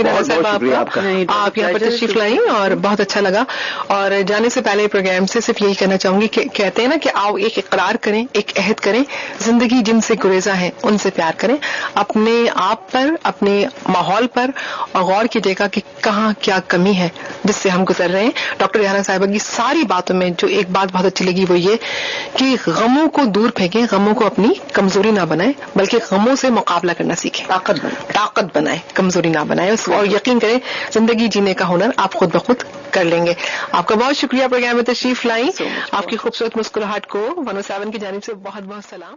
گی آپ کا. آپ یہاں پر تشریف لائیں اور بہت اچھا لگا. اور جانے سے پہلے پروگرام سے صرف یہی کہنا چاہوں گی کہ کہتے ہیں نا کہ آؤ ایک اقرار کریں, ایک عہد کریں, زندگی جن سے گریزاں ہیں ان سے پیار کریں. اپنے آپ پر, اپنے ماحول پر اور غور کیجیے گا کہ کہاں کیا کمی ہے جس سے ہم گزر رہے ہیں. ڈاکٹر ریحانہ صاحبہ کی ساری باتوں میں جو ایک بات بہت اچھی لگی وہ یہ کہ غموں کو دور پھینکیں, غموں کو اپنی کمزوری نہ بنائیں بلکہ غموں سے مقابلہ کرنا سیکھیں, طاقت بنائیں, کمزوری نہ بنائیں. اور یقین کریں زندگی جینے کا ہنر آپ خود بخود کر لیں گے. آپ کا بہت شکریہ پروگرام میں تشریف لائیں. آپ کی خوبصورت مسکراہٹ کو 107 کی جانب سے بہت بہت سلام.